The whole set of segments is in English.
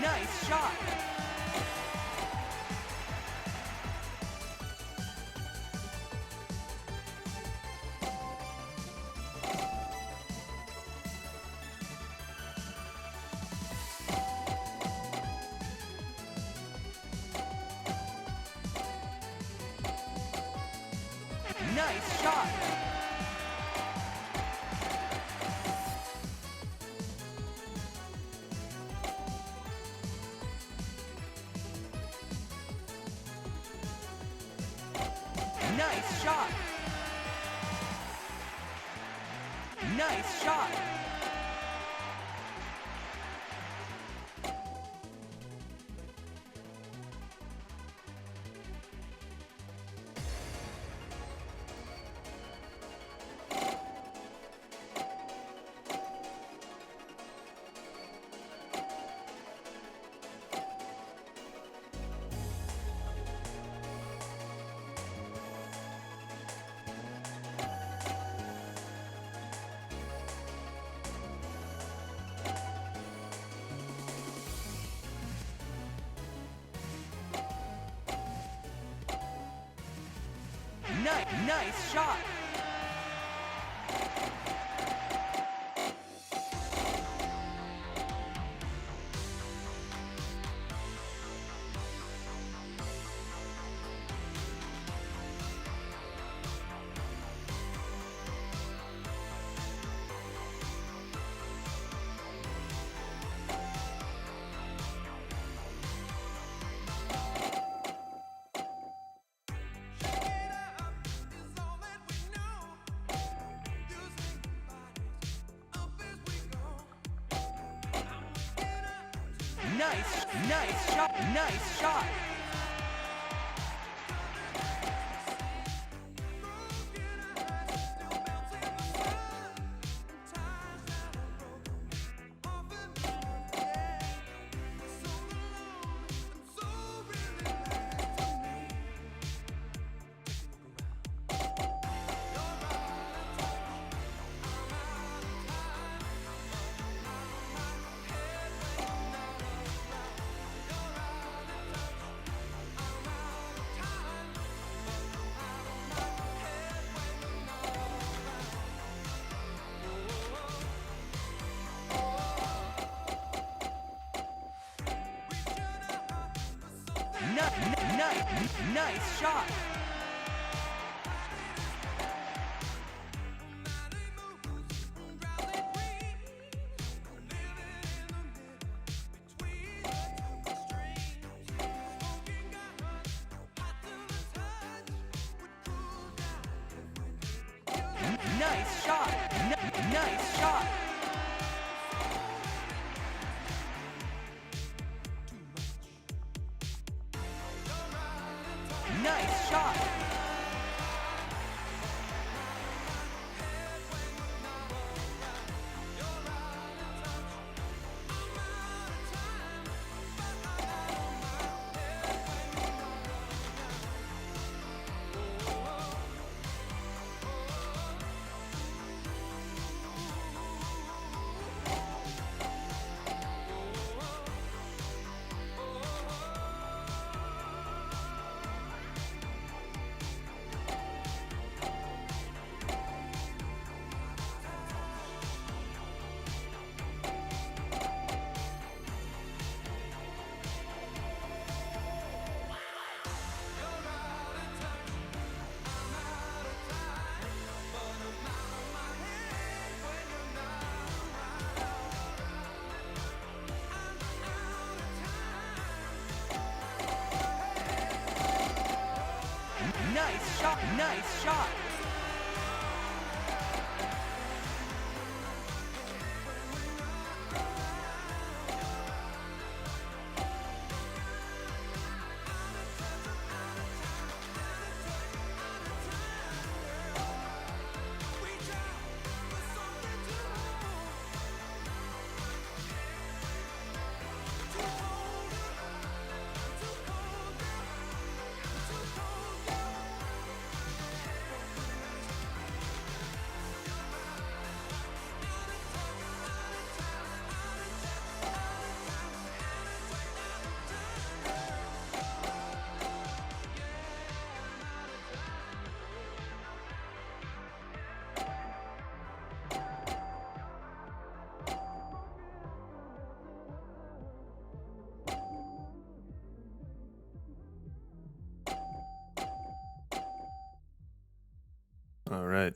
Nice shot. Nice shot. Nice shot. Nice shot. Nice shot. Nice shot. Nice shot. Nice shot. Nice shot. Nice shot. Nice shot. Nice shot. Nice shot. All right.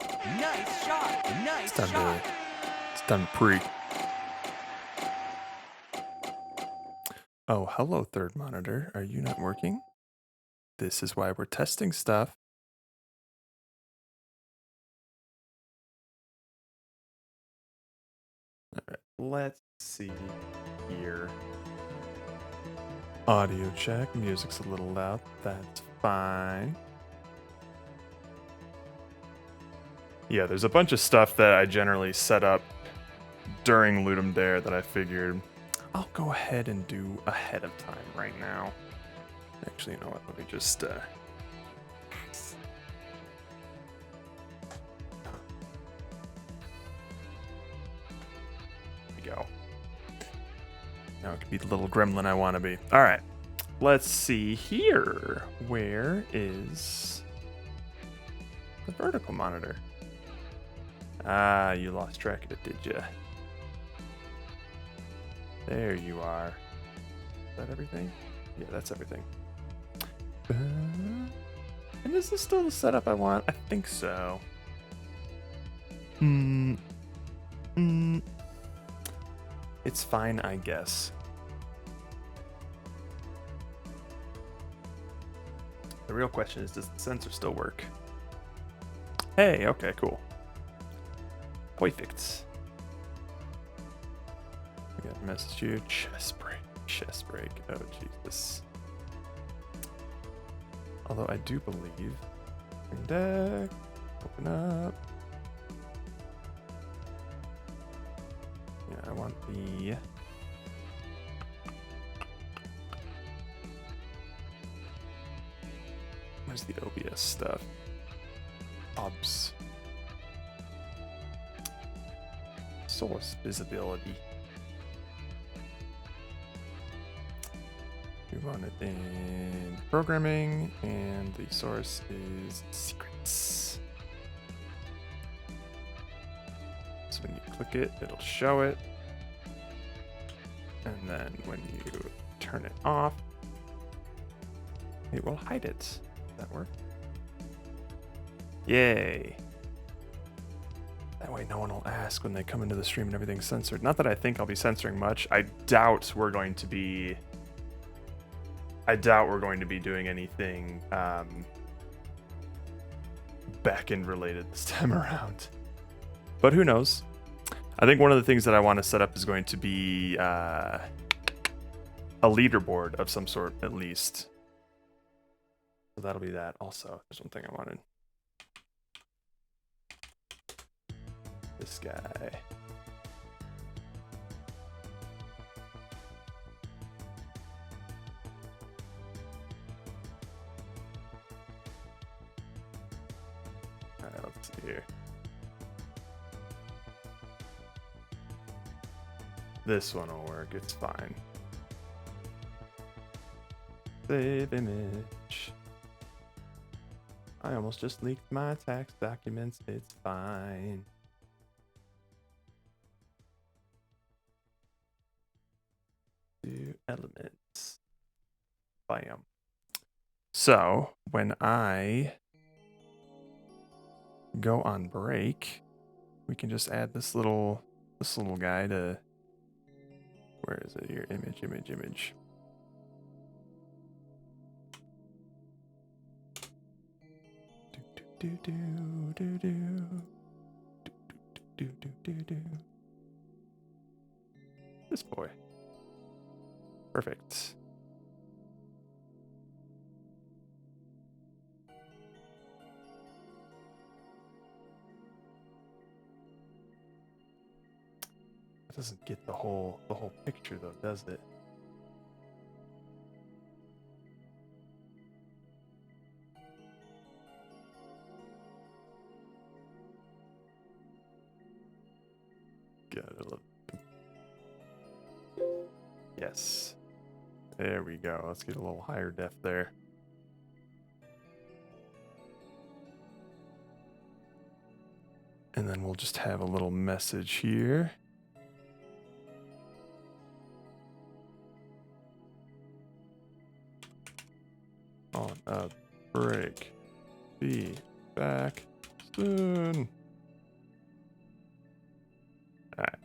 Nice shot. Nice shot. It's time to pre. Oh, hello, third monitor. Are you not working? This is why we're testing stuff. All right, let's see here. Audio check. Music's a little loud. That's fine. Yeah, there's a bunch of stuff that I generally set up during Ludum Dare that I figured I'll go ahead and do ahead of time right now. Actually, you know what? Let me just go. Now it could be the little gremlin I want to be. All right, let's see here. Where is the vertical monitor? Ah, you lost track of it, did you? There you are. Is that everything? Yeah, that's everything. And is this still the setup I want? I think so. It's fine, I guess. The real question is, does the sensor still work? Hey, okay, cool. Perfect. We got a message here. Chest break. Chest break. Oh, Jesus. Although I do believe. Green deck. Open up. Yeah, I want the. Where's the OBS stuff? OBS. Source visibility. We want it in programming, and the source is secrets. So when you click it, it'll show it. And then when you turn it off, it will hide it. Does that work? Yay. That way no one will ask when they come into the stream and everything's censored. Not that I think I'll be censoring much. I doubt we're going to be doing anything back-end related this time around. But who knows? I think one of the things that I want to set up is going to be a leaderboard of some sort, at least. So that'll be that. Also, there's one thing I wanted. This guy. Alright, let's see here. This one will work, it's fine. Save image. I almost just leaked my tax documents, it's fine. Do elements. Bam. So when I go on break, we can just add this little guy to, where is it here? Image. This boy. Perfect. That doesn't get the whole picture though, does it? God, I love it. Yes. There we go. Let's get a little higher def there. And then we'll just have a little message here. On a break. B back soon. Alright.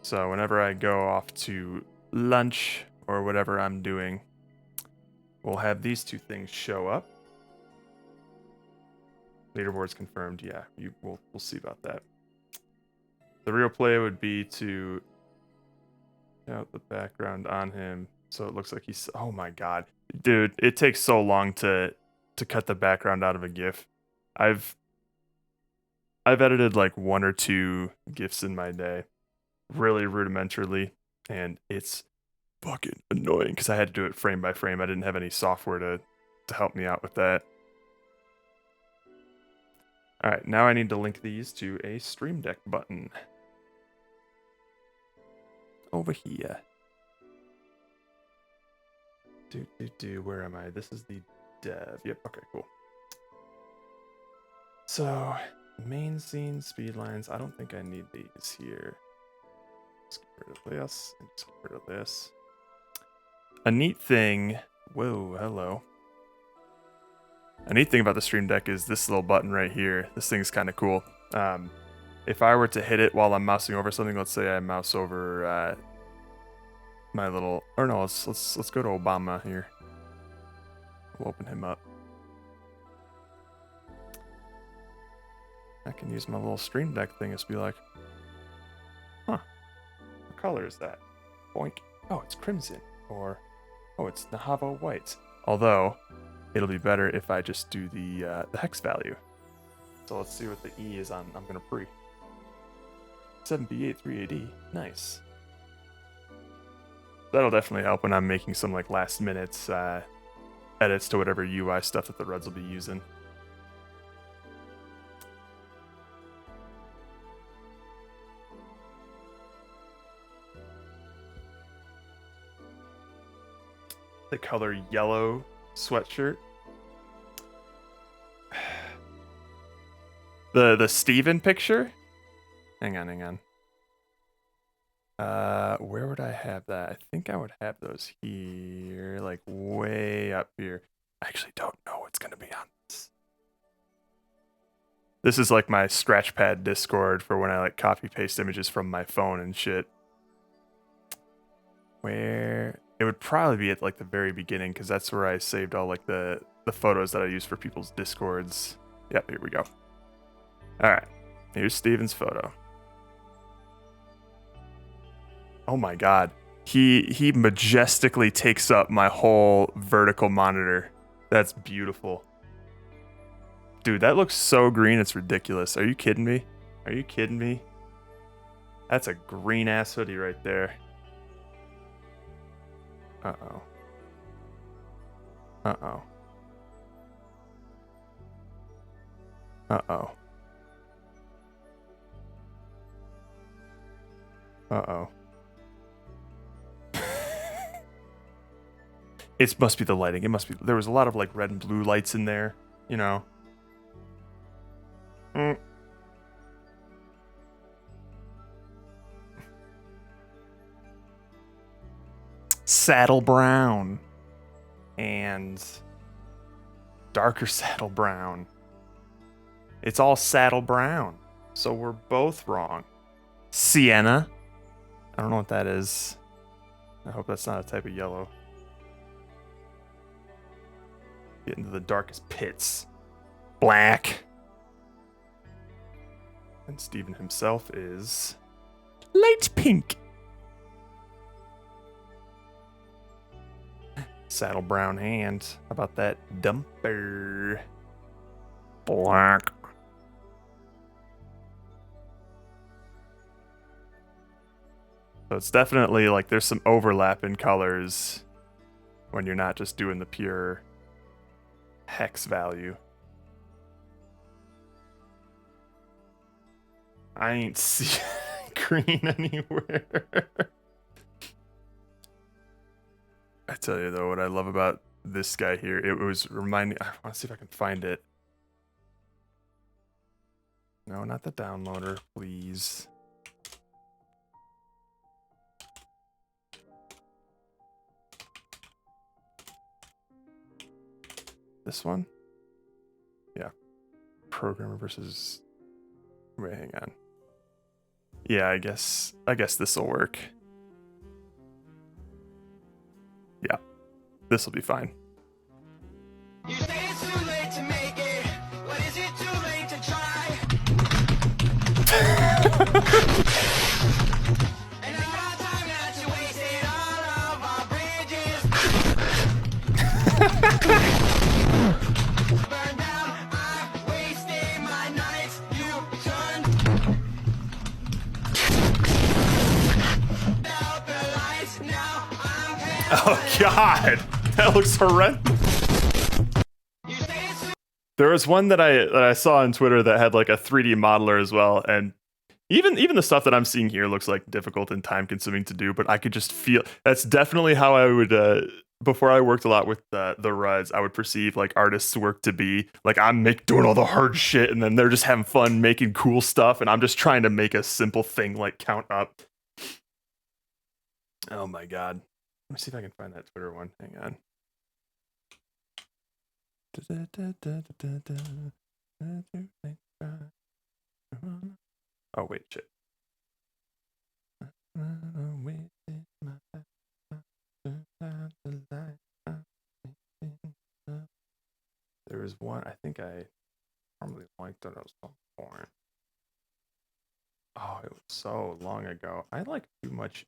So whenever I go off to lunch or whatever I'm doing, we'll have these two things show up. Leaderboard's confirmed. Yeah, we'll see about that. The real play would be to out the background on him so it looks like he's. Oh my god, dude! It takes so long to cut the background out of a GIF. I've edited like 1 or 2 GIFs in my day, really rudimentarily, and it's fucking annoying because I had to do it frame by frame. I didn't have any software to help me out with that. All right, now I need to link these to a Stream Deck button. Over here. Where am I? This is the dev. Yep, okay, cool. So, main scene, speed lines. I don't think I need these here. Let's get rid of this, and just get rid of this. A neat thing, whoa, hello. A neat thing about the Stream Deck is this little button right here. This thing's kind of cool. If I were to hit it while I'm mousing over something, let's say I mouse over my little, or no, let's go to Obama here. We'll open him up. I can use my little Stream Deck thing. It's be like, huh, what color is that? Boink. Oh, it's crimson. Or, oh, it's Nahava white. Although, it'll be better if I just do the hex value. So let's see what the E is on. I'm gonna pre. 7B8 3AD. Nice. That'll definitely help when I'm making some like last minute edits to whatever UI stuff that the Reds will be using. The color yellow sweatshirt. The Steven picture? Hang on. Where would I have that? I think I would have those here, like way up here. I actually don't know what's gonna be on this. This is like my Scratchpad Discord for when I like copy paste images from my phone and shit. Where it would probably be at like the very beginning because that's where I saved all like the photos that I use for people's Discords. Yep, here we go. All right, here's Steven's photo. Oh my god, he majestically takes up my whole vertical monitor. That's beautiful. Dude, that looks so green, it's ridiculous. Are you kidding me? Are you kidding me? That's a green ass hoodie right there. Uh-oh. Uh-oh. Uh-oh. Uh-oh. It must be the lighting. It must be. There was a lot of like red and blue lights in there, you know. Saddle brown and darker saddle brown. It's all saddle brown. So we're both wrong. Sienna. I don't know what that is. I hope that's not a type of yellow. Get into the darkest pits. Black. And Steven himself is light pink. Saddle brown hand. How about that dumper? Black. So it's definitely like there's some overlap in colors when you're not just doing the pure hex value. I ain't see green anywhere. I tell you though, what I love about this guy here, it was reminding. I want to see if I can find it. No, not the downloader, please. This one? Yeah. programmer versus. Wait, hang on. Yeah, I guess this will work. Yeah, this will be fine. You say it's too late to make it. What is it too late to try? And I got time that you wasted all of our bridges. Burn down, I wasted my nights. You turned out the lights. Now I'm paying. Oh God, that looks horrendous. There was one that I saw on Twitter that had like a 3D modeler as well, and even the stuff that I'm seeing here looks like difficult and time consuming to do. But I could just feel that's definitely how I would. Before I worked a lot with the RUDs, I would perceive like artists' work to be like I'm doing all the hard shit, and then they're just having fun making cool stuff, and I'm just trying to make a simple thing like count up. Oh my God! Let me see if I can find that Twitter one. Hang on. Oh wait, shit. There was one I think I probably liked that at some point. Oh, it was so long ago. I like too much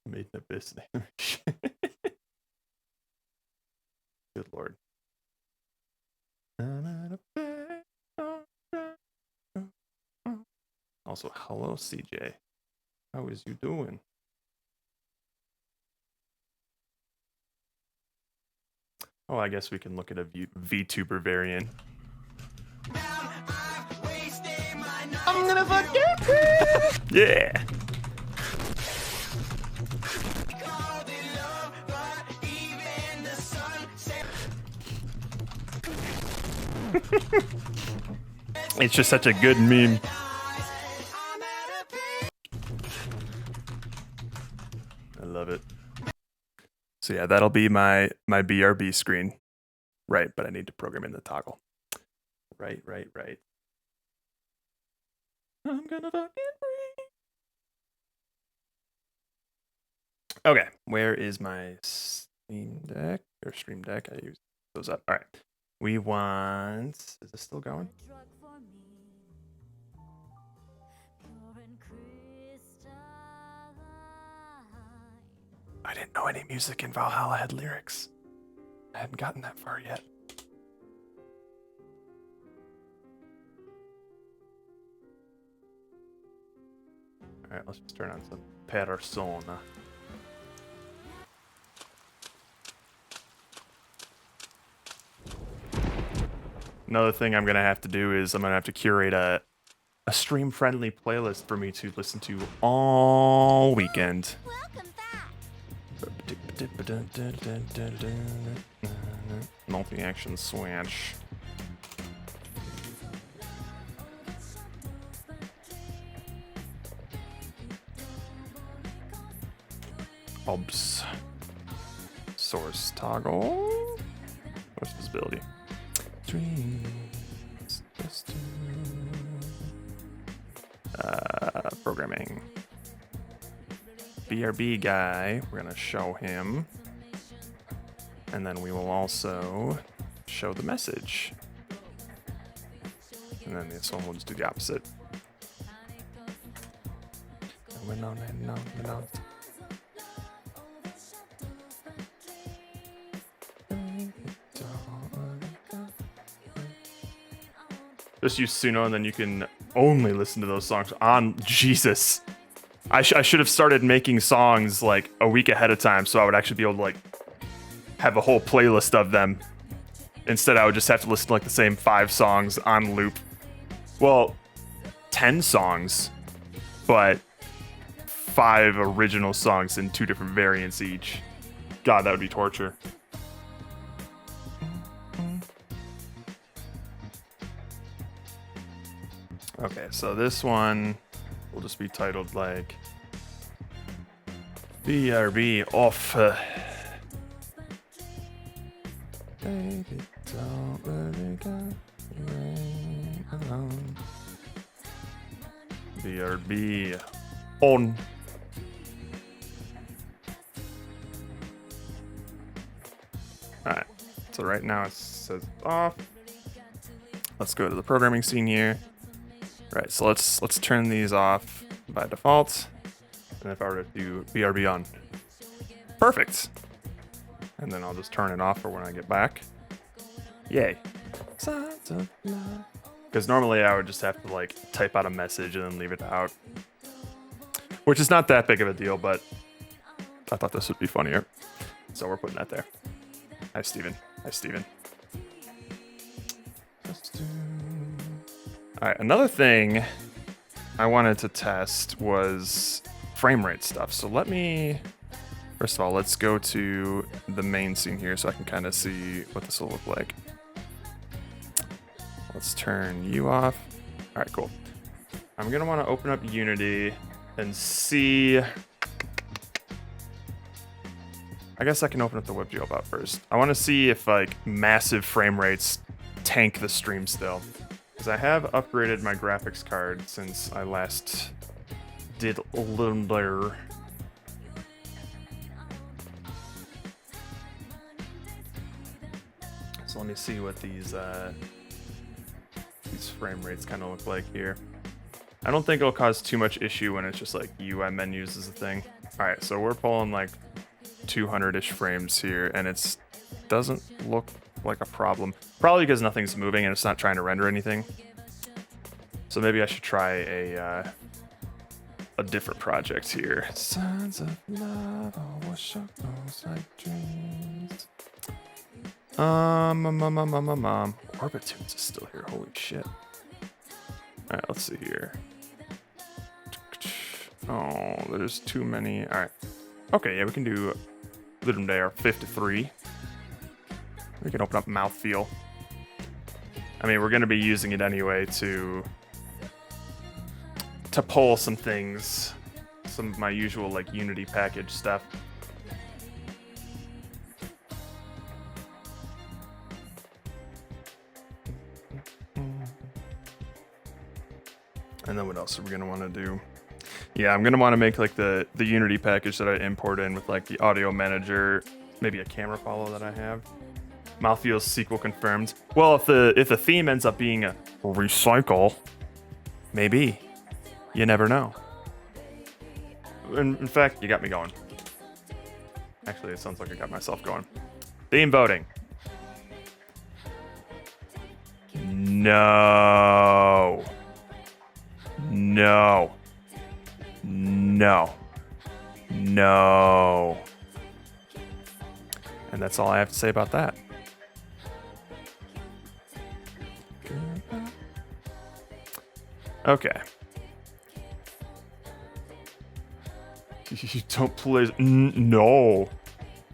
Made in Abyss animation. Good Lord. Also, hello, CJ. How is you doing? Oh, I guess we can look at a VTuber variant. I'm gonna fuck you. Yeah. It's just such a good meme. I love it. So yeah, that'll be my BRB screen. Right, but I need to program in the toggle. Right. I'm gonna fucking free. Okay, where is my Steam Deck or Stream Deck? I use those up. All right. We want. Is this still going? I didn't know any music in Valhalla had lyrics. I hadn't gotten that far yet. All right, let's just turn on some Persona. Another thing I'm gonna have to do is I'm gonna have to curate a stream-friendly playlist for me to listen to all weekend. Welcome back. Multi-action switch. Obs. Source toggle. What's visibility? Dreams. Programming. BRB guy, we're gonna show him. And then we will also show the message. And then this one will just do the opposite. Just use Suno and then you can only listen to those songs on Jesus. I should have started making songs like a week ahead of time so I would actually be able to like have a whole playlist of them. Instead, I would just have to listen to like the same 5 songs on loop. Well, 10 songs, but 5 original songs in 2 different variants each. God, that would be torture. Okay, so this one will just be titled like BRB off. Baby, don't let it go. BRB on. Alright, so right now it says off. Let's go to the programming scene here. Right, so let's turn these off by default. And if I were to do BRB on. Perfect. And then I'll just turn it off for when I get back. Yay. Because normally I would just have to like type out a message and then leave it out. Which is not that big of a deal, but I thought this would be funnier. So we're putting that there. Hi, Steven. Hi, Steven. Alright, another thing I wanted to test was frame rate stuff. So let me, first of all, let's go to the main scene here so I can kind of see what this will look like. Let's turn you off. Alright, cool. I'm going to want to open up Unity and see. I guess I can open up the WebGL first. I want to see if like massive frame rates tank the stream still. Because I have upgraded my graphics card since I last did Ludum. So let me see what these frame rates kind of look like here. I don't think it'll cause too much issue when it's just like UI menus is a thing. All right, so we're pulling like 200-ish frames here, and it doesn't look like a problem. Probably because nothing's moving and it's not trying to render anything. So maybe I should try a different project here. Signs of love, oh, what shock those like dreams. Orbitunes is still here. Holy shit. All right, let's see here. Oh, there's too many. All right. Okay, yeah, we can do Ludum Dare 53. We can open up Mouthfeel. I mean, we're going to be using it anyway to pull some things, some of my usual like Unity package stuff. And then what else are we going to want to do? Yeah, I'm going to want to make like the Unity package that I import in with like the audio manager, maybe a camera follow that I have. Mouthfeel's sequel confirmed. Well, if the theme ends up being a recycle, maybe. You never know. In fact, you got me going. Actually, it sounds like I got myself going. Theme voting. No. No. No. No. And that's all I have to say about that. Okay. You don't play. No.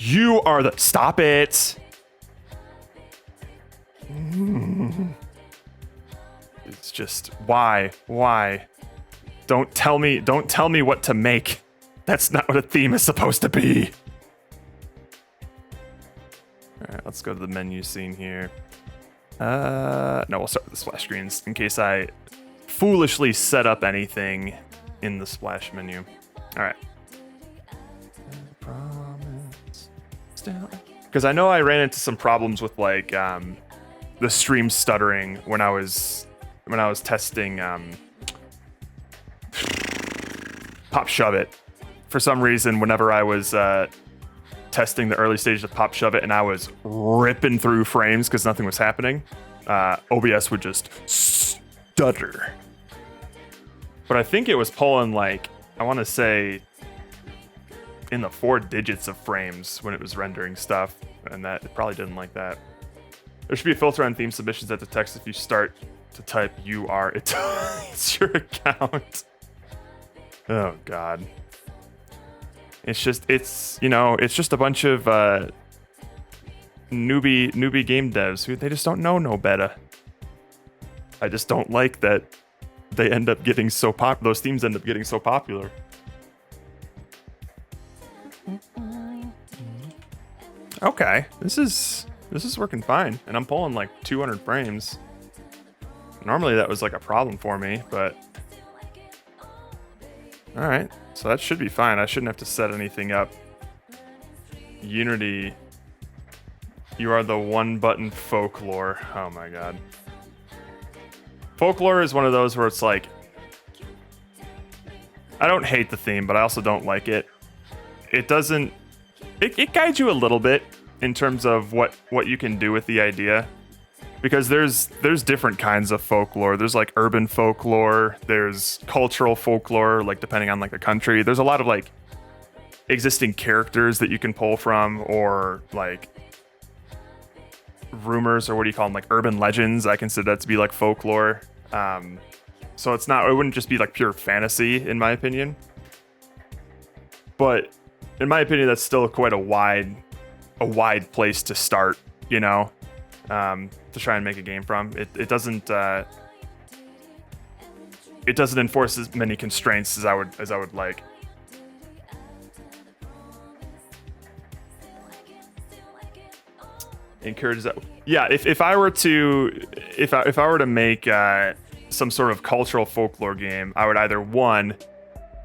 You are the. Stop it. It's just. Why? Why? Don't tell me what to make. That's not what a theme is supposed to be. Alright, let's go to the menu scene here. No, we'll start with the splash screens in case I foolishly set up anything in the splash menu. Alright. Because I know I ran into some problems with like the stream stuttering when I was testing Pop Shove It. For some reason, whenever I was testing the early stages of Pop Shove It and I was ripping through frames because nothing was happening, OBS would just stutter. But I think it was pulling like, I want to say, in the 4 digits of frames when it was rendering stuff, and that it probably didn't like that. There should be a filter on theme submissions that detects if you start to type UR, it's your account. Oh god. It's just a bunch of newbie game devs who they just don't know no better. I just don't like that they end up getting so those themes end up getting so popular. Okay, this is working fine, and I'm pulling like 200 frames. Normally that was like a problem for me, but all right. So that should be fine. I shouldn't have to set anything up. Unity, you are the one button folklore. Oh my god. Folklore is one of those where it's like, I don't hate the theme, but I also don't like it. It doesn't, it guides you a little bit in terms of what you can do with the idea. Because there's different kinds of folklore. There's like urban folklore, there's cultural folklore, like depending on like the country. There's a lot of like existing characters that you can pull from, or like rumors, or what do you call them, like urban legends. I consider that to be like folklore. So it wouldn't just be like pure fantasy in my opinion. But in my opinion, that's still quite a wide place to start, you know, to try and make a game from. It doesn't enforce as many constraints as I would like. Encourage that. Yeah, if I were to make some sort of cultural folklore game, I would either 1,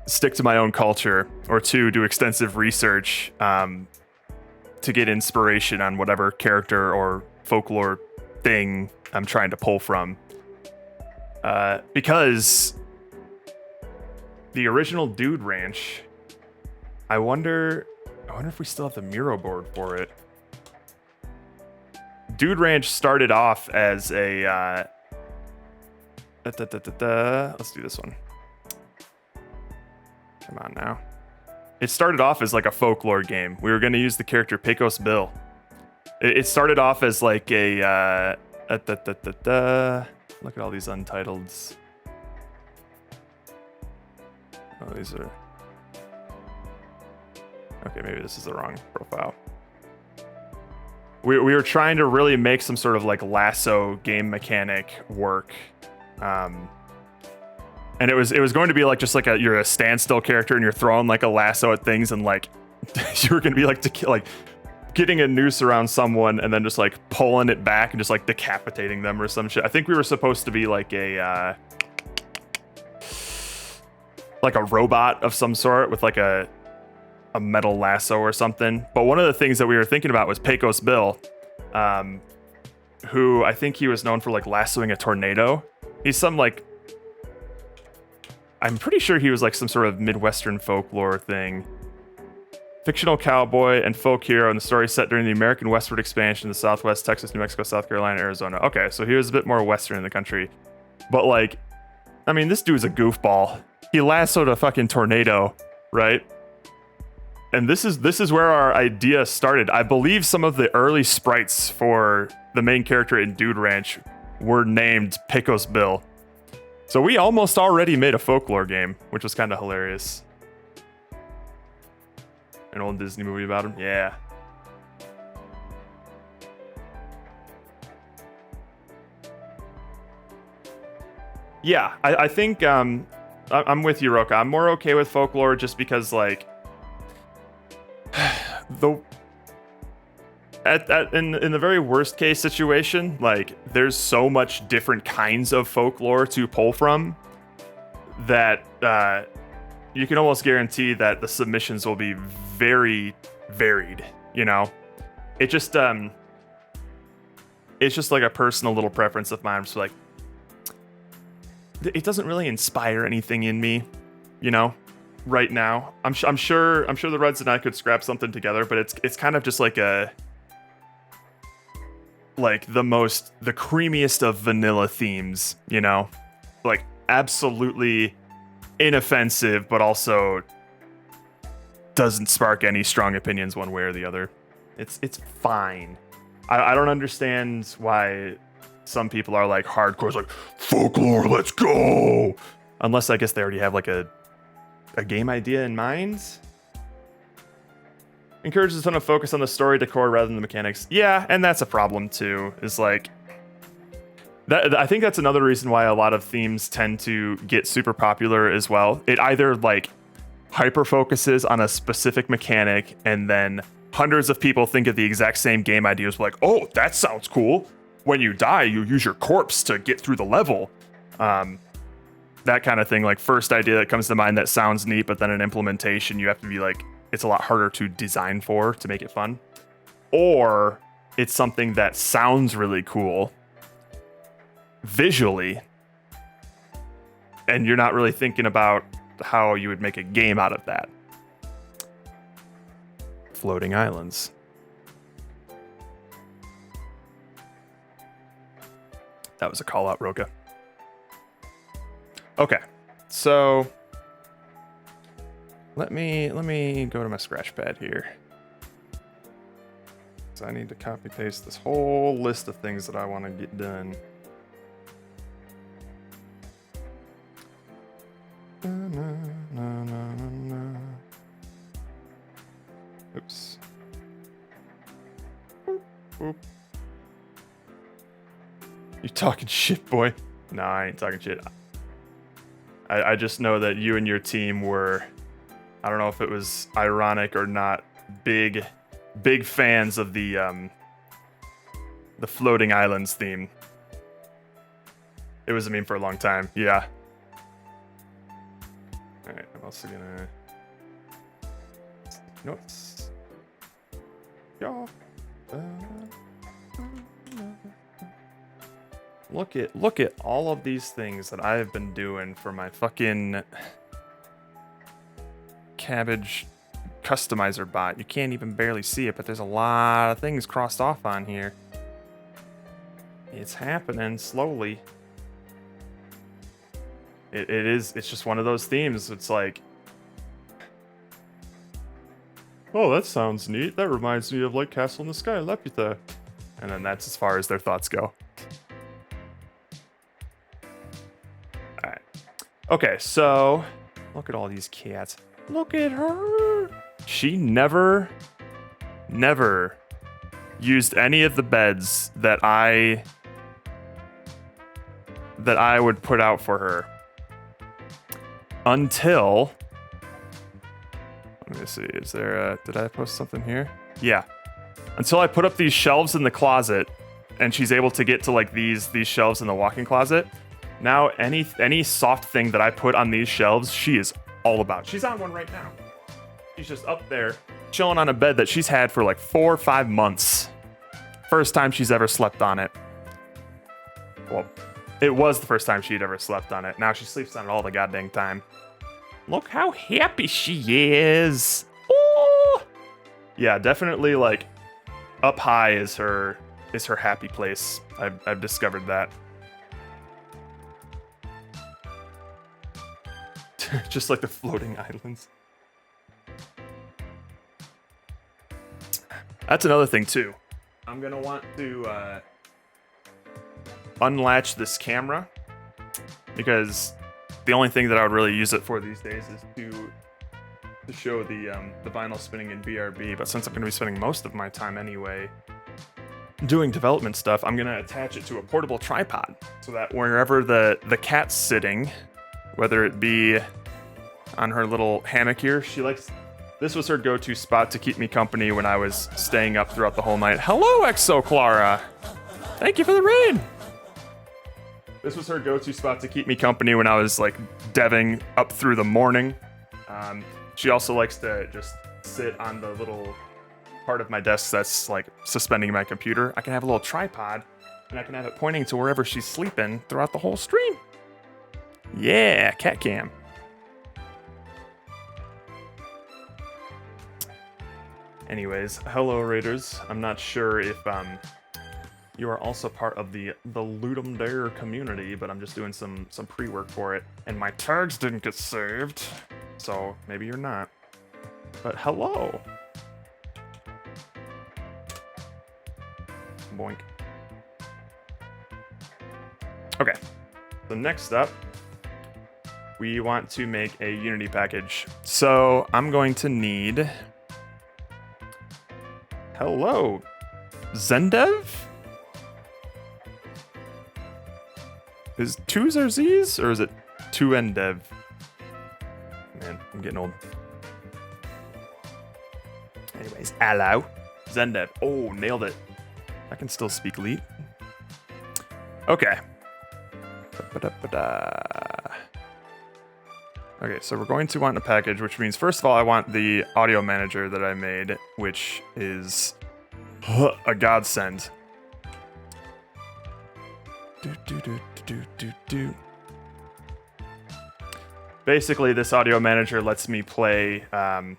stick to my own culture, or 2, do extensive research to get inspiration on whatever character or folklore thing I'm trying to pull from. Because the original Dude Ranch, I wonder if we still have the Miro board for it. Dude Ranch started off as a let's do this one. Come on now. It started off as like a folklore game. We were going to use the character Pecos Bill. It started off as like a look at all these untitles. Oh, these are okay. Maybe this is the wrong profile. We were trying to really make some sort of like lasso game mechanic work, and it was going to be like just like you're a standstill character and you're throwing like a lasso at things, and like you were going to be like getting a noose around someone and then just like pulling it back and just like decapitating them or some shit. I think we were supposed to be like a robot of some sort with like a metal lasso or something. But one of the things that we were thinking about was Pecos Bill, who I think he was known for like lassoing a tornado. He's some like, I'm pretty sure he was like some sort of Midwestern folklore thing. Fictional cowboy and folk hero, and the story set during the American westward expansion to Southwest Texas, New Mexico, South Carolina, Arizona. Okay, so he was a bit more western in the country. But like, I mean, this dude's a goofball. He lassoed a fucking tornado, right? And this is where our idea started. I believe some of the early sprites for the main character in Dude Ranch were named Pecos Bill. So we almost already made a folklore game, which was kind of hilarious. An old Disney movie about him? Yeah. Yeah, I think I'm with you, Roka. I'm more okay with folklore just because like in the very worst case situation, like there's so much different kinds of folklore to pull from that you can almost guarantee that the submissions will be very varied, you know? It's just like a personal little preference of mine. I'm just like, it doesn't really inspire anything in me, you know, right now. I'm sure the Reds and I could scrap something together, but it's kind of just like the creamiest of vanilla themes, you know, like absolutely inoffensive, but also doesn't spark any strong opinions one way or the other. It's fine. I don't understand why some people are like hardcore, it's like folklore, let's go. Unless I guess they already have like a game idea in mind. Encourages a ton of focus on the story decor rather than the mechanics. Yeah, and that's a problem too. Is like that. I think that's another reason why a lot of themes tend to get super popular as well. It either like hyper focuses on a specific mechanic, and then hundreds of people think of the exact same game ideas. Like, oh, that sounds cool. when you die, you use your corpse to get through the level. That kind of thing. Like, first idea that comes to mind that sounds neat, but then in implementation, you have to be like, it's a lot harder to design for to make it fun. Or it's something that sounds really cool visually, and you're not really thinking about how you would make a game out of that. Floating islands. That was a call out, Roka. Okay, so let me go to my scratch pad here. So I need to copy paste this whole list of things that I want to get done. Oops. Oop. You talking shit, boy? Nah, I ain't talking shit. I just know that you and your team were, I don't know if it was ironic or not, big fans of the floating islands theme. It was a meme for a long time. Yeah. All right, I'm also gonna notes. Y'all. Look at all of these things that I have been doing for my fucking cabbage customizer bot. You can't even barely see it, but there's a lot of things crossed off on here. It's happening slowly. It's just one of those themes. It's like, oh, that sounds neat. That reminds me of like Castle in the Sky, Laputa. And then that's as far as their thoughts go. Alright. Okay, so look at all these cats. Look at her. She never used any of the beds that I would put out for her until, let me see, is there did I post something here? Yeah. Until I put up these shelves in the closet and she's able to get to like these shelves in the walk-in closet. Now any soft thing that I put on these shelves, she is all about. She's on one right now. She's just up there chilling on a bed that she's had for like 4 or 5 months. First time she's ever slept on it. Well, it was the first time she'd ever slept on it. Now she sleeps on it all the goddamn time. Look how happy she is. Ooh. Yeah, definitely like up high is her happy place. I've discovered that. Just like the floating islands. That's another thing too. I'm gonna want to unlatch this camera because the only thing that I would really use it for these days is to show the vinyl spinning in BRB. But since I'm gonna be spending most of my time anyway doing development stuff, I'm gonna attach it to a portable tripod so that wherever the cat's sitting, whether it be on her little hammock here, this was her go-to spot to keep me company when I was staying up throughout the whole night. Hello, Exo Clara. Thank you for the raid. This was her go-to spot to keep me company when I was like deving up through the morning. She also likes to just sit on the little part of my desk that's like suspending my computer. I can have a little tripod and I can have it pointing to wherever she's sleeping throughout the whole stream. Yeah, cat cam. Anyways, hello Raiders. I'm not sure if you are also part of the Ludum Dare community, but I'm just doing some pre-work for it. And my tags didn't get saved, so maybe you're not. But hello. Boink. Okay, so next up, we want to make a Unity package. So I'm going to need... Hello, Zendev? Is 2's or Z's, or is it 2Ndev? Man, I'm getting old. Anyways, hello, Zendev. Oh, nailed it. I can still speak Leet. Okay. Ba-da-ba-da. Okay, so we're going to want a package, which means first of all, I want the audio manager that I made, which is a godsend. Do. Basically, this audio manager lets me play a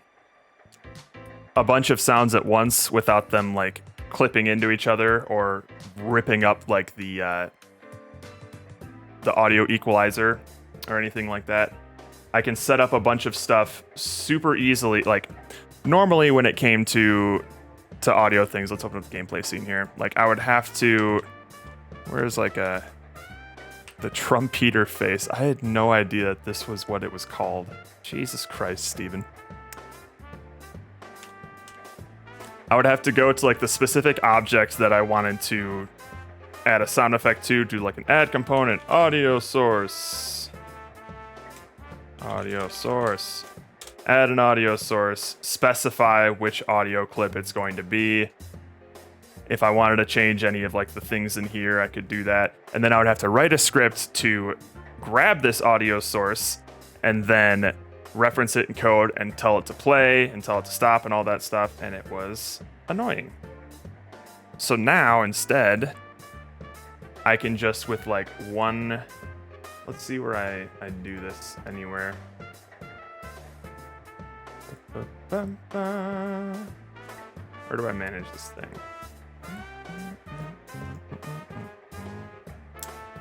bunch of sounds at once without them like clipping into each other or ripping up like the audio equalizer or anything like that. I can set up a bunch of stuff super easily. Like normally when it came to audio things, let's open up the gameplay scene here. Like I would have to, where's like the trumpeter face. I had no idea that this was what it was called. Jesus Christ, Steven. I would have to go to like the specific object that I wanted to add a sound effect to, do like an add component, audio source, add an audio source, specify which audio clip it's going to be. If I wanted to change any of like the things in here, I could do that. And then I would have to write a script to grab this audio source and then reference it in code and tell it to play and tell it to stop and all that stuff. And it was annoying. So now instead, I can just with like one, let's see where I do this anywhere. Where do I manage this thing?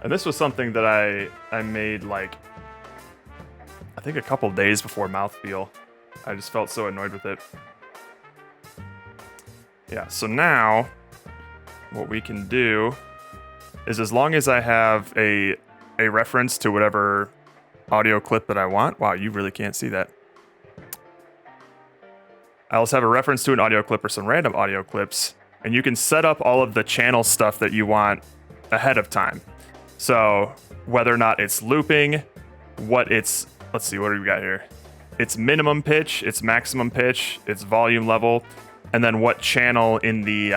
And this was something that I made like, I think a couple days before Mouthfeel. I just felt so annoyed with it. Yeah, so now what we can do is as long as I have a reference to whatever audio clip that I want. Wow, you really can't see that. I also have a reference to an audio clip or some random audio clips, and you can set up all of the channel stuff that you want ahead of time. So whether or not it's looping, what it's, let's see, what do we got here? It's minimum pitch, it's maximum pitch, it's volume level, and then what channel in the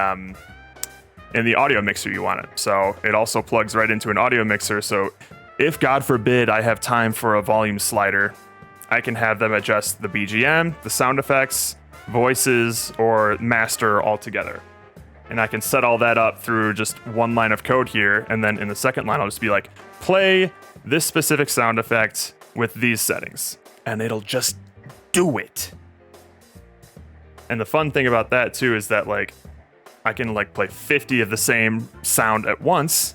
audio mixer you want it. So it also plugs right into an audio mixer. So if God forbid I have time for a volume slider, I can have them adjust the BGM, the sound effects, voices, or master all together. And I can set all that up through just one line of code here. And then in the second line, I'll just be like, play this specific sound effect with these settings. And it'll just do it. And the fun thing about that too is that like, I can like play 50 of the same sound at once,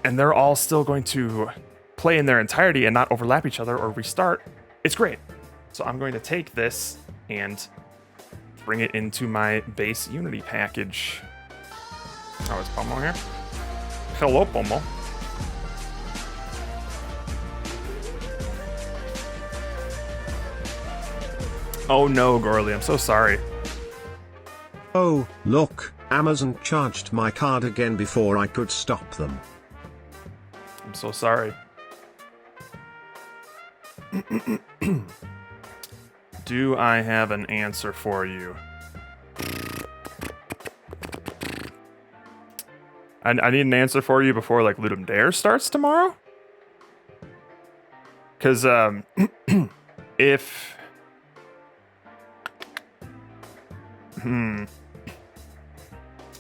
and they're all still going to play in their entirety and not overlap each other or restart. It's great. So I'm going to take this and bring it into my base Unity package. Oh, is Pomo here? Hello, Pomo. Oh no, Gorley, I'm so sorry. Oh, look, Amazon charged my card again before I could stop them. I'm so sorry. Do I have an answer for you? I need an answer for you before like Ludum Dare starts tomorrow? Because if...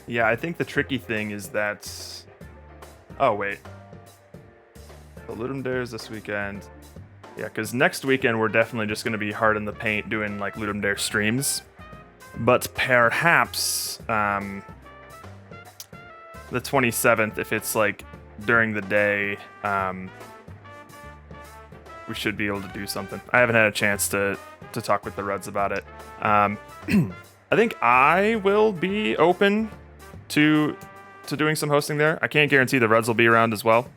Yeah, I think the tricky thing is that... Oh, wait. The Ludum Dare is this weekend. Yeah, because next weekend we're definitely just going to be hard in the paint doing like Ludum Dare streams. But perhaps the 27th, if it's like during the day, we should be able to do something. I haven't had a chance to talk with the Reds about it. I think I will be open to doing some hosting there. I can't guarantee the Reds will be around as well.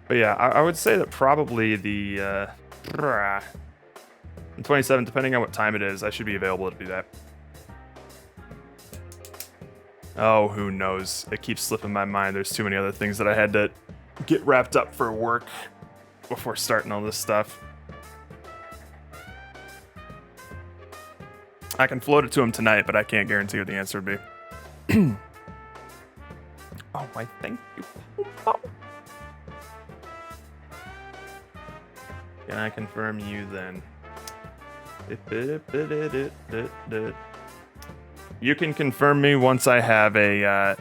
But yeah, I would say that probably the 27th, depending on what time it is, I should be available to do that. Oh, who knows? It keeps slipping my mind. There's too many other things that I had to get wrapped up for work before starting all this stuff. I can float it to him tonight, but I can't guarantee what the answer would be. Oh, why, thank you. Oh. Can I confirm you then? You can confirm me once I have a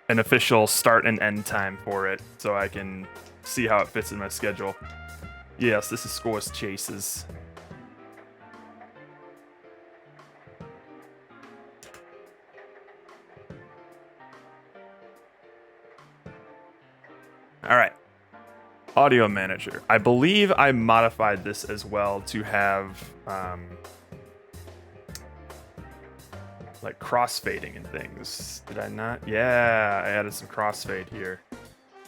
an official start and end time for it, so I can see how it fits in my schedule. Yes, this is Scores Chases. All right. Audio Manager. I believe I modified this as well to have like crossfading and things. Did I not? Yeah, I added some crossfade here.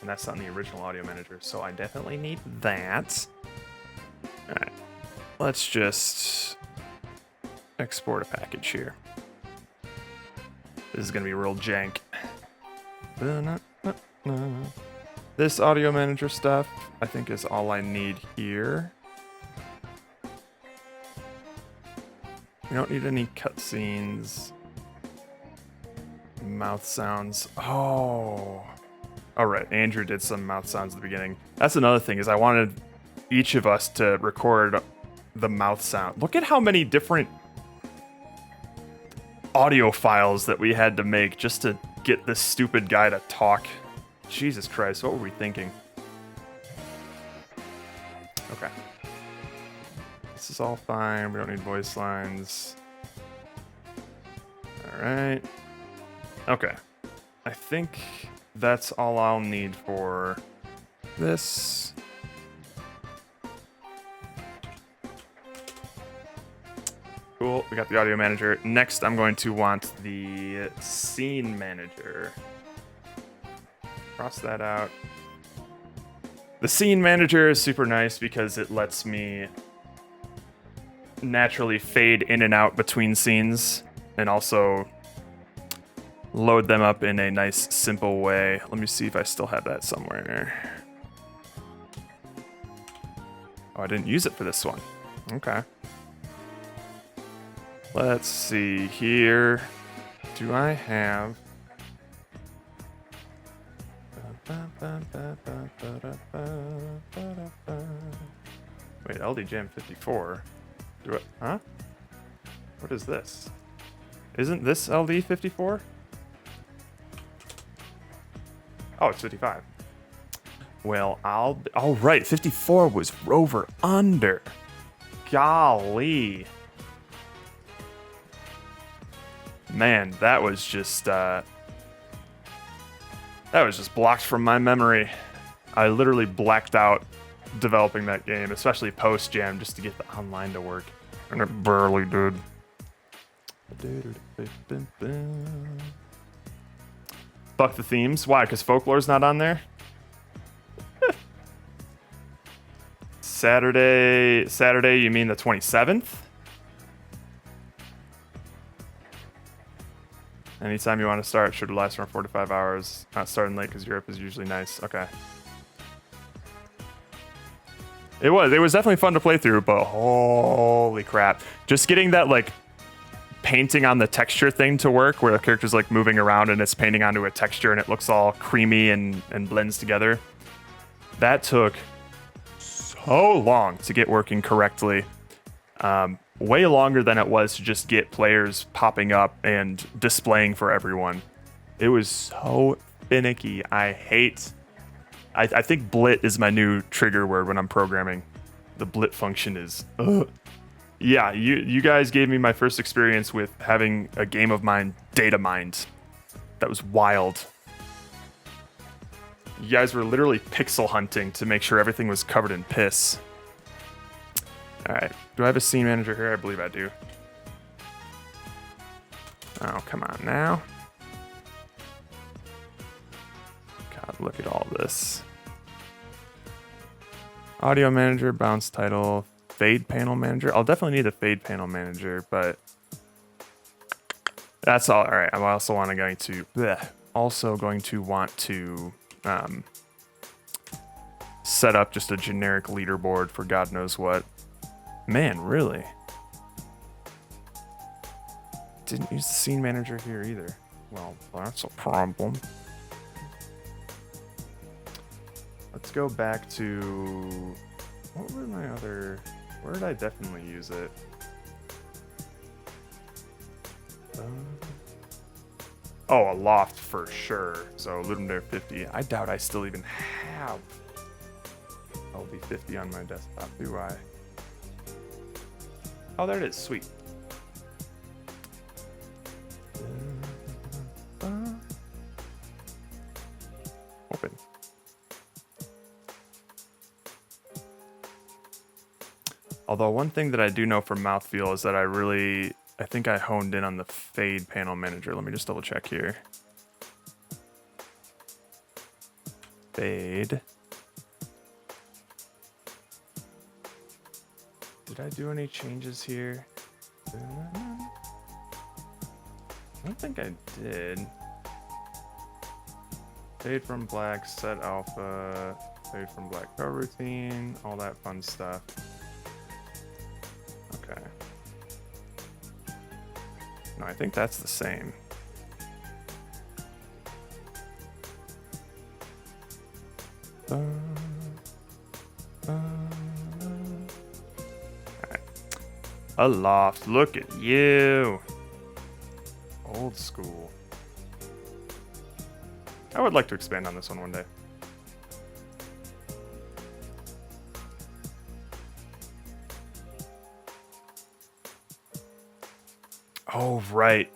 And that's not in the original Audio Manager, so I definitely need that. All right. Let's just export a package here. This is going to be real jank. This Audio Manager stuff, I think, is all I need here. We don't need any cutscenes. Mouth sounds. Oh. All right, Andrew did some mouth sounds at the beginning. That's another thing, is I wanted each of us to record the mouth sound. Look at how many different audio files that we had to make just to get this stupid guy to talk. Jesus Christ, what were we thinking? Okay. This is all fine. We don't need voice lines. All right. Okay. I think that's all I'll need for this. Cool. We got the audio manager. Next, I'm going to want the scene manager. Cross that out. The scene manager is super nice because it lets me naturally fade in and out between scenes and also load them up in a nice, simple way. Let me see if I still have that somewhere. Oh, I didn't use it for this one. Okay. Let's see here. Do I have... Wait, LD Jam 54. Do it? Huh? What is this? Isn't this LD 54? Oh, it's 55. Well, all right, 54 was Rover Under. Golly. Man, that was just blocked from my memory. I literally blacked out developing that game, especially post-jam, just to get the online to work. And it barely did. Fuck the themes. Why? Because Folklore's not on there? Saturday, you mean the 27th? Anytime you want to start, should last around 4 to 5 hours. Not starting late because Europe is usually nice. Okay. It was definitely fun to play through, but holy crap. Just getting that, like, painting on the texture thing to work, where the character's, like, moving around and it's painting onto a texture and it looks all creamy and blends together. That took so long to get working correctly. Way longer than it was to just get players popping up and displaying for everyone. It was so finicky. I think blit is my new trigger word when I'm programming. The blit function is, ugh. Yeah, you guys gave me my first experience with having a game of mine data mined. That was wild. You guys were literally pixel hunting to make sure everything was covered in piss. Alright, do I have a scene manager here? I believe I do. Oh, come on now. God, look at all this. Audio manager, bounce title, fade panel manager. I'll definitely need a fade panel manager, but that's all. All right, I'm also going to want to set up just a generic leaderboard for God knows what. Man, really? Didn't use the scene manager here either. Well, that's a problem. Let's go back to, what were my other, where did I definitely use it? Oh, a loft for sure. So Ludum Dare 50. I doubt I still even have LD 50 on my desktop, do I? Oh, there it is. Sweet. Open. Although one thing that I do know from mouthfeel is that I think I honed in on the fade panel manager. Let me just double check here. Fade. Did I do any changes here? I don't think I did. Fade from black, set alpha, fade from black coroutine, all that fun stuff. Okay. No, I think that's the same. Alright. Aloft, look at you. Old school. I would like to expand on this one day. Oh, right.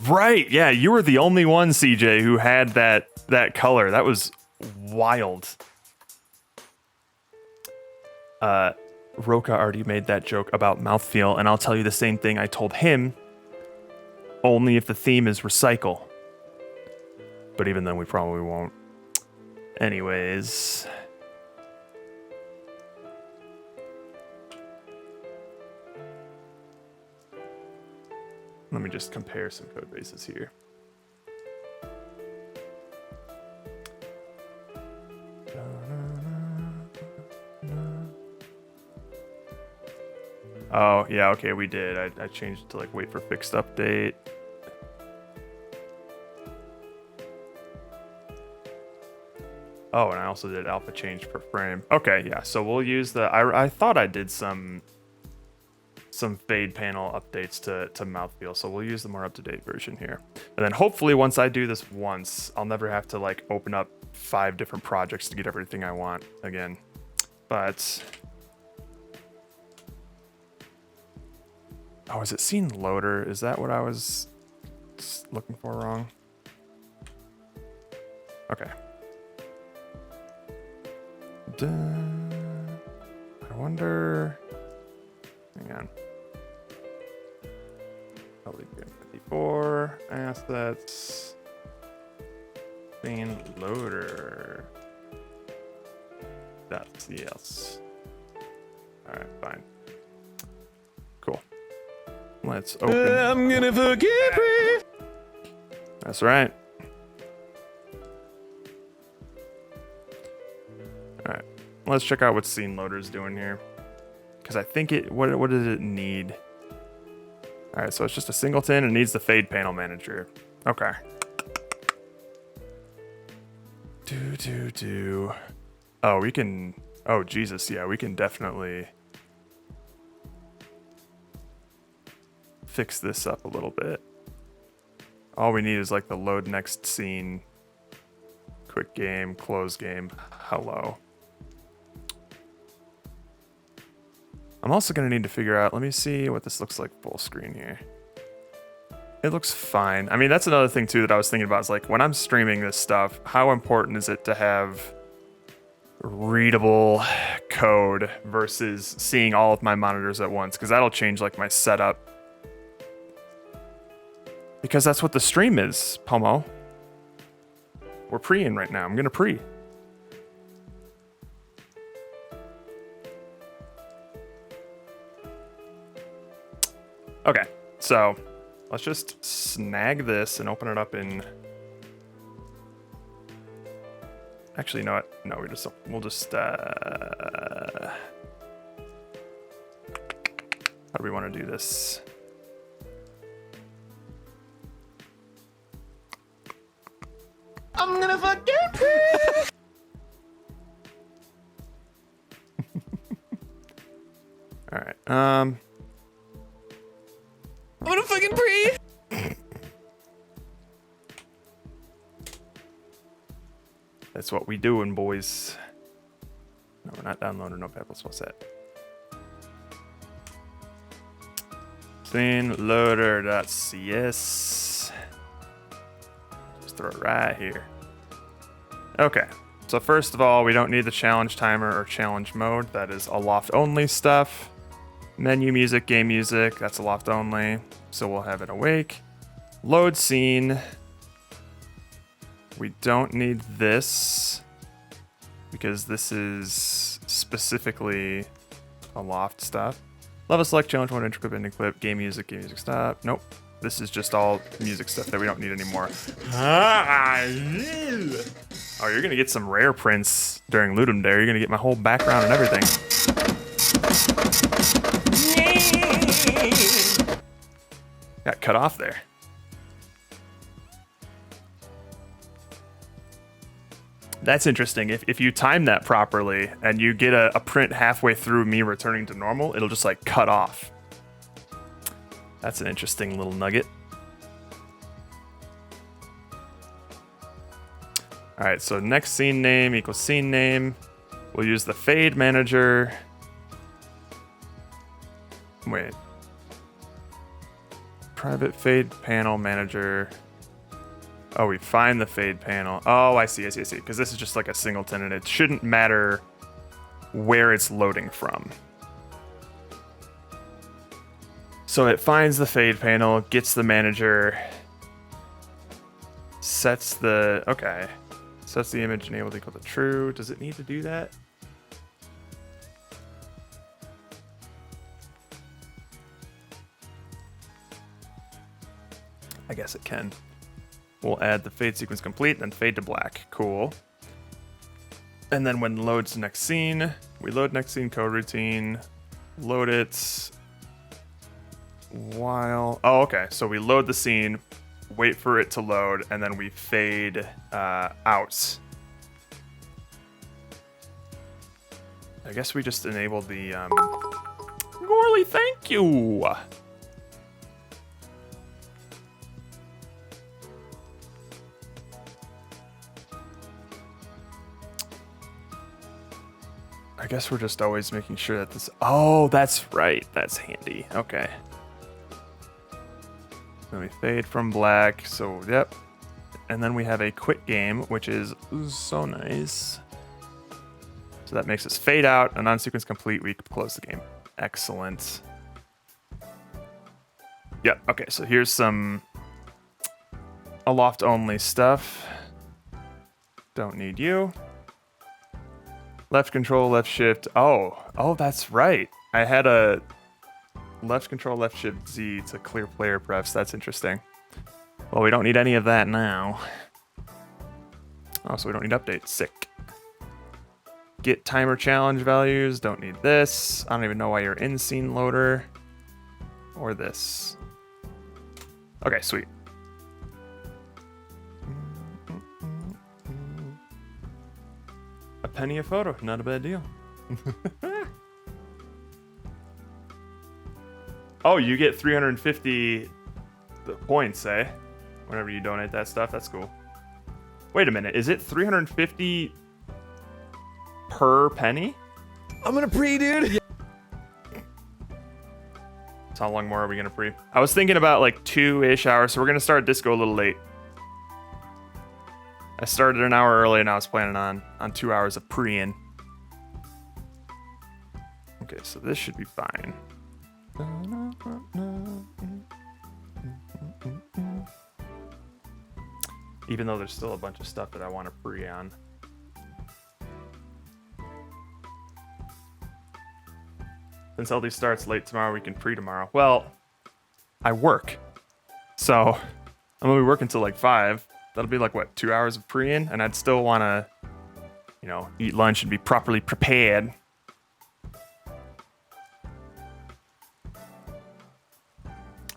Right. Yeah, you were the only one, CJ, who had that color. That was wild. Roka already made that joke about mouthfeel, and I'll tell you the same thing I told him, only if the theme is recycle. But even then, we probably won't. Anyways. Let me just compare some code bases here. Oh, yeah, okay, we did. I changed it to like wait for fixed update. Oh, and I also did alpha change per frame. Okay, yeah, so we'll use the... I thought I did some fade panel updates to mouthfeel, so we'll use the more up-to-date version here. And then hopefully once I do this once, I'll never have to like open up 5 different projects to get everything I want again. But... Oh, is it scene loader? Is that what I was looking for wrong? Okay. I wonder... Hang on. LD54 assets. Scene loader. .cs. Alright, fine. Cool. Let's open. I'm gonna forget me. That's right. Alright. Let's check out what scene loader is doing here. Because I think it... What does it need? Alright, so it's just a singleton and needs the fade panel manager. Okay. Oh, we can... Oh, Jesus, yeah, we can definitely fix this up a little bit. All we need is like the load next scene, quick game, close game, hello. I'm also going to need to figure out, let me see what this looks like full screen here. It looks fine. I mean, that's another thing too that I was thinking about is like when I'm streaming this stuff, how important is it to have readable code versus seeing all of my monitors at once? Because that'll change like my setup. Because that's what the stream is, Pomo. We're pre-ing right now. I'm going to pre. Okay, so let's just snag this and open it up in... Actually, you know what? No, we'll just how do we want to do this? I'm gonna forget me. I'm gonna fucking pre. That's what we doing, boys. No, we're not downloading no pebbles. What's that? Scene loader.cs. Just throw it right here. Okay. So first of all, we don't need the challenge timer or challenge mode. That is aloft only stuff. Menu music, game music, that's aloft only. So we'll have it awake. Load scene. We don't need this because this is specifically aloft stuff. Level select, challenge mode, intro clip, ending clip, game music stop. Nope. This is just all music stuff that we don't need anymore. Oh, you're gonna get some rare prints during Ludum there. You're gonna get my whole background and everything. Got cut off there. That's interesting. If you time that properly and you get a print halfway through me returning to normal, it'll just like cut off. That's an interesting little nugget. All right, so next scene name equals scene name. We'll use the fade manager. Wait. Private fade panel manager. Oh, we find the fade panel. Oh, I see. Because this is just like a singleton, and it shouldn't matter where it's loading from. So it finds the fade panel, gets the manager, sets the image enabled equal to true. Does it need to do that? I guess it can. We'll add the fade sequence complete, then fade to black. Cool. And then when loads next scene, we load next scene code routine, load it while... Oh, okay. So we load the scene, wait for it to load, and then we fade out. I guess we just enabled the... Gorley, thank you! I guess we're just always making sure that this... Oh, that's right. That's handy. Okay. Then we fade from black. So, yep. And then we have a quit game, which is so nice. So that makes us fade out. A non-sequence complete. We close the game. Excellent. Yep. Okay, so here's some aloft-only stuff. Don't need you. Left control, left shift. Oh, that's right. I had a left control, left shift Z to clear player prefs. That's interesting. Well, we don't need any of that now. Oh, so we don't need updates. Sick. Get timer challenge values. Don't need this. I don't even know why you're in scene loader. Or this. Okay, sweet. A penny a photo, not a bad deal. Oh, you get 350 points, eh? Whenever you donate that stuff, that's cool. Wait a minute, is it 350 per penny? I'm gonna pre, dude. So how long more are we gonna pre? I was thinking about like 2-ish hours, so we're gonna start disco a little late. I started an hour early and I was planning on 2 hours of pre-in. Okay, so this should be fine. Even though there's still a bunch of stuff that I want to pre on. Since LD starts late tomorrow, we can pre tomorrow. Well, I work. So I'm gonna be working till like 5. That'll be like, what, 2 hours of pre-in? And I'd still want to, eat lunch and be properly prepared.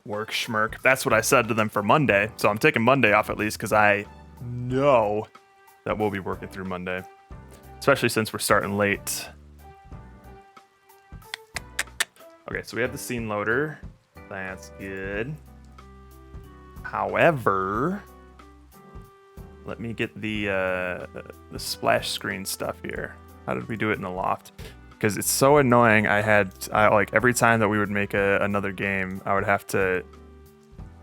Work, schmirk. That's what I said to them for Monday. So I'm taking Monday off at least because I know that we'll be working through Monday. Especially since we're starting late. Okay, so we have the scene loader. That's good. However, let me get the splash screen stuff here. How did we do it in the loft? Because it's so annoying. I like every time that we would make another game, I would have to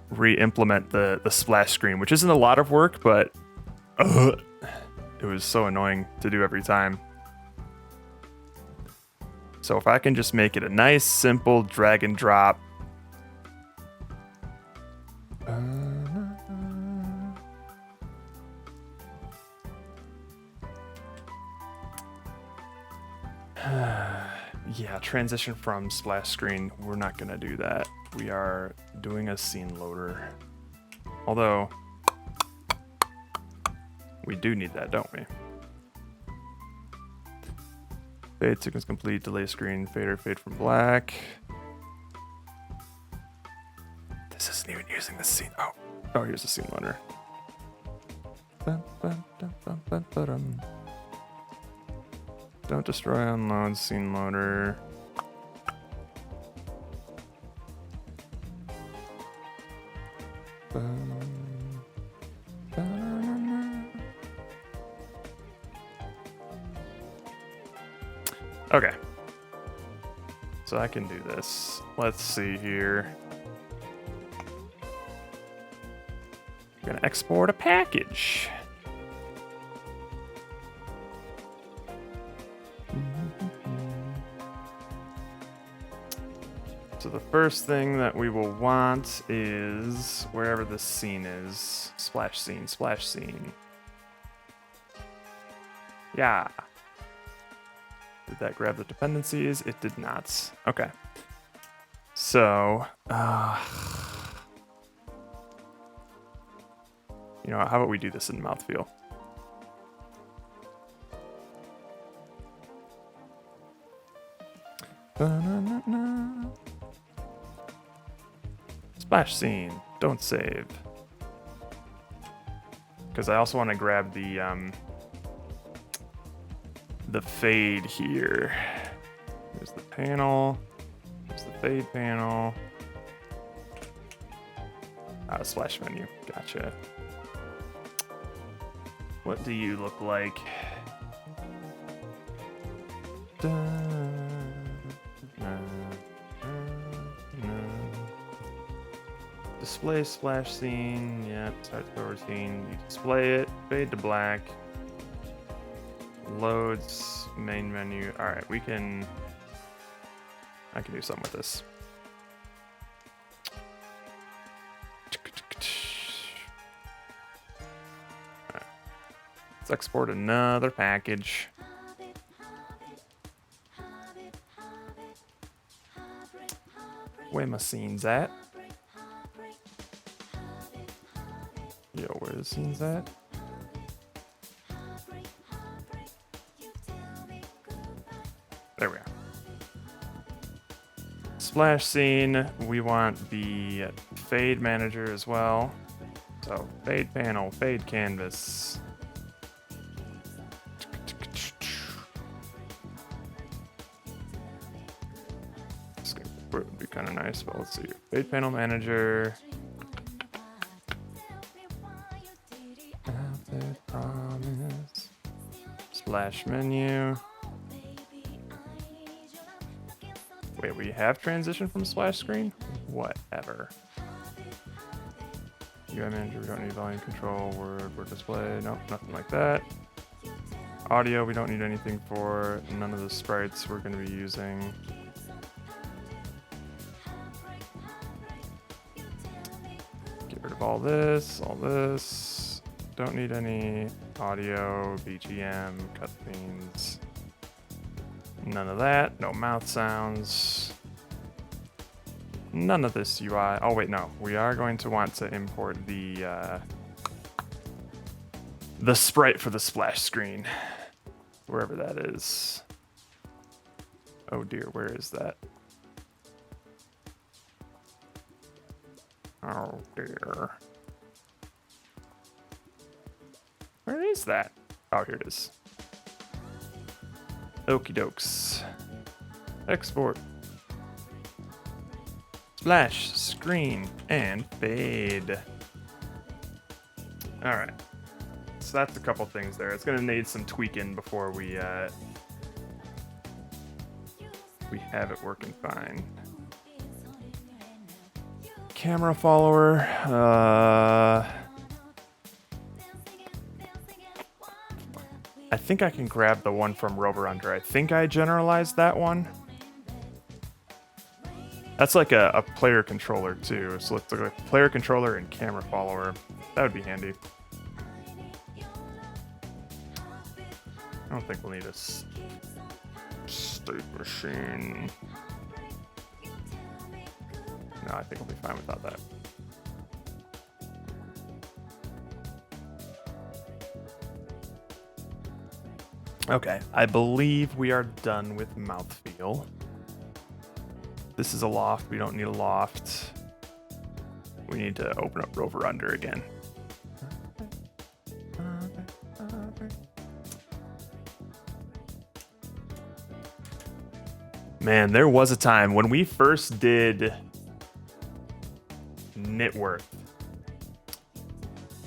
re-implement the splash screen, which isn't a lot of work, but it was so annoying to do every time. So if I can just make it a nice, simple drag and drop. Yeah, transition from splash screen. We're not gonna do that. We are doing a scene loader. Although, we do need that, don't we? Fade sequence complete, delay screen, fader, fade from black. This isn't even using the scene. Oh, here's the scene loader. Don't destroy, unload, scene loader. Okay. So I can do this. Let's see here. I'm gonna export a package. So the first thing that we will want is wherever the scene is. Splash scene, splash scene. Yeah. Did that grab the dependencies? It did not. Okay. So, you know what, how about we do this in mouthfeel? Ba-na-na-na. Splash scene. Don't save. Because I also want to grab the fade here. There's the panel. There's the fade panel. Splash menu. Gotcha. What do you look like? Display splash scene. Yep, start the routine. You display it. Fade to black. Loads, main menu. All right, I can do something with this. All right. Let's export another package. Where my scenes at? Yo, where the scenes at? There we are. Splash scene, we want the fade manager as well. So fade panel, fade canvas. This would be kind of nice, but let's see. Fade panel manager. Promise. Splash menu. Wait, we have transition from splash screen? Whatever. UI manager, we don't need volume control, word display, nope, nothing like that. Audio, we don't need anything for. None of the sprites we're going to be using. Get rid of all this, all this. Don't need any audio, BGM, cutscenes. None of that. No mouth sounds. None of this UI. Oh wait, no. We are going to want to import the sprite for the splash screen, wherever that is. Oh dear, where is that? Oh dear. Where is that? Oh, here it is. Okie dokes. Export. flash, screen, and fade. All right. So that's a couple things there. It's gonna need some tweaking before we have it working fine. Camera follower. I think I can grab the one from Rover Under. I think I generalized that one. That's like a player controller too. So let's look at player controller and camera follower. That would be handy. I don't think we'll need a state machine. No, I think we'll be fine without that. Okay, I believe we are done with mouthfeel. This is a loft. We don't need a loft. We need to open up Rover Under again. Man, there was a time when we first did Knitworth.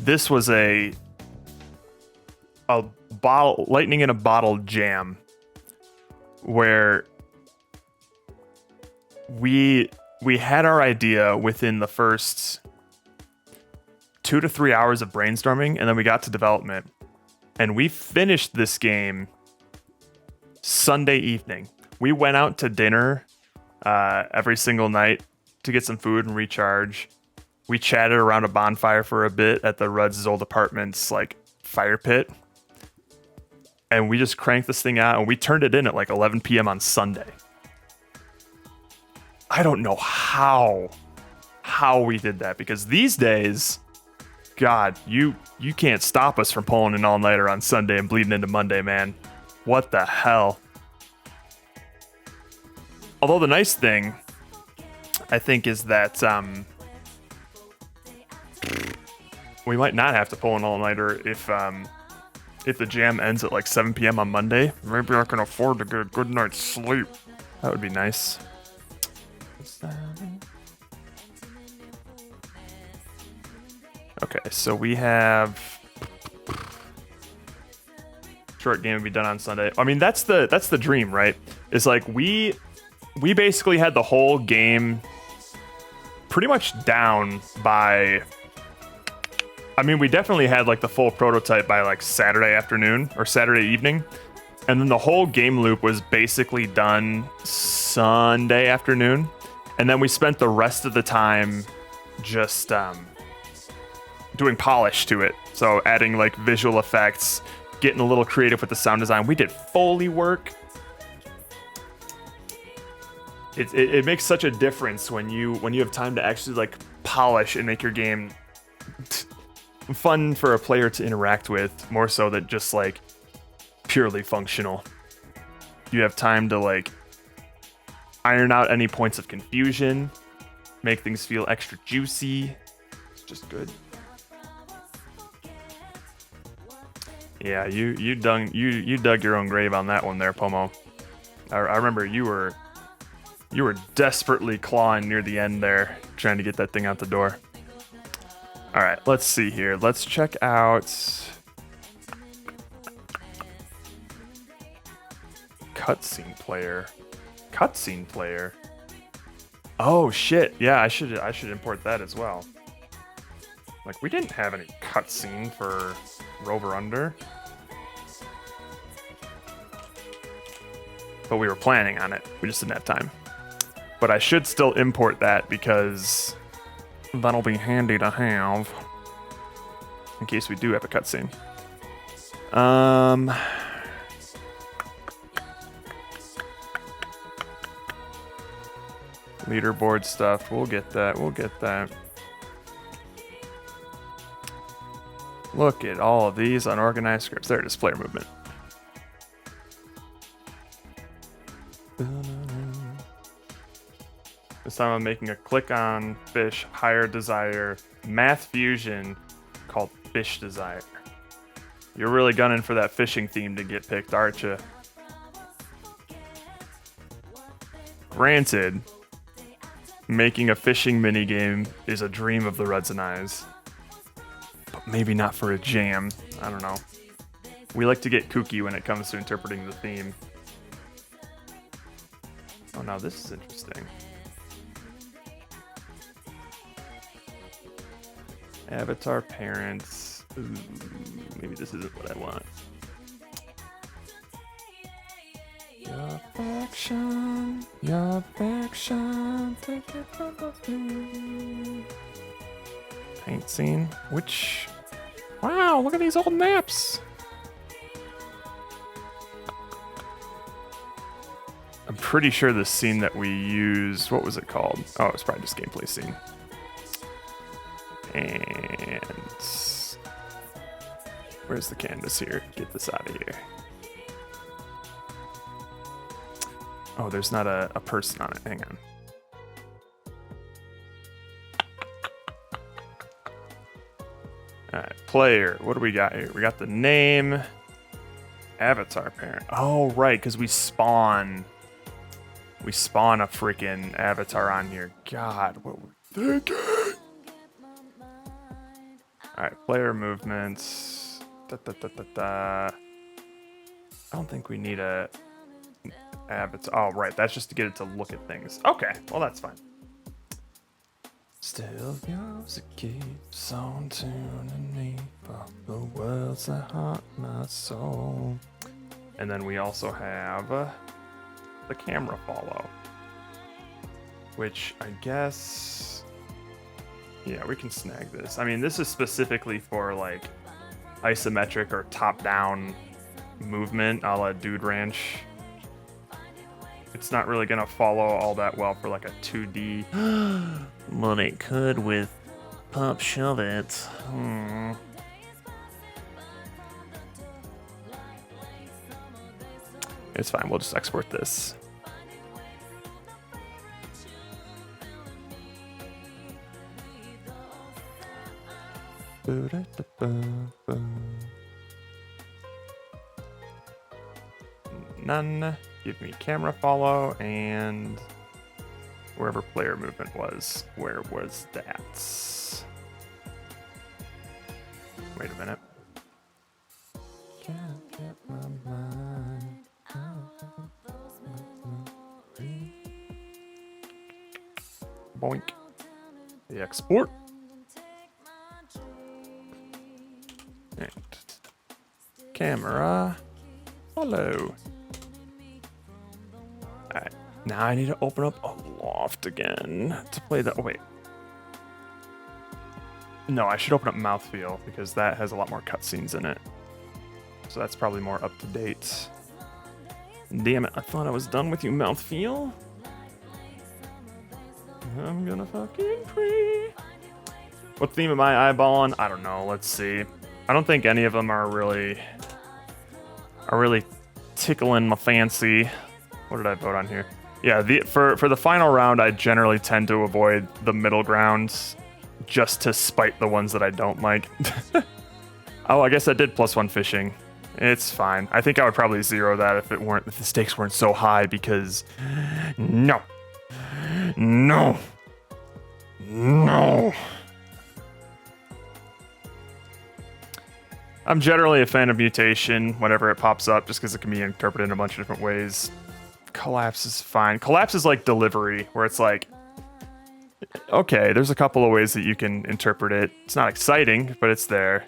This was a bottle, lightning in a bottle jam, where we had our idea within the first 2 to 3 hours of brainstorming, and then we got to development, and we finished this game Sunday evening. We went out to dinner every single night to get some food and recharge. We chatted around a bonfire for a bit at the Rudd's old apartment's like fire pit. And we just cranked this thing out, and we turned it in at like 11 p.m. on Sunday. I don't know how we did that, because these days, God, you can't stop us from pulling an all-nighter on Sunday and bleeding into Monday, man. What the hell? Although the nice thing, I think, is that we might not have to pull an all-nighter if the jam ends at like 7 p.m. on Monday. Maybe I can afford to get a good night's sleep. That would be nice. Okay, so we have short game to be done on Sunday. I mean, that's the dream, right? It's like we basically had the whole game pretty much down by, I mean, we definitely had like the full prototype by like Saturday afternoon or Saturday evening. And then the whole game loop was basically done Sunday afternoon. And then we spent the rest of the time just doing polish to it. So adding like visual effects, getting a little creative with the sound design. We did Foley work. It makes such a difference when you have time to actually like polish and make your game fun for a player to interact with, more so than just like purely functional. You have time to like iron out any points of confusion, make things feel extra juicy. It's just good. Yeah, you dug your own grave on that one there, Pomo. I remember you were desperately clawing near the end there, trying to get that thing out the door. All right, let's see here. Let's check out cutscene player. Cutscene player. Oh shit! Yeah, I should import that as well. Like, we didn't have any cutscene for Rover Under, but we were planning on it. We just didn't have time. But I should still import that, because that'll be handy to have in case we do have a cutscene. Leaderboard stuff. We'll get that. Look at all of these unorganized scripts. There it is, player movement. This time I'm making a click on fish, higher desire, math fusion called Fish Desire. You're really gunning for that fishing theme to get picked, aren't you? Granted, making a fishing minigame is a dream of the Reds and Eyes. But maybe not for a jam. I don't know. We like to get kooky when it comes to interpreting the theme. Oh, now this is interesting. Avatar parents. Ooh, maybe this isn't what I want. Your affection, take it from me. Paint scene. Which? Wow, look at these old maps. I'm pretty sure the scene that we used, what was it called? Oh, it was probably just gameplay scene. And where's the canvas here? Get this out of here. Oh, there's not a person on it. Hang on. All right, player. What do we got here? We got the name. Avatar parent. Oh, right, because we spawn a freaking avatar on here. God, what we're thinking. All right, player movements. I don't think we need a avatar. Oh, right, that's just to get it to look at things. Okay, well, that's fine. Still yours, it keeps on tuning me, but the world's that haunt my soul. And then we also have the camera follow, which I guess, yeah, we can snag this. I mean, this is specifically for like isometric or top-down movement a la Dude Ranch. It's not really gonna follow all that well for like a 2D. But it could with Pop Shove It. It's fine, we'll just export this. None. Give me camera follow and wherever player movement was. Where was that? Wait a minute. Can't get my mind out of memory. Boink. The export. And camera follow. Alright, now I need to open up a loft again to play the. Oh, wait. No, I should open up mouthfeel because that has a lot more cutscenes in it. So that's probably more up to date. Damn it, I thought I was done with you, mouthfeel. I'm gonna fucking pre. What theme am I eyeballing? I don't know. Let's see. I don't think any of them are really tickling my fancy. What did I vote on here? Yeah, for the final round, I generally tend to avoid the middle grounds just to spite the ones that I don't like. Oh, I guess I did +1 fishing. It's fine. I think I would probably zero that if the stakes weren't so high because no. I'm generally a fan of mutation whenever it pops up just because it can be interpreted in a bunch of different ways. Collapse is fine. Collapse is like delivery, where it's like, okay, there's a couple of ways that you can interpret it. It's not exciting, but it's there.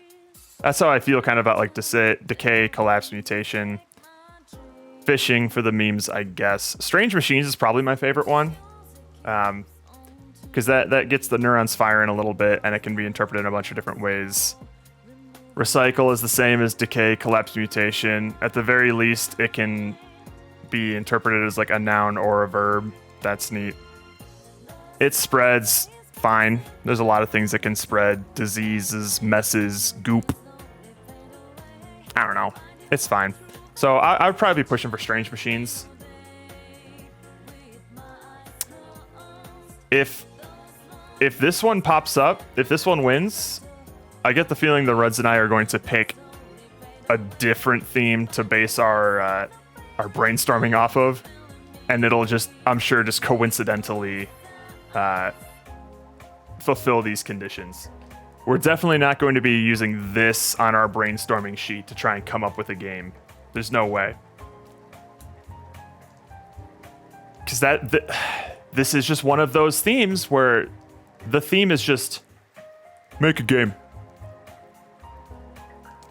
That's how I feel kind of about like decay, collapse, mutation. Fishing for the memes, I guess. Strange Machines is probably my favorite one. Because that gets the neurons firing a little bit, and it can be interpreted in a bunch of different ways. Recycle is the same as decay, collapse, mutation. At the very least, it can be interpreted as like a noun or a verb. That's neat. It spreads fine. There's a lot of things that can spread. Diseases, messes, goop. I don't know. It's fine. So I would probably be pushing for Strange Machines. If this one pops up, if this one wins, I get the feeling the Reds and I are going to pick a different theme to base our brainstorming off of, and it'll just, I'm sure, just coincidentally fulfill these conditions. We're definitely not going to be using this on our brainstorming sheet to try and come up with a game. There's no way. Because this is just one of those themes where the theme is just make a game.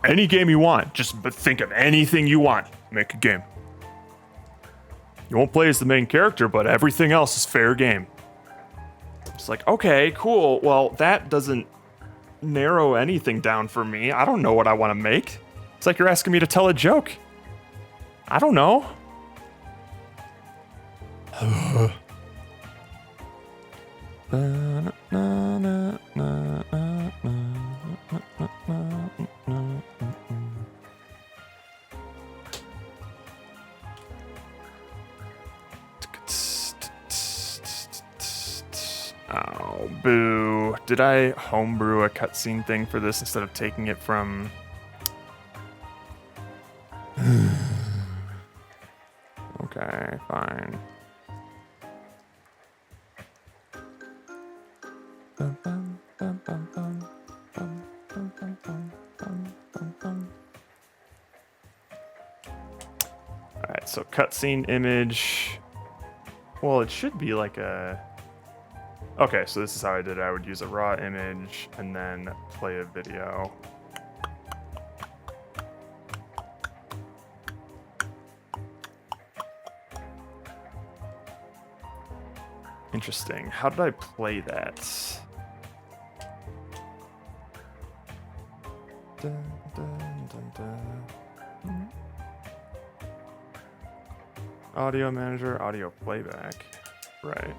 Any game you want. Just think of anything you want. Make a game. You won't play as the main character, but everything else is fair game. It's like, okay, cool. Well, that doesn't narrow anything down for me. I don't know what I want to make. It's like you're asking me to tell a joke. I don't know. Oh, boo. Did I homebrew a cutscene thing for this instead of taking it from... Okay, fine. Alright, so cutscene image. Well, it should be like a... Okay, so this is how I did it. I would use a raw image and then play a video. Interesting. How did I play that? Dun, dun, dun, dun. Audio manager, audio playback. Right.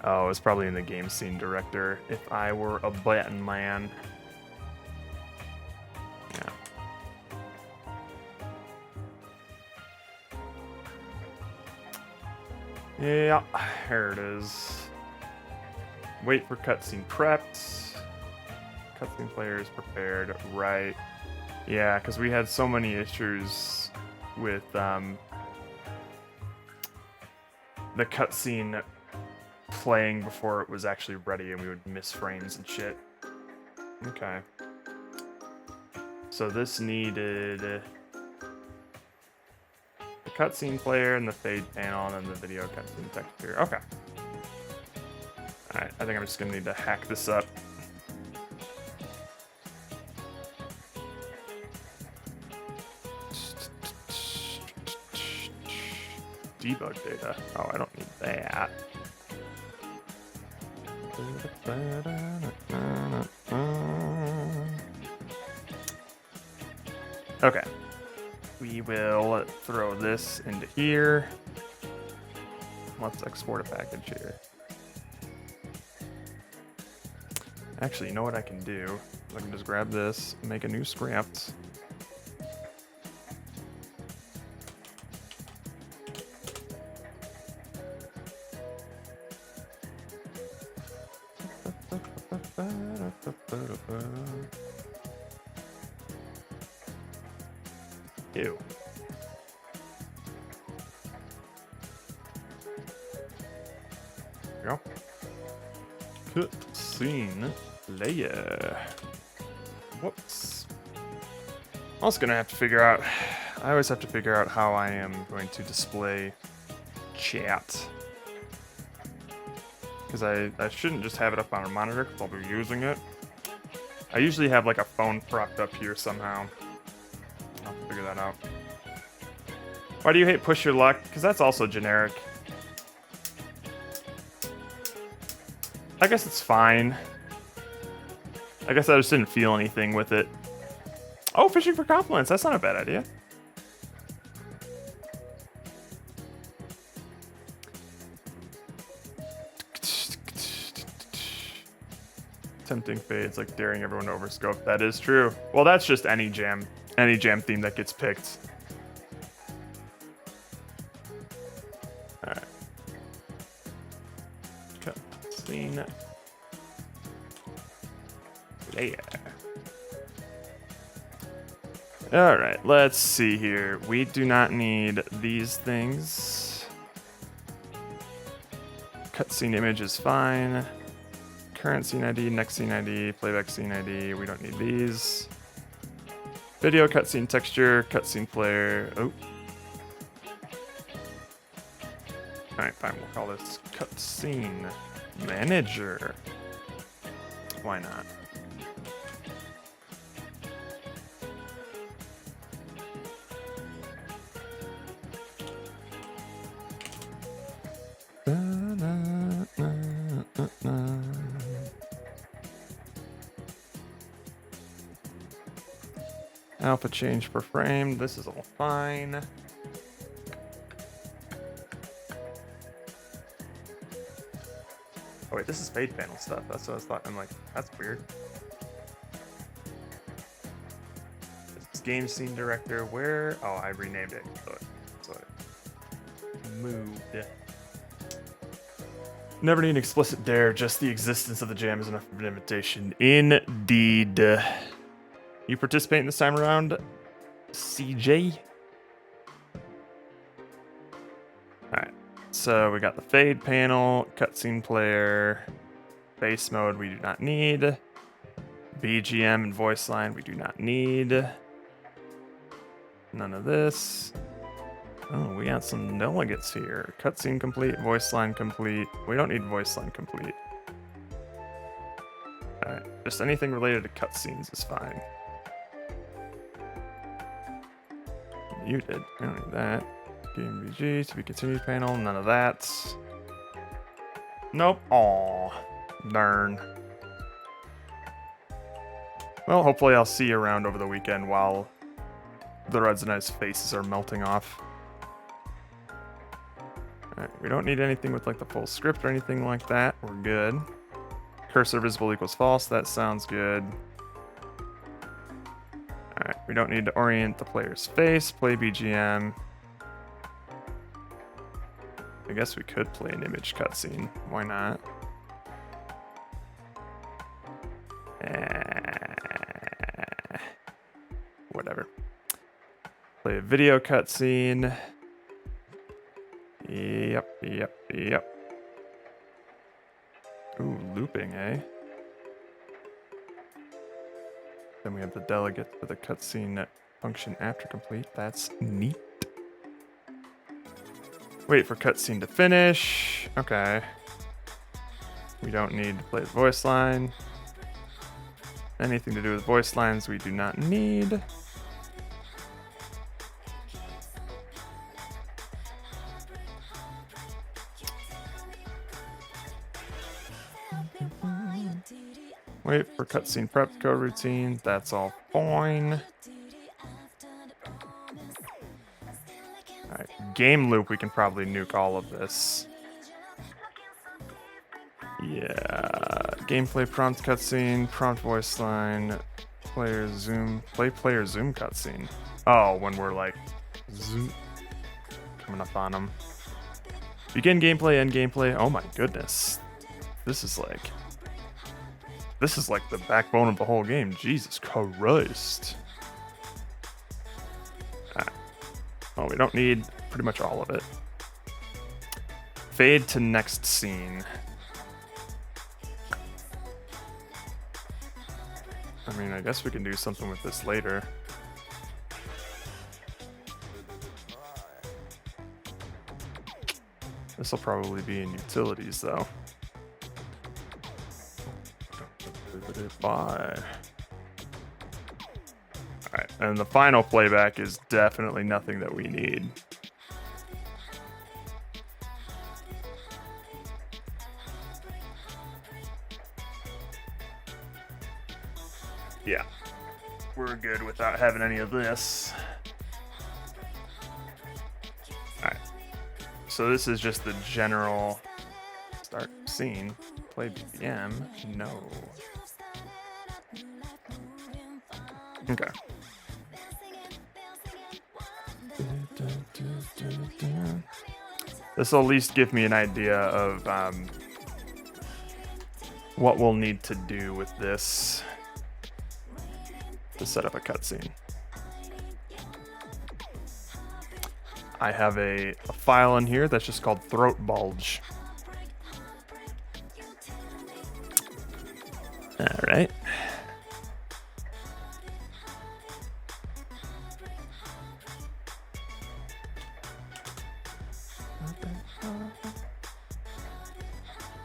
Oh, it's probably in the game scene director. If I were a button man. Yeah, here it is. Wait for cutscene prepped. Cutscene players prepared. Right. Yeah, because we had so many issues with the cutscene playing before it was actually ready, and we would miss frames and shit. Okay. So this needed the cutscene player and the fade panel, and then the video cutscene texture. Okay. Alright, I think I'm just gonna need to hack this up. Debug data. Oh, I don't need that. Okay. We will throw this into here. Let's export a package here. Actually, you know what I can do? I can just grab this, make a new script. Ew. There we go. Cutscene layer. Whoops. I'm also gonna have to figure out. I always have to figure out how I am going to display chat. Because I shouldn't just have it up on a monitor because I'll be using it. I usually have like a phone propped up here somehow. I'll have to figure that out. Why do you hate push your luck? Because that's also generic. I guess it's fine. I guess I just didn't feel anything with it. Oh, fishing for compliments. That's not a bad idea. Tempting fades, like daring everyone to overscope. That is true. Well, that's just any jam theme that gets picked. Alright. Cutscene layer. All right, let's see here. We do not need these things. Cutscene image is fine. Current scene ID, next scene ID, playback scene ID. We don't need these. Video, cutscene texture, cutscene player. Oh. Alright, fine. We'll call this cutscene manager. Why not? Alpha change per frame. This is all fine. Oh wait, this is fade panel stuff. That's what I was thought. I'm like, that's weird. This is game scene director. Where? Oh, I renamed it. So it moved. Never need an explicit dare. Just the existence of the jam is enough of an invitation. Indeed. You participating this time around, CJ? Alright, so we got the fade panel, cutscene player, base mode we do not need, BGM and voice line we do not need, none of this. Oh, we got some delegates here. Cutscene complete, voice line complete. We don't need voice line complete. Alright, just anything related to cutscenes is fine. Muted. I don't need that. Game VG, to be continued panel, none of that. Nope. Aw. Darn. Well, hopefully I'll see you around over the weekend while the Reds and Ice faces are melting off. Alright, we don't need anything with like the full script or anything like that. We're good. Cursor visible equals false. That sounds good. Alright, we don't need to orient the player's face. Play BGM. I guess we could play an image cutscene. Why not? Whatever. Play a video cutscene. Yep. Ooh, looping, eh? Then we have the delegate for the cutscene function after complete. That's neat. Wait for cutscene to finish. Okay. We don't need to play the voice line. Anything to do with voice lines we do not need. Wait for cutscene prep code routine. That's all fine. Alright, game loop, we can probably nuke all of this. Yeah. Gameplay prompt cutscene, prompt voice line, player zoom cutscene. Oh, when we're like zoom coming up on them. Begin gameplay, end gameplay. Oh my goodness. This is like the backbone of the whole game. Jesus Christ. Oh, we don't need pretty much all of it. Fade to next scene. I mean, I guess we can do something with this later. This will probably be in utilities, though. Alright, and the final playback is definitely nothing that we need. Yeah, we're good without having any of this. Alright, so this is just the general start scene. Play BPM. No. Okay. This will at least give me an idea of what we'll need to do with this to set up a cutscene. I have a file in here that's just called throat bulge. All right.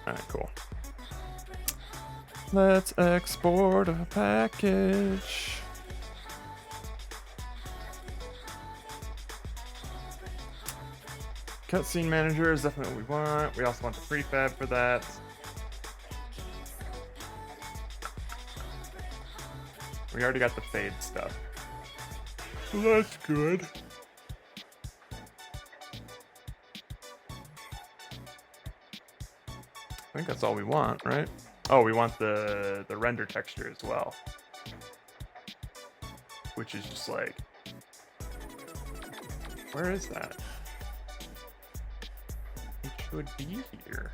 All right, cool. Let's export a package. Cutscene manager is definitely what we want. We also want the prefab for that. We already got the fade stuff. So that's good. I think that's all we want, right? Oh, we want the render texture as well. Which is just like... Where is that? It should be here.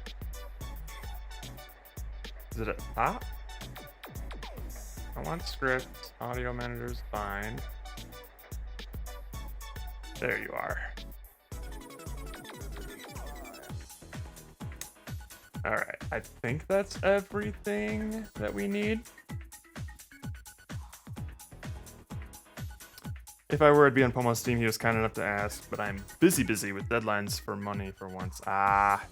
Is it at the top? I want script, audio manager's fine. There you are. Alright, I think that's everything that we need. If I were to be on Pomo's team, he was kind enough to ask, but I'm busy with deadlines for money for once. Ah.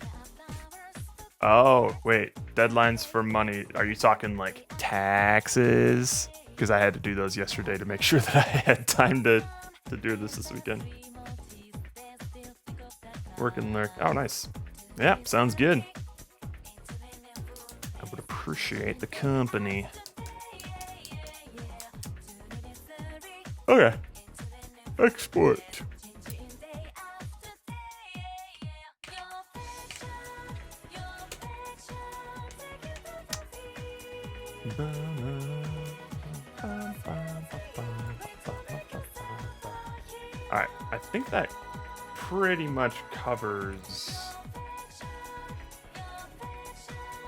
Oh, wait. Deadlines for money. Are you talking like taxes? Because I had to do those yesterday to make sure that I had time to do this weekend. Work and lurk. Oh, nice. Yeah, sounds good. I would appreciate the company. Okay. Export. Alright, I think that pretty much covers...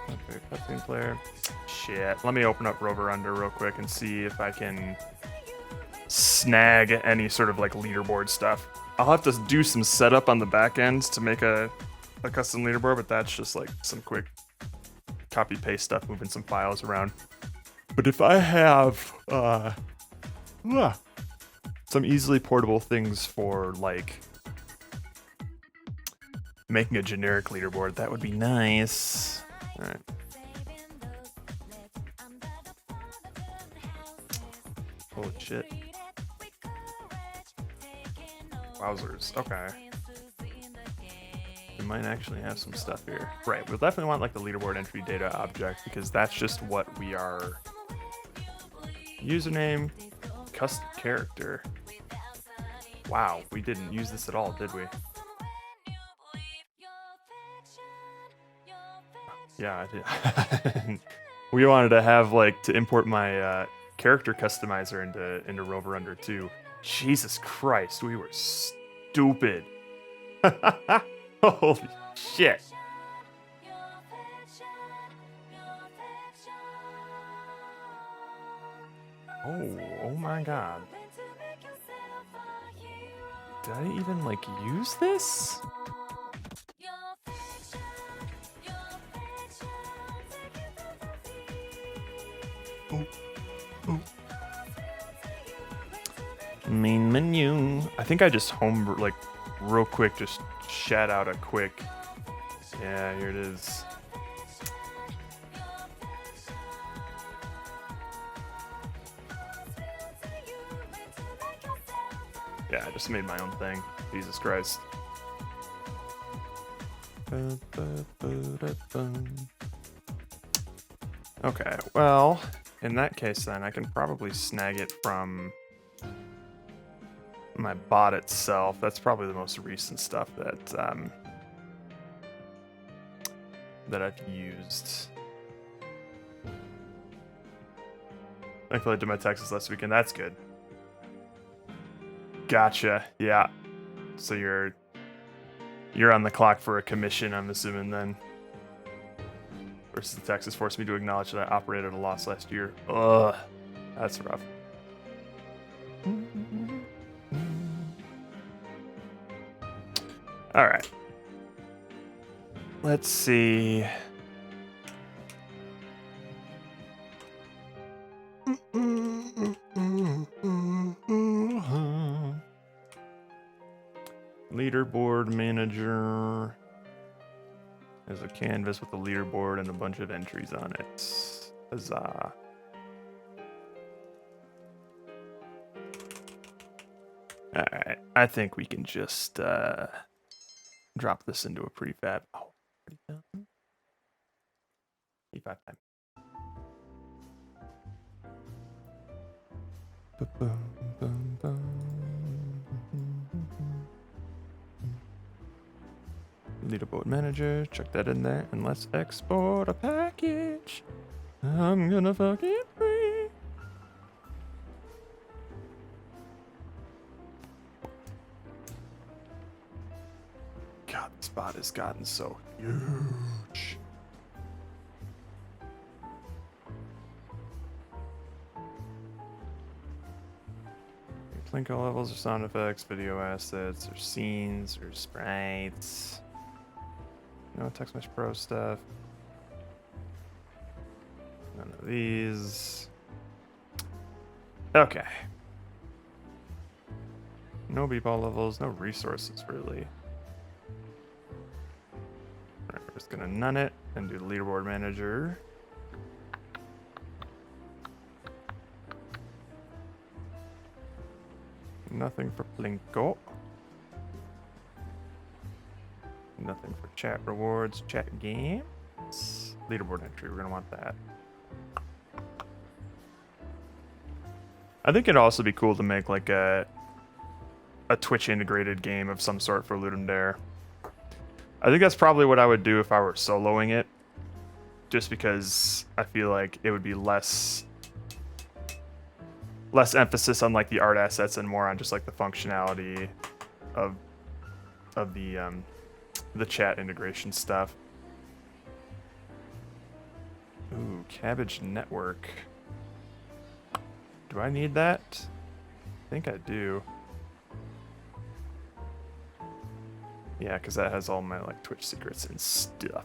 Okay, cutscene player. Shit. Let me open up Rover Under real quick and see if I can snag any sort of like leaderboard stuff. I'll have to do some setup on the back end to make a custom leaderboard, but that's just like some quick copy paste stuff, moving some files around. But if I have some easily portable things for like making a generic leaderboard, that would be nice. All right. Holy shit. Wowzers. Okay. We might actually have some stuff here. Right, we'll definitely want like the leaderboard entry data object because that's just what we are. Username, custom character. Wow, we didn't use this at all, did we? Yeah, I did. We wanted to have like to import my character customizer into Rover Under 2. Jesus Christ, we were stupid. Holy shit. Oh my god. Did I even like use this? Oh. Oh. Main menu. I think I just like real quick just shat out a quick. Yeah, here it is. Yeah, I just made my own thing. Jesus Christ. Okay, well, in that case then, I can probably snag it from my bot itself. That's probably the most recent stuff that that I've used. Thankfully I did my taxes last weekend. That's good. Gotcha. Yeah. So you're on the clock for a commission, I'm assuming then. Versus the taxes forced me to acknowledge that I operated at a loss last year. Ugh. That's rough. All right. Let's see. Leaderboard manager. There's a canvas with a leaderboard and a bunch of entries on it. Huzzah. Alright, I think we can just drop this into a prefab. Oh, pretty done. Prefab time. Leaderboard manager, check that in there, and let's export a package. I'm gonna fucking free. God, this spot has gotten so huge. Plinko levels or sound effects, video assets, or scenes, or sprites. No Text Mesh Pro stuff. None of these. Okay. No b-ball levels, no resources really. Alright, we're just gonna none it and do the leaderboard manager. Nothing for Plinko. Nothing for chat rewards, chat games. Leaderboard entry, we're gonna want that. I think it'd also be cool to make like a Twitch integrated game of some sort for Ludum Dare. I think that's probably what I would do if I were soloing it. Just because I feel like it would be less emphasis on like the art assets and more on just like the functionality of the chat integration stuff. Ooh, Cabbage Network. Do I need that? I think I do. Yeah, because that has all my like Twitch secrets and stuff.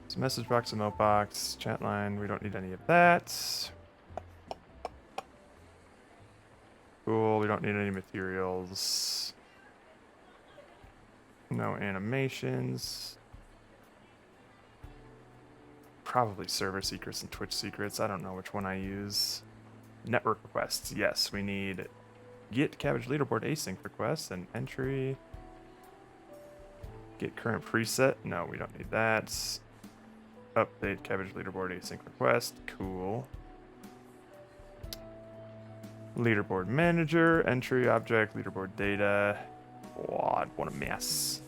So message box and mailbox, chat line, we don't need any of that. Cool, we don't need any materials. No animations. Probably server secrets and Twitch secrets. I don't know which one I use. Network requests. Yes, we need get Cabbage Leaderboard async requests and entry. Get current preset. No, we don't need that. Update Cabbage Leaderboard async request. Cool. Leaderboard manager, entry object, leaderboard data. God, what a mess.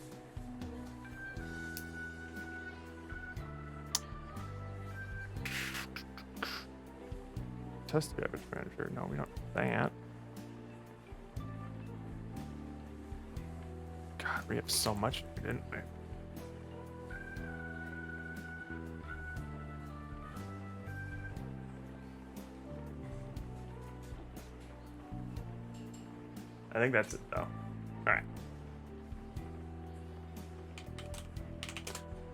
Test Cabbage manager. No, we don't need that. God, we have so much, didn't we? I think that's it, though. Alright.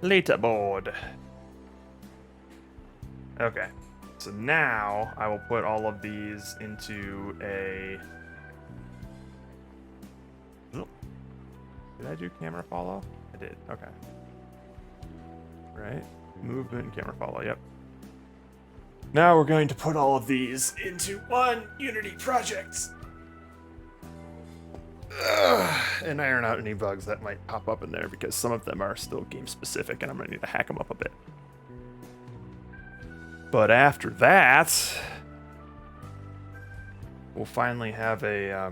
Leaderboard. Okay. So now I will put all of these into a... Oh. Did I do camera follow? I did. Okay. Right. Movement and camera follow. Yep. Now we're going to put all of these into one Unity project. And iron out any bugs that might pop up in there because some of them are still game specific and I'm going to need to hack them up a bit. But after that, we'll finally have a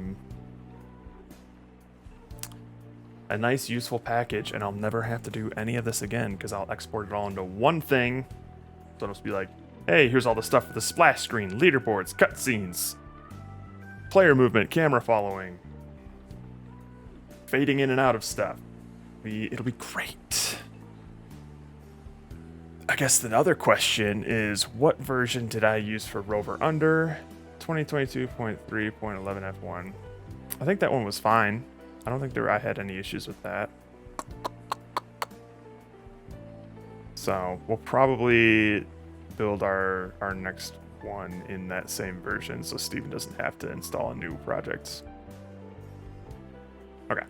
nice useful package and I'll never have to do any of this again because I'll export it all into one thing. So it'll just be like, hey, here's all the stuff for the splash screen, leaderboards, cutscenes, player movement, camera following, fading in and out of stuff. It'll be great. I guess the other question is, what version did I use for Rover Under? 2022.3.11 F1. I think that one was fine. I don't think I had any issues with that. So we'll probably build our next one in that same version so Steven doesn't have to install a new project. Okay.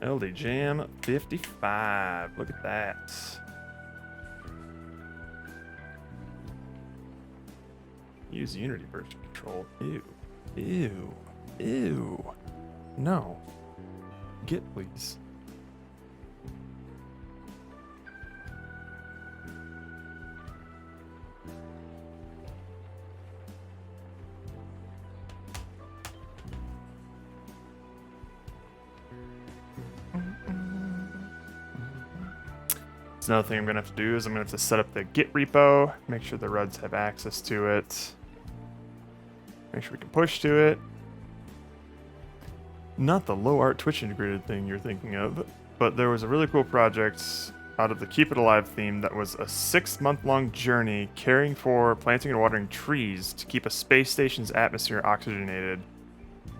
LD Jam 55. Look at that. Use Unity version control. Ew. Ew. Ew. No. Get, please. Another thing I'm gonna have to do is I'm gonna have to set up the Git repo, make sure the RUDs have access to it, make sure we can push to it. Not the low art Twitch integrated thing you're thinking of, but there was a really cool project out of the Keep It Alive theme that was a 6-month-long journey caring for, planting, and watering trees to keep a space station's atmosphere oxygenated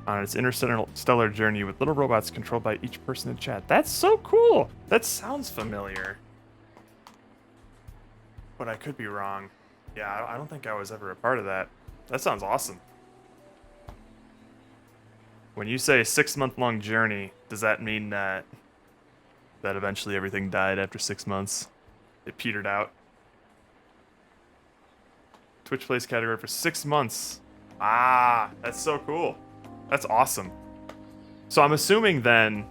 on its interstellar journey with little robots controlled by each person in chat. That's so cool! That sounds familiar. But I could be wrong. Yeah, I don't think I was ever a part of that. That sounds awesome. When you say 6-month-long journey, does that mean that eventually everything died after 6 months? It petered out. Twitch plays category for 6 months. Ah, that's so cool. That's awesome. So I'm assuming then.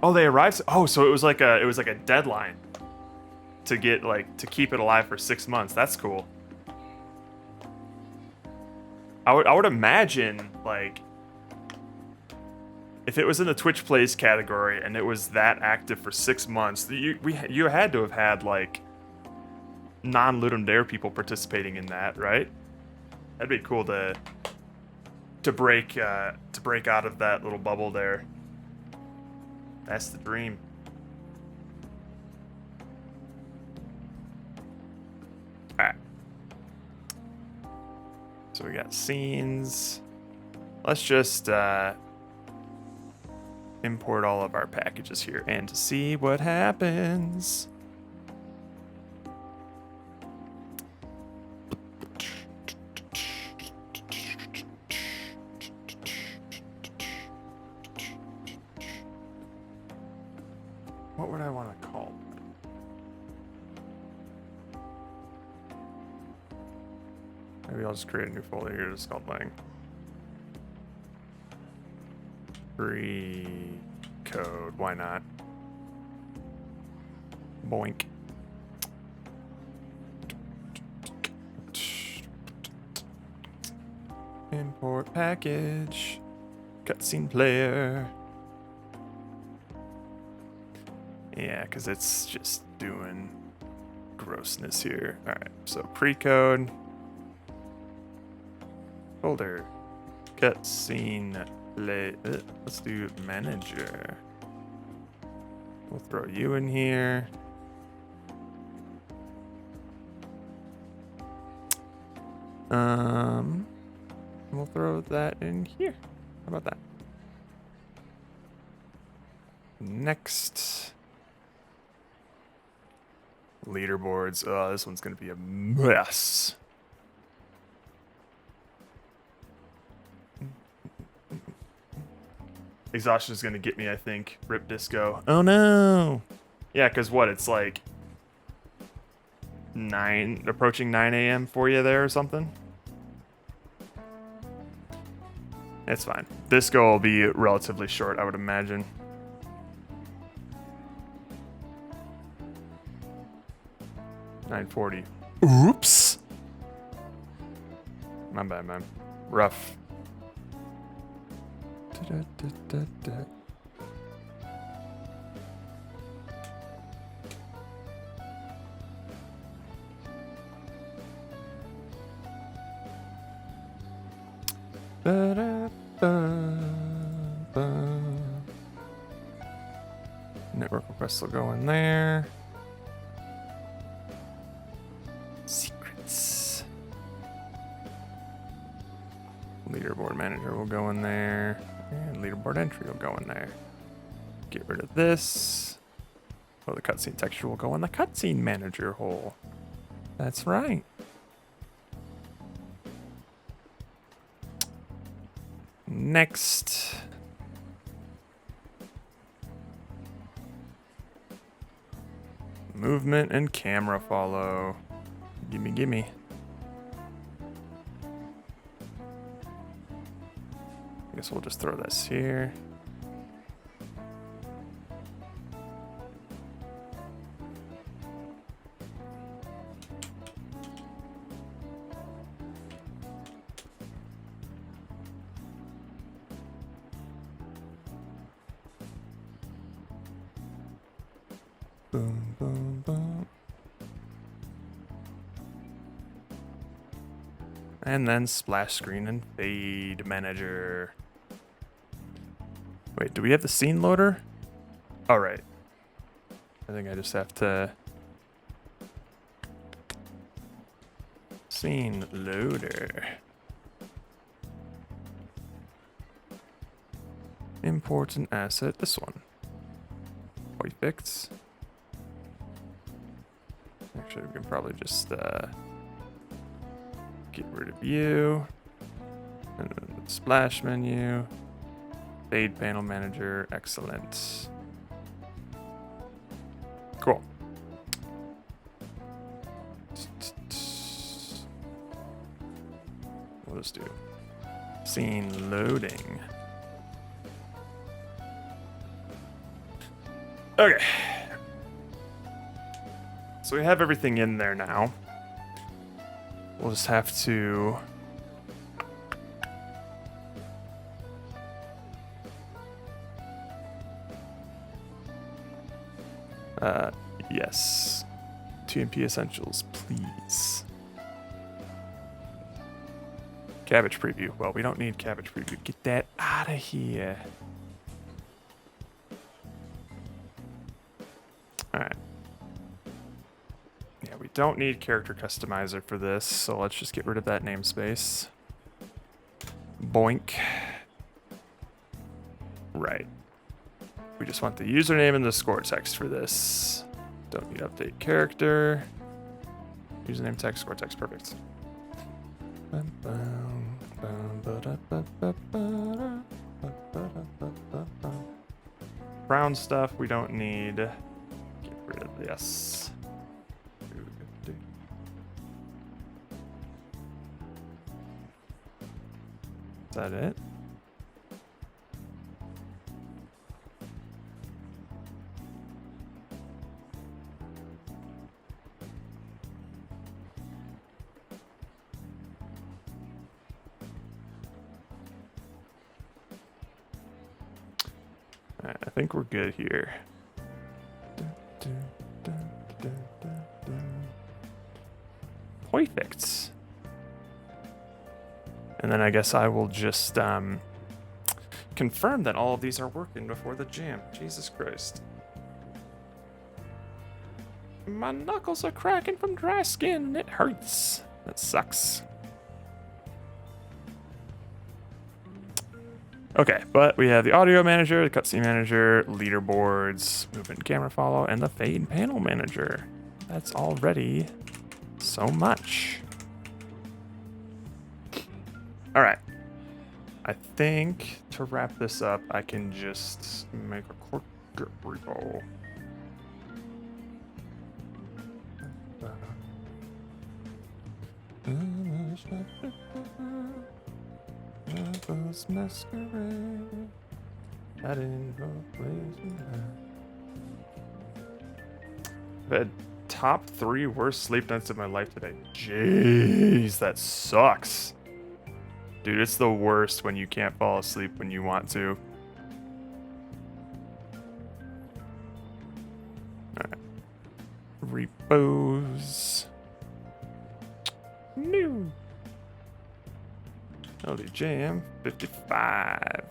Oh, they arrived. Oh, so it was like a deadline to get to keep it alive for 6 months. That's cool. I would imagine if it was in the Twitch plays category and it was that active for 6 months, you had to have had non-Ludum Dare people participating in that, right? That'd be cool to break out of that little bubble there. That's the dream. Alright. So we got scenes. Let's just import all of our packages here and to see what happens. What would I want to call it? Maybe I'll just create a new folder here just called free code. Why not? Boink. Import package. Cutscene player. Yeah, because it's just doing grossness here. Alright, so pre-code. Folder. Cutscene play. Let's do manager. We'll throw you in here. We'll throw that in here. How about that? Next. Leaderboards. Oh, this one's gonna be a mess. Exhaustion is gonna get me, I think. Rip disco. Oh no. Yeah, cause what? It's approaching 9 a.m. for you there or something. It's fine. Disco will be relatively short, I would imagine. $9:40. Oops. My bad, man. Rough. Da-da-da-da-da. Ba-da-ba-ba. Network requests will go in there. Secrets. Leaderboard manager will go in there. And leaderboard entry will go in there. Get rid of this. Oh, the cutscene texture will go in the cutscene manager hole. That's right. Next. Movement and camera follow. Gimme, gimme. I guess we'll just throw this here. Boom, boom, boom. And then splash screen and fade manager. Wait, do we have the scene loader? All right. I think I just have to... Scene loader. Import an asset, this one. Perfect. Actually, we can probably just get rid of you. And then splash menu. Fade panel manager. Excellent. Cool. We'll just do scene loading. Okay. So we have everything in there now. We'll just have to... yes. TMP Essentials, please. Cabbage preview. Well, we don't need cabbage preview. Get that out of here. Alright. Yeah, we don't need character customizer for this, so let's just get rid of that namespace. Boink. Right. We just want the username and the score text for this. Don't need update character. Username text, score text, perfect. Brown stuff we don't need. Get rid of this. Is that it? Alright, I think we're good here. Perfect. And then I guess I will just confirm that all of these are working before the jam. Jesus Christ. My knuckles are cracking from dry skin and it hurts. That sucks. Okay, but we have the audio manager, the cutscene manager, leaderboards, movement camera follow, and the fade panel manager. That's already so much. All right. I think to wrap this up, I can just make a quick repo. Masquerade. I didn't know I've had top 3 worst sleep nights of my life today. Jeez, that sucks. Dude, it's the worst when you can't fall asleep when you want to. Alright. Repose. New. LDJM 55.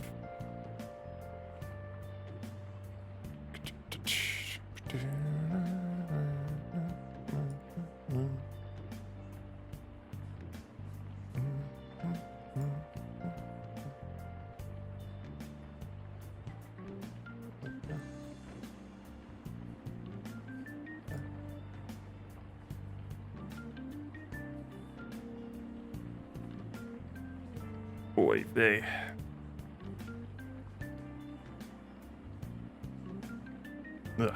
Oy vey. Ugh.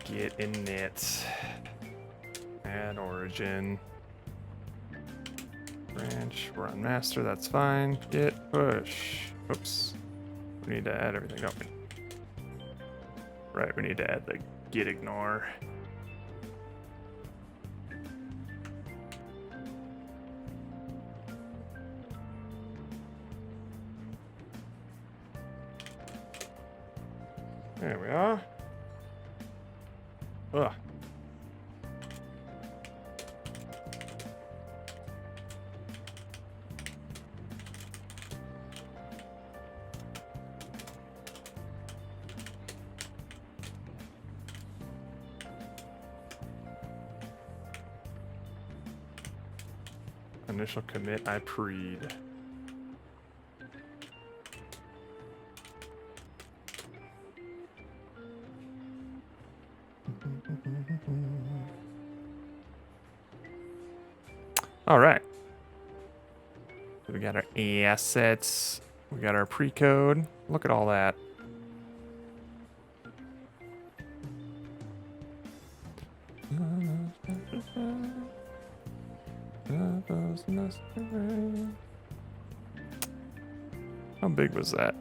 Get in it. Add origin. Branch. We're on master. That's fine. Git push. Oops. We need to add everything, don't we? Right, we need to add the git ignore. There we are. Ugh. Initial commit I preed. All right. We got our assets. We got our pre-code. Look at all that. How big was that?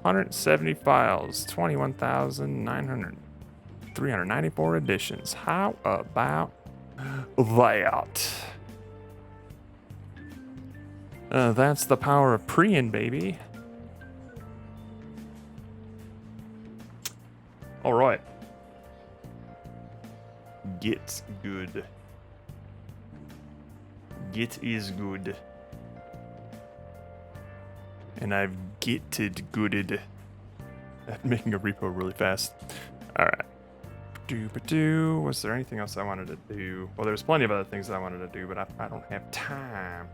170 files, 21,900, 394 editions. How about that? That's the power of Prian, baby. All right. Git good. Git is good. And I've gitted gooded at making a repo really fast. All right. Do. Was there anything else I wanted to do? Well, there's plenty of other things that I wanted to do, but I don't have time.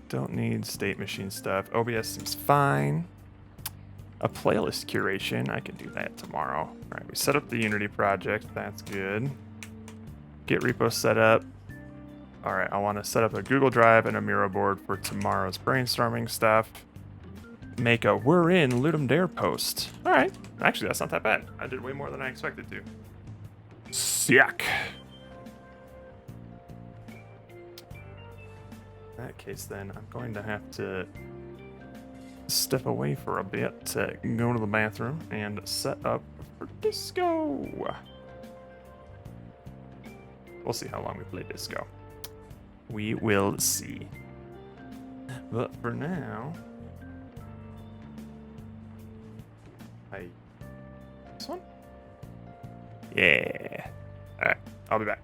Don't need state machine stuff. OBS seems fine. A playlist curation. I can do that tomorrow. All right, we set up the Unity project. That's good. Get repo set up. All right, I want to set up a Google Drive and a Miro board for tomorrow's brainstorming stuff. Make a "We're in Ludum Dare" post. All right, actually, that's not that bad. I did way more than I expected to. Sick. In that case, then, I'm going to have to step away for a bit to go to the bathroom and set up for disco. We'll see how long we play disco. We will see. But for now, this one? Yeah. All right, I'll be back.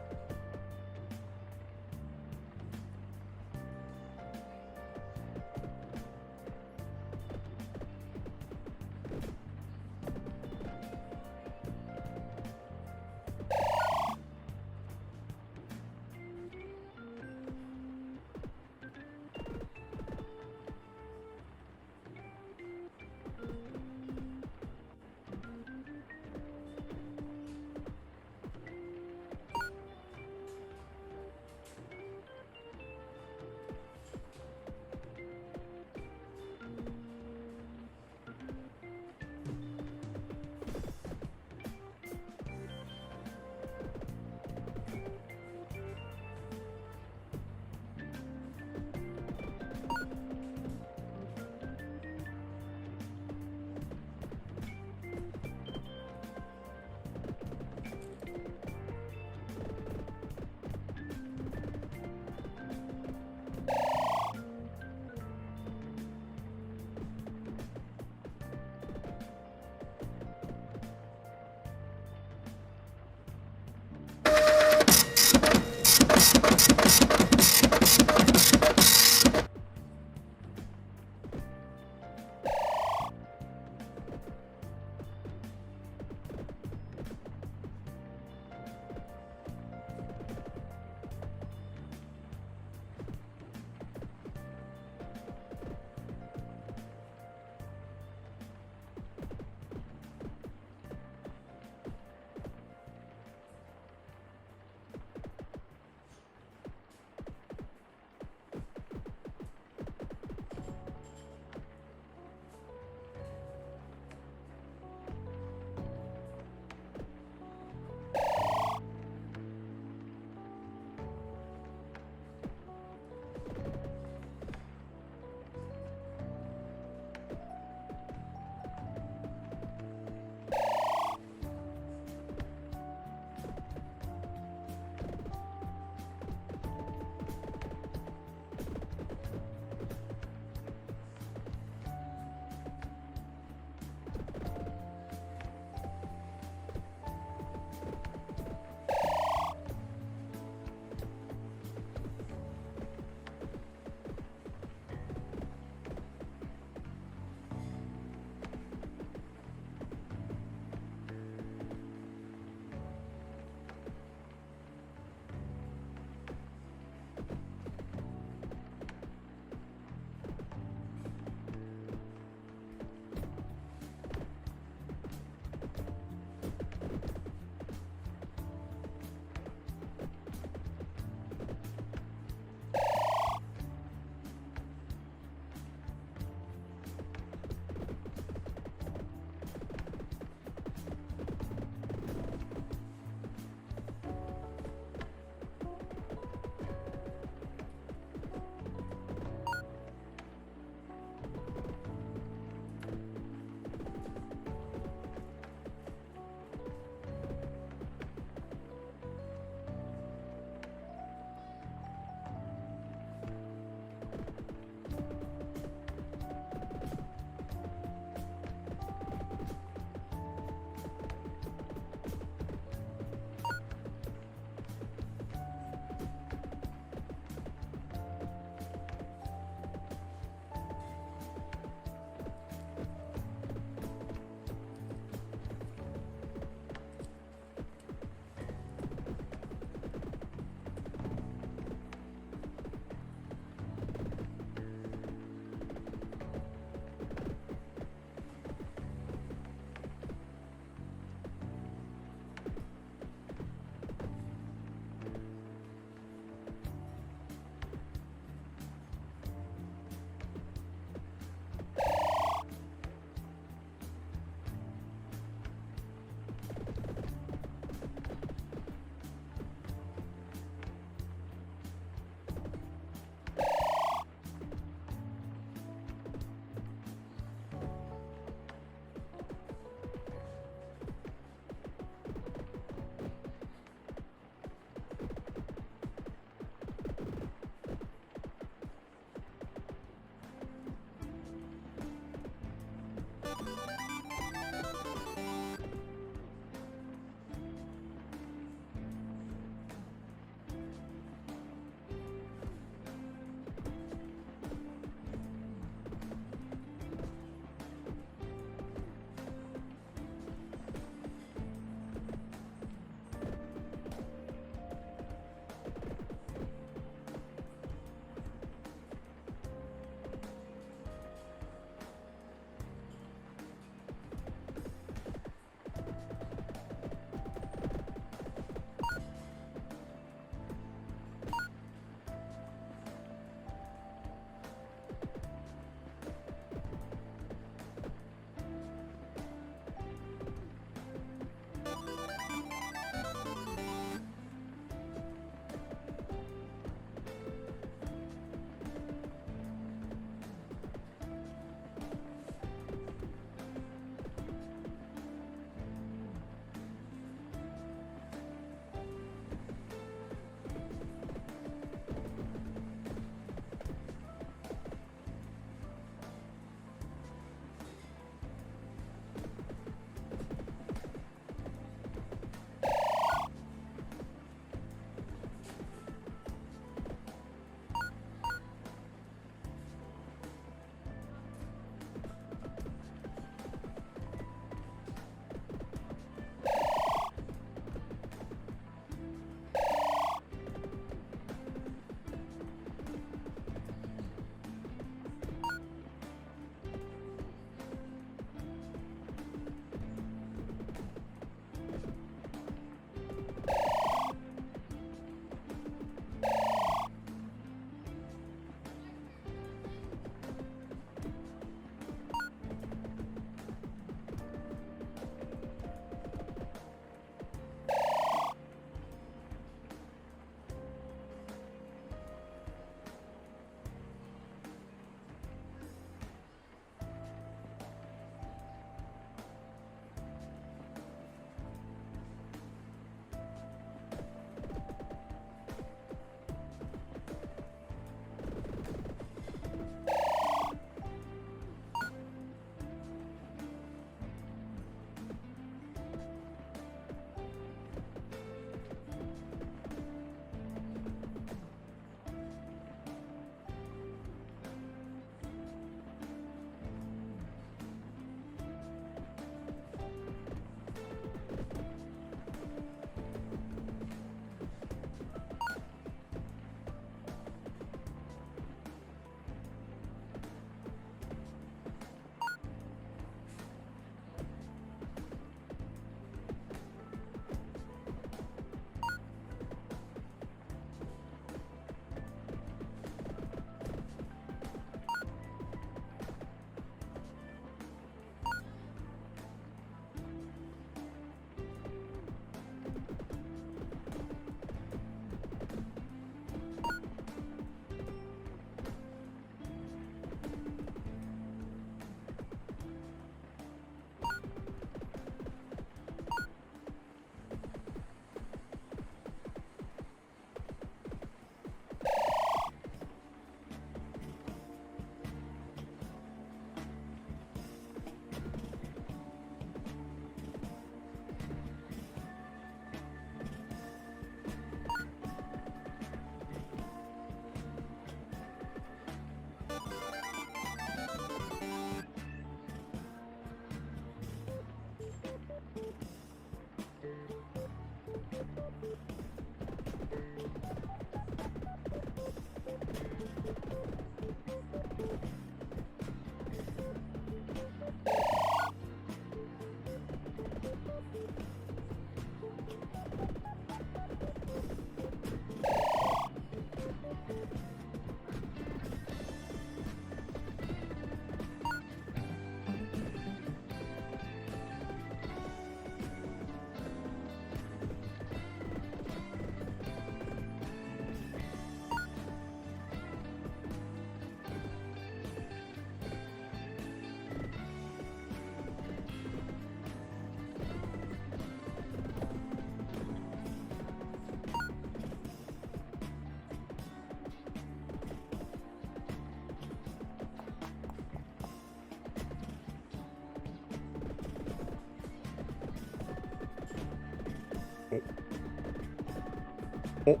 Oh.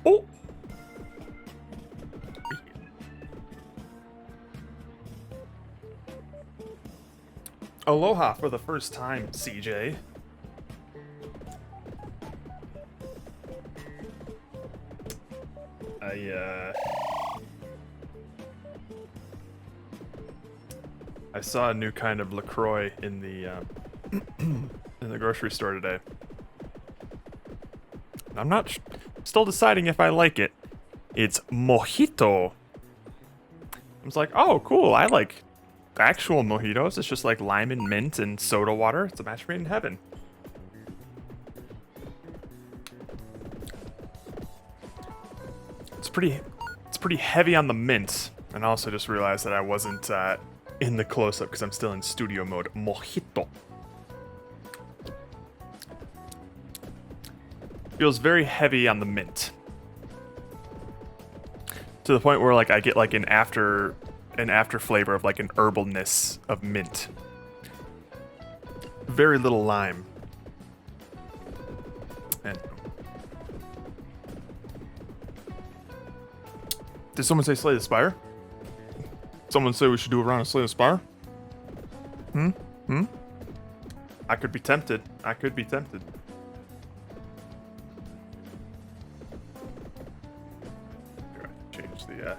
Oh. Aloha for the first time, CJ. I saw a new kind of LaCroix in the in the grocery store today. I'm not still deciding if I like it. It's mojito. I was like, oh, cool. I like actual mojitos. It's just like lime and mint and soda water. It's a match made in heaven. It's pretty heavy on the mint. And I also just realized that I wasn't in the close-up because I'm still in studio mode. Mojito. Feels very heavy on the mint. To the point where like I get like an after flavor of like an herbalness of mint. Very little lime. And did someone say Slay the Spire? Someone say we should do a round of Slay the Spire? I could be tempted. I could be tempted. Change the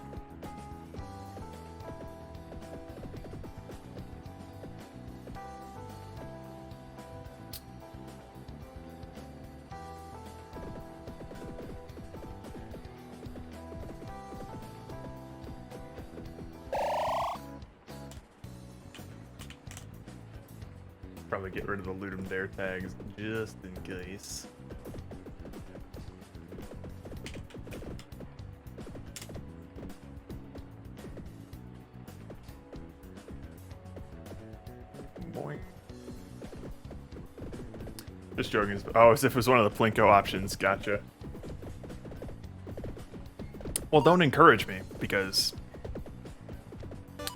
probably get rid of the Ludum Dare tags just in case. Boing. Just joking. Oh, as if it was one of the Plinko options. Gotcha. Well, don't encourage me, because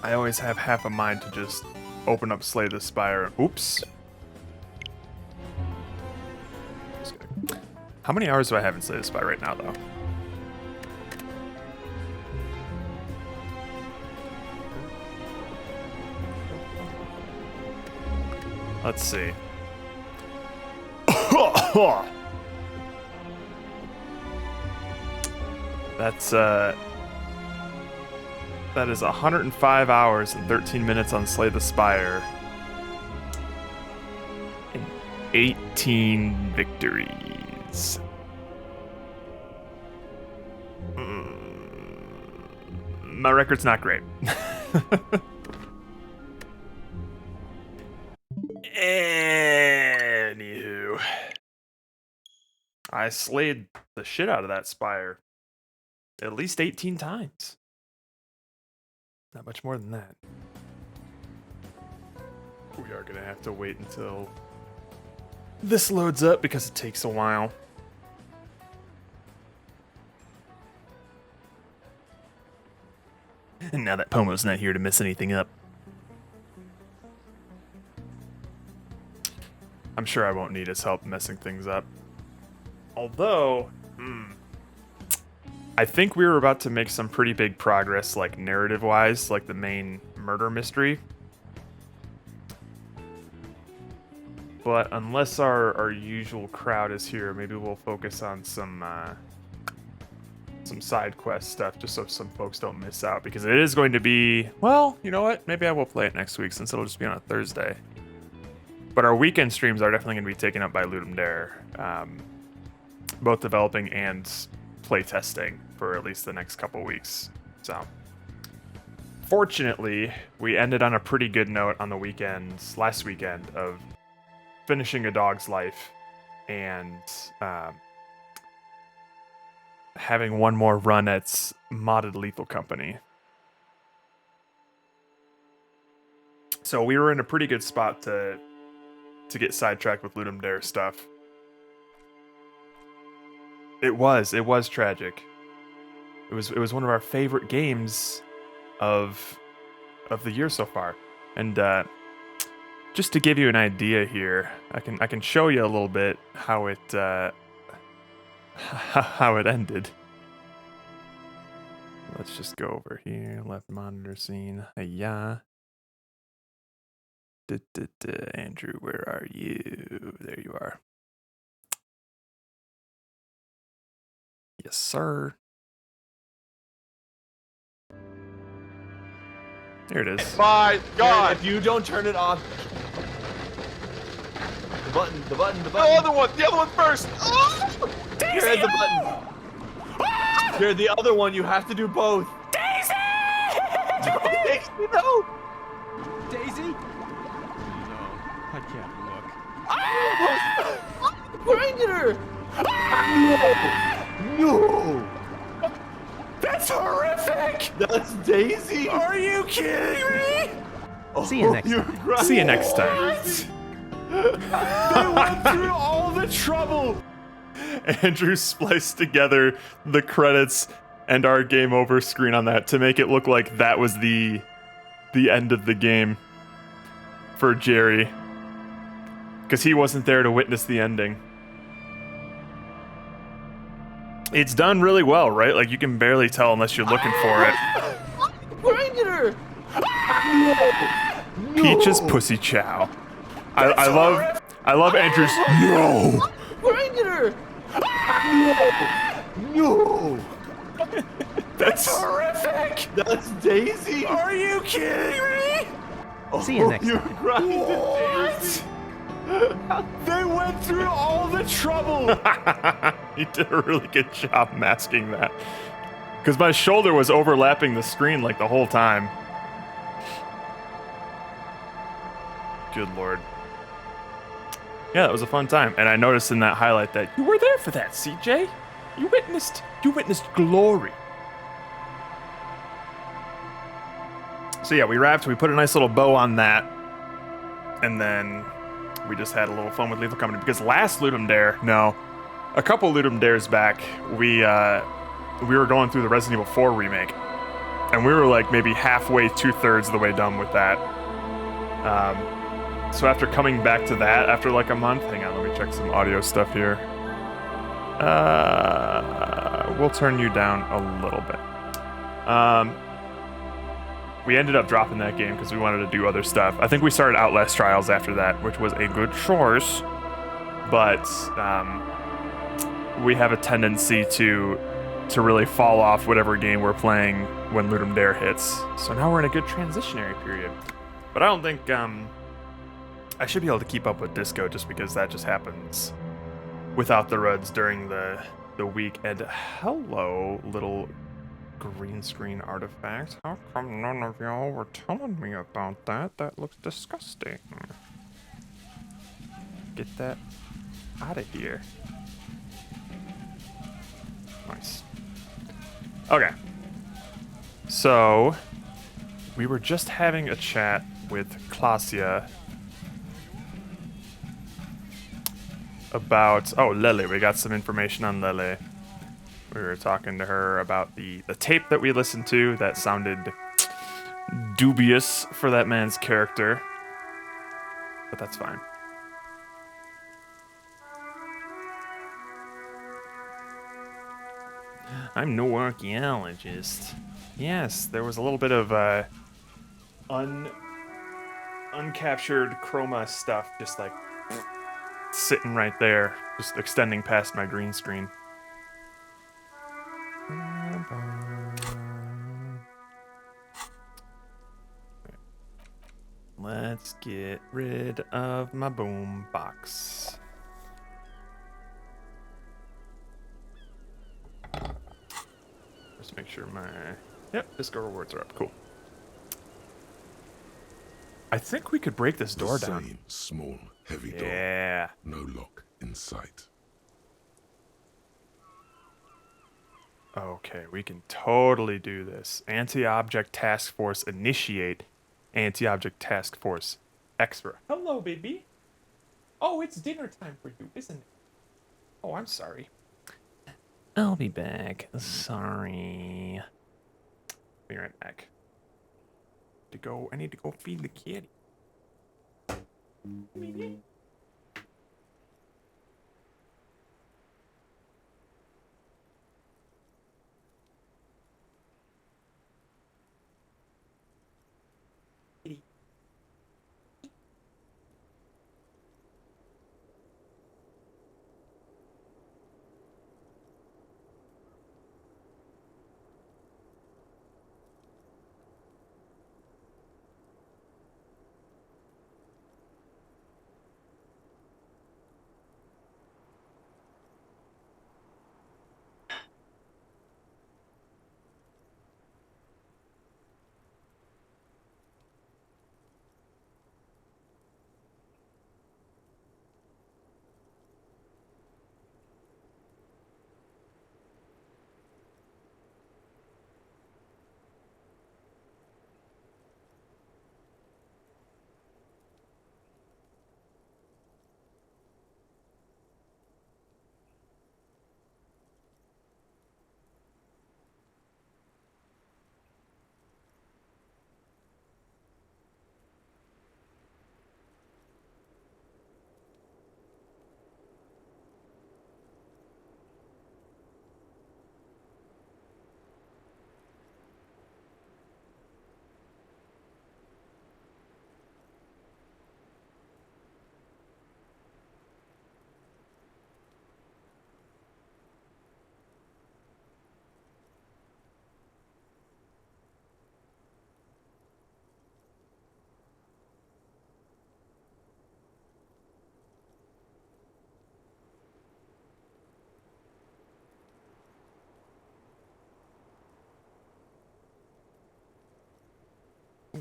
I always have half a mind to just open up Slay the Spire. Oops. How many hours do I have in Slay the Spire right now, though? Let's see. That is 105 hours and 13 minutes on Slay the Spire. And 18 victories. My record's not great. Anywho, I slayed the shit out of that spire at least 18 times. Not much more than that. We are gonna have to wait until this loads up because it takes a while. And now that Pomo's not here to mess anything up. I'm sure I won't need his help messing things up. Although, I think we were about to make some pretty big progress, like narrative-wise, like the main murder mystery. But unless our usual crowd is here, maybe we'll focus on some side quest stuff, just so some folks don't miss out. Because it is going to be, well, you know what? Maybe I will play it next week since it'll just be on a Thursday. But our weekend streams are definitely going to be taken up by Ludum Dare, both developing and play testing for at least the next couple weeks. So, fortunately, we ended on a pretty good note on the weekends, last weekend, of finishing A Dog's Life and having one more run at modded Lethal Company. So we were in a pretty good spot to get sidetracked with Ludum Dare stuff. It was tragic. It was one of our favorite games of the year so far. And just to give you an idea here, I can show you a little bit how it how it ended. Let's just go over here. Left monitor scene. Yeah. Andrew, where are you? There you are. Yes, sir. Here it is. My God! If you don't turn it off. The button. The other one first! Oh! Here's the button. Here, the other one, you have to do both. Daisy! Daisy, no! Daisy? I can't look. Grinding her! No! That's horrific! That's Daisy? Are you kidding me? See you next you're time. grinding See you next time. They went through all the trouble. Andrew spliced together the credits and our game over screen on that to make it look like that was the end of the game for Jerry. Because he wasn't there to witness the ending. It's done really well, right? Like, you can barely tell unless you're looking for it. Grinding her! Peach's Pussy Chow. I love Andrew's no. Grinding her! No! That's horrific. That's Daisy? Are you kidding me? See you next You're time. grinding What? Daisy. They went through all the trouble. He did a really good job masking that. Because my shoulder was overlapping the screen like the whole time. Good lord. Yeah, that was a fun time. And I noticed in that highlight that you were there for that, CJ. You witnessed glory. So yeah, we wrapped, we put a nice little bow on that. And then we just had a little fun with Lethal Company because last Ludum Dare, a couple Ludum Dares back, we were going through the Resident Evil 4 remake, and we were like maybe halfway, 2/3 of the way done with that. So after coming back to that after like a month, hang on, let me check some audio stuff here. We'll turn you down a little bit. We ended up dropping that game because we wanted to do other stuff. I think we started Outlast Trials after that, which was a good choice. But we have a tendency to really fall off whatever game we're playing when Ludum Dare hits. So now we're in a good transitionary period. But I don't think I should be able to keep up with Disco just because that just happens without the RUDs during the week. And hello, little green screen artifact. How come none of y'all were telling me about that? That looks disgusting. Get that out of here. Nice. Okay. So, we were just having a chat with Klasia about... Oh, Lele. We got some information on Lele. We were talking to her about the tape that we listened to that sounded dubious for that man's character. But that's fine. I'm no archaeologist. Yes, there was a little bit of uncaptured chroma stuff just like sitting right there, just extending past my green screen. Let's get rid of my boom box. Just make sure my... Yep, Disco rewards are up. Cool. I think we could break this door down. Same small, heavy door. Yeah. No lock in sight. Okay, we can totally do this. Anti-object task force initiate. Anti-object task force extra. Hello, baby. Oh, it's dinner time for you, isn't it? Oh, I'm sorry. I'll be back. Sorry. Be right back. I need to go feed the kitty.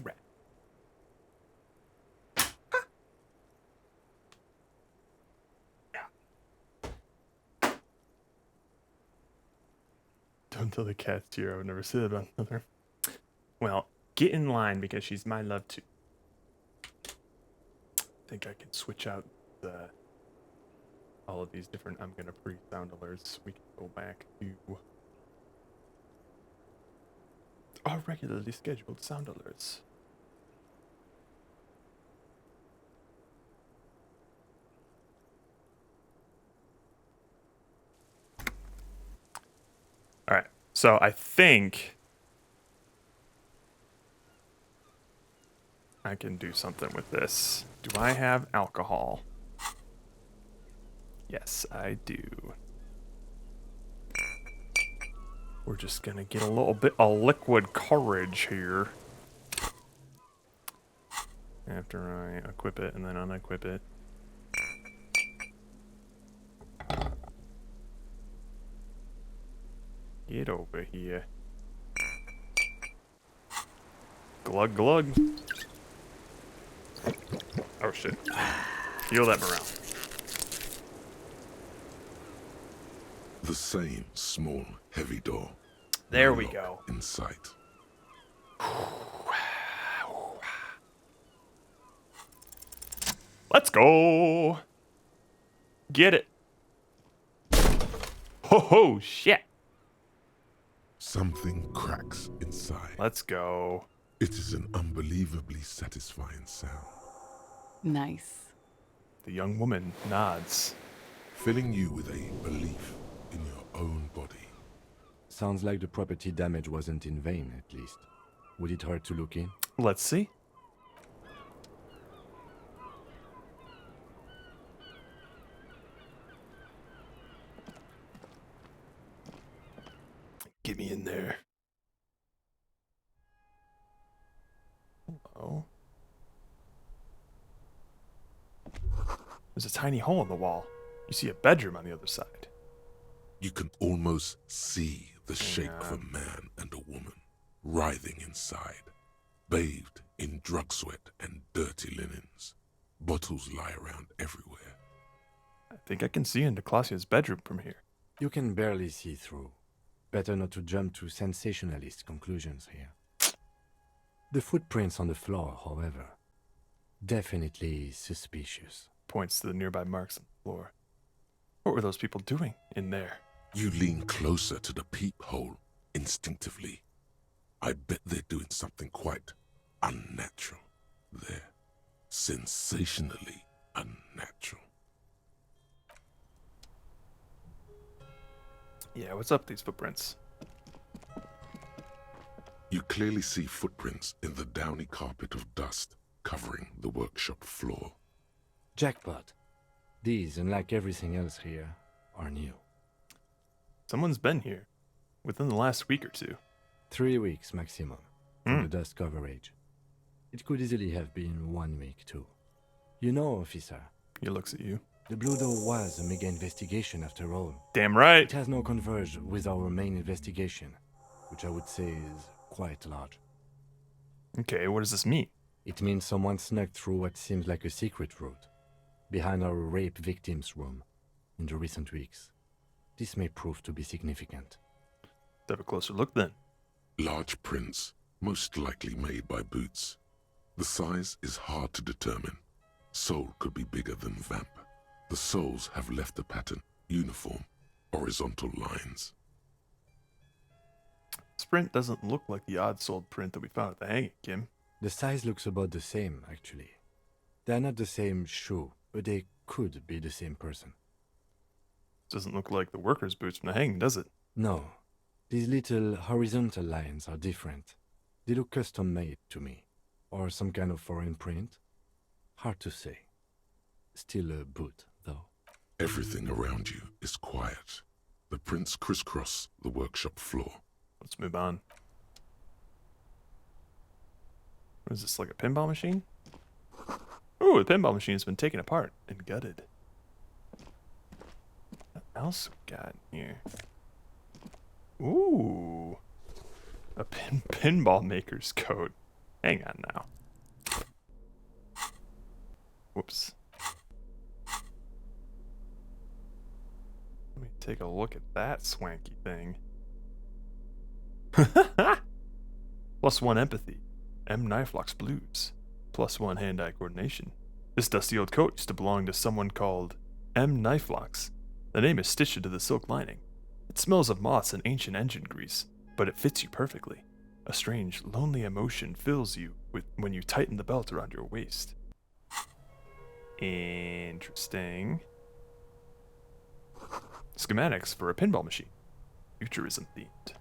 Right. Don't tell the cat's dear I would never say that about another. Well, get in line because she's my love too. I think I can switch out the all of these different I'm gonna pre sound alerts. We can go back to our regularly scheduled sound alerts. All right, so I think I can do something with this. Do I have alcohol? Yes, I do. We're just gonna get a little bit of liquid courage here. After I equip it and then unequip it. Get over here. Glug glug. Oh shit. Heal that morale. The same small, heavy door. There No we lock go. In sight. Let's go. Get it. Ho ho shit. Something cracks inside. Let's go. It is an unbelievably satisfying sound, Nice. The young woman nods. filling you with a belief in your own body. Sounds like the property damage wasn't in vain, at least. Would it hurt to look in? Let's see. Get me in there. Hello. There's a tiny hole in the wall. You see a bedroom on the other side. You can almost see the shape of a man and a woman writhing inside, bathed in drug sweat and dirty linens. Bottles lie around everywhere. I think I can see into Clausia's bedroom from here. You can barely see through. Better not to jump to sensationalist conclusions here. The footprints on the floor, however, definitely suspicious. Points to the nearby marks on the floor. What were those people doing in there? You lean closer to the peephole instinctively. I bet they're doing something quite unnatural there. sensationally unnatural. Yeah, what's up with these footprints? You clearly see footprints in the downy carpet of dust covering the workshop floor. Jackpot. These, unlike everything else here, are new. Someone's been here within the last week or two. 3 weeks maximum from the dust coverage. It could easily have been 1 week too. You know, officer, He looks at you. the Blue Door was a mega investigation after all. Damn right. It has now converged with our main investigation, which I would say is quite large. Okay, what does this mean? It means someone snuck through what seems like a secret route, behind our rape victim's room, in the recent weeks. This may prove to be significant. Let's have a closer look then. Large prints, most likely made by boots. The size is hard to determine. Sole could be bigger than vamp. The soles have left a pattern, uniform, horizontal lines. This print doesn't look like the odd-soled print that we found at the hanging, Kim. The size looks about the same, actually. They're not the same shoe, but they could be the same person. Doesn't look like the worker's boots from the hanging, does it? No, these little horizontal lines are different. They look custom-made to me. Or some kind of foreign print. Hard to say. Still a boot, though. Everything around you is quiet. The prints crisscross the workshop floor. Let's move on. What is this, like a pinball machine? Ooh, the pinball machine's been taken apart and gutted. What else we got here? Ooh. A pinball maker's coat. Hang on now. Whoops. Let me take a look at that swanky thing. +1 empathy. M. Knifelock's blues. +1 hand-eye coordination. This dusty old coat used to belong to someone called M. Knifelocks. The name is stitched into the silk lining. It smells of moths and ancient engine grease, but it fits you perfectly. A strange, lonely emotion fills you when you tighten the belt around your waist. Interesting. Schematics for a pinball machine. Futurism themed.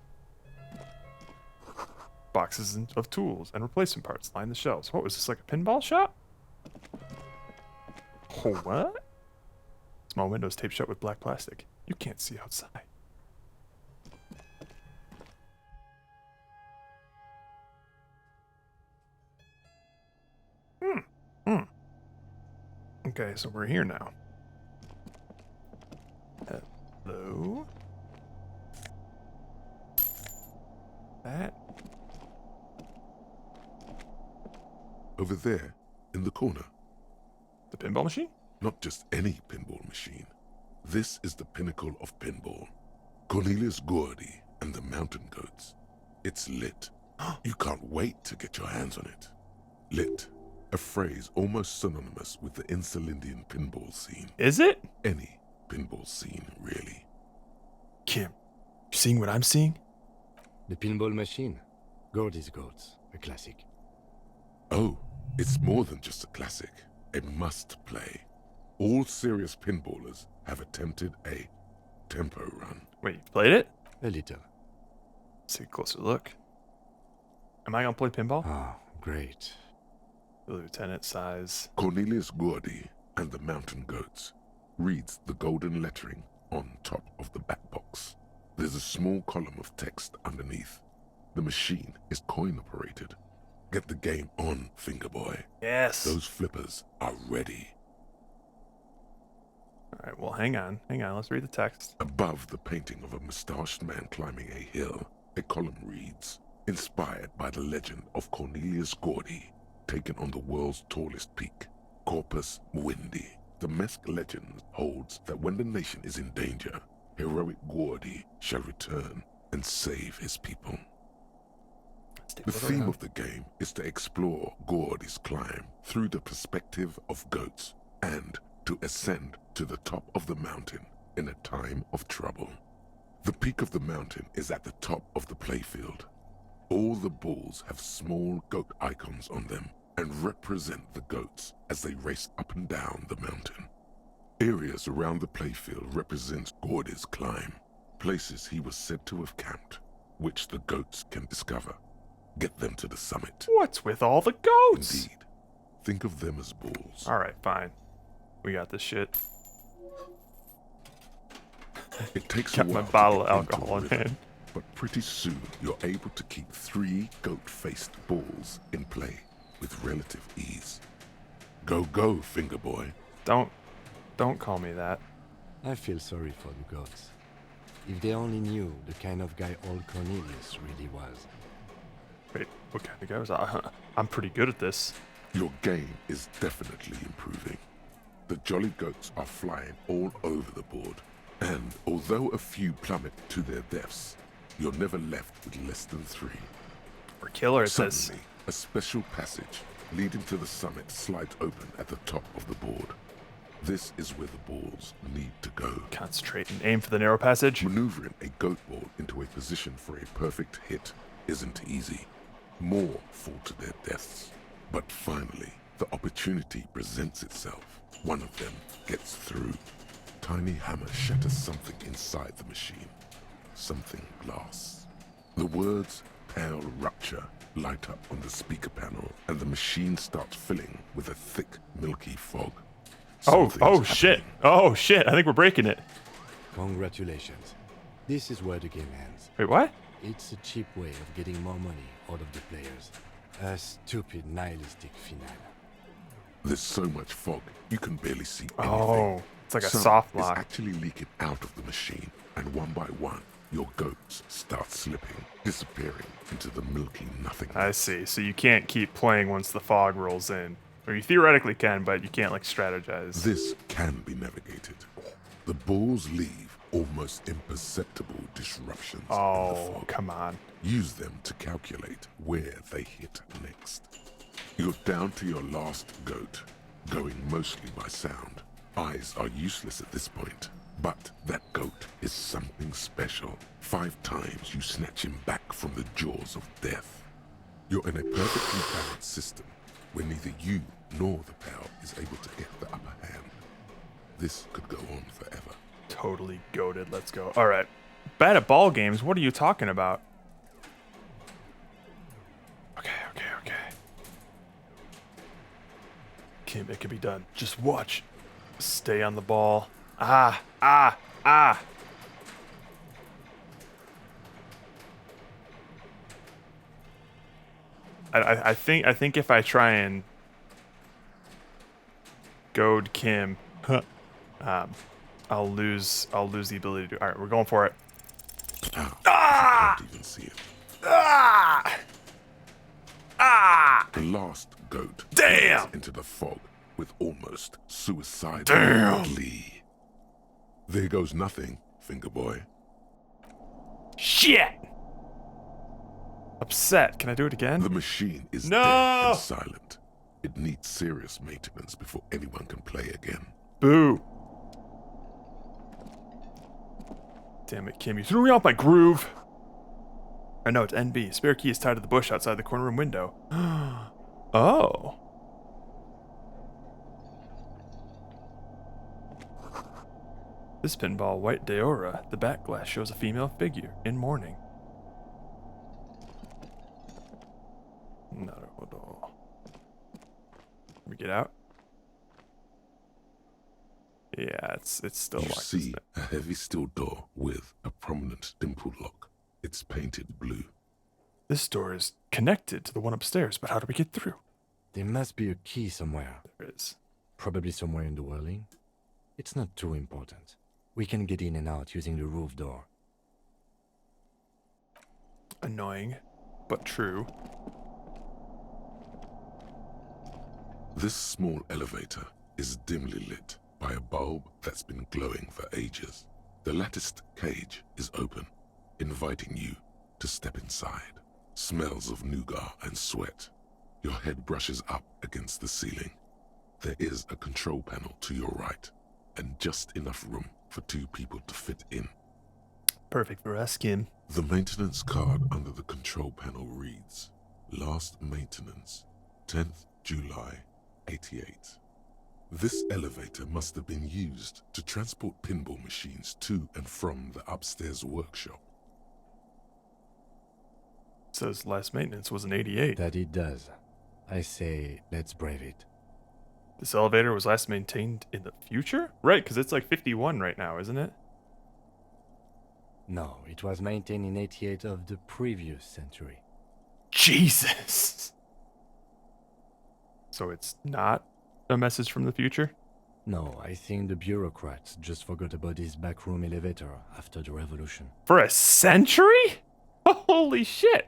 Boxes of tools and replacement parts line the shelves. What was this, like a pinball shop? What? Small windows taped shut with black plastic. You can't see outside. Okay, so we're here now. Hello? That? Over there, in the corner. The pinball machine? Not just any pinball machine. This is the pinnacle of pinball. Cornelius Gordy and the Mountain Goats. It's lit. You can't wait to get your hands on it. Lit. A phrase almost synonymous with the Insulindian pinball scene. Is it? Any pinball scene, really. Kim, you seeing what I'm seeing? The pinball machine. Gordy's Goats. A classic. Oh, it's more than just a classic. A must-play. All serious pinballers have attempted a tempo run. Wait, you played it? A little. Let's take a closer look. Am I gonna play pinball? Ah, great. The lieutenant size. Cornelius Gordy and the Mountain Goats reads the golden lettering on top of the back box. There's a small column of text underneath. The machine is coin-operated. Get the game on, Fingerboy. Yes. Those flippers are ready. Alright, well, hang on. Let's read the text. Above the painting of a mustached man climbing a hill, a column reads, inspired by the legend of Cornelius Gordy, taken on the world's tallest peak, Corpus Muindi. The Mesk legend holds that when the nation is in danger, heroic Gordy shall return and save his people. The theme of the game is to explore Gordy's climb through the perspective of goats and to ascend to the top of the mountain in a time of trouble. The peak of the mountain is at the top of the playfield. All the balls have small goat icons on them, and represent the goats as they race up and down the mountain. Areas around the playfield represent Gordy's climb, places he was said to have camped, which the goats can discover. Get them to the summit. What's with all the goats? Indeed. Think of them as balls. All right, fine. We got this shit. It takes Got a my while bottle to of get into alcohol in rhythm, hand. but pretty soon you're able to keep 3 goat-faced balls in play with relative ease. Go, go, finger boy. Don't call me that. I feel sorry for the gods. If they only knew the kind of guy old Cornelius really was. Wait, what kind of goes? I'm pretty good at this. Your game is definitely improving. The jolly goats are flying all over the board, and although a few plummet to their deaths, you're never left with less than 3. We're killer at this. Suddenly, a special passage leading to the summit slides open at the top of the board. This is where the balls need to go. Concentrate and aim for the narrow passage. Maneuvering a goat ball into a position for a perfect hit isn't easy. More fall to their deaths. But finally, the opportunity presents itself. One of them gets through. Tiny hammer shatters something inside the machine. Something glass. The words "Pale Rupture" light up on the speaker panel, and the machine starts filling with a thick, milky fog. Oh Something's shit. happening. Oh shit. I think we're breaking it. Congratulations. This is where the game ends. Wait, what? It's a cheap way of getting more money out of the players. A stupid nihilistic finale. There's so much fog, you can barely see anything. Oh, it's like a Some soft is lock. actually leaking out of the machine, and one by one, your goats start slipping, disappearing into the milky nothingness. I see. So you can't keep playing once the fog rolls in. Or you theoretically can, but you can't like strategize. This can be navigated. The balls leave almost imperceptible disruptions in the Oh, fog. come on. Use them to calculate where they hit next. You're down to your last goat, going mostly by sound. Eyes are useless at this point, but that goat is something special. 5 times you snatch him back from the jaws of death. You're in a perfectly balanced system where neither you nor the pal is able to get the upper hand. This could go on forever. Totally goated. Let's go. All right. Bad at ball games. What are you talking about? Okay. Kim, it can be done. Just watch. Stay on the ball. Ah. I think if I try and goad Kim, I'll lose the ability to. All right, we're going for it. Ow, I can't even see it. The last goat Damn! flies into the fog with almost suicidal Damn! glee. There goes nothing, finger boy. Shit! Upset. Can I do it again? The machine is No! dead and silent. It needs serious maintenance before anyone can play again. Boo. Damn it, Kim. You threw me off my groove. I know, it's NB. Spare key is tied to the bush outside the corner room window. Oh. This pinball, white Deora. The back glass shows a female figure in mourning. Naruhodo. Can we get out? Yeah, it's still You locked. see isn't it? a heavy steel door with a prominent dimple lock. It's painted blue. This door is connected to the one upstairs, but how do we get through? There must be a key somewhere. There is. Probably somewhere in the whirling. It's not too important. We can get in and out using the roof door. Annoying, but true. This small elevator is dimly lit by a bulb that's been glowing for ages. The latticed cage is open, inviting you to step inside. Smells of nougat and sweat. Your head brushes up against the ceiling. There is a control panel to your right, and just enough room for 2 people to fit in. Perfect for us, Kim. The maintenance card under the control panel reads, Last maintenance, 10th July 88. This elevator must have been used to transport pinball machines to and from the upstairs workshop. It says last maintenance was in 88. That it does. I say, let's brave it. This elevator was last maintained in the future? Right, because it's like 51 right now, isn't it? No, it was maintained in 88 of the previous century. Jesus! So it's not a message from the future? No, I think the bureaucrats just forgot about this backroom elevator after the revolution. For a century? Holy shit!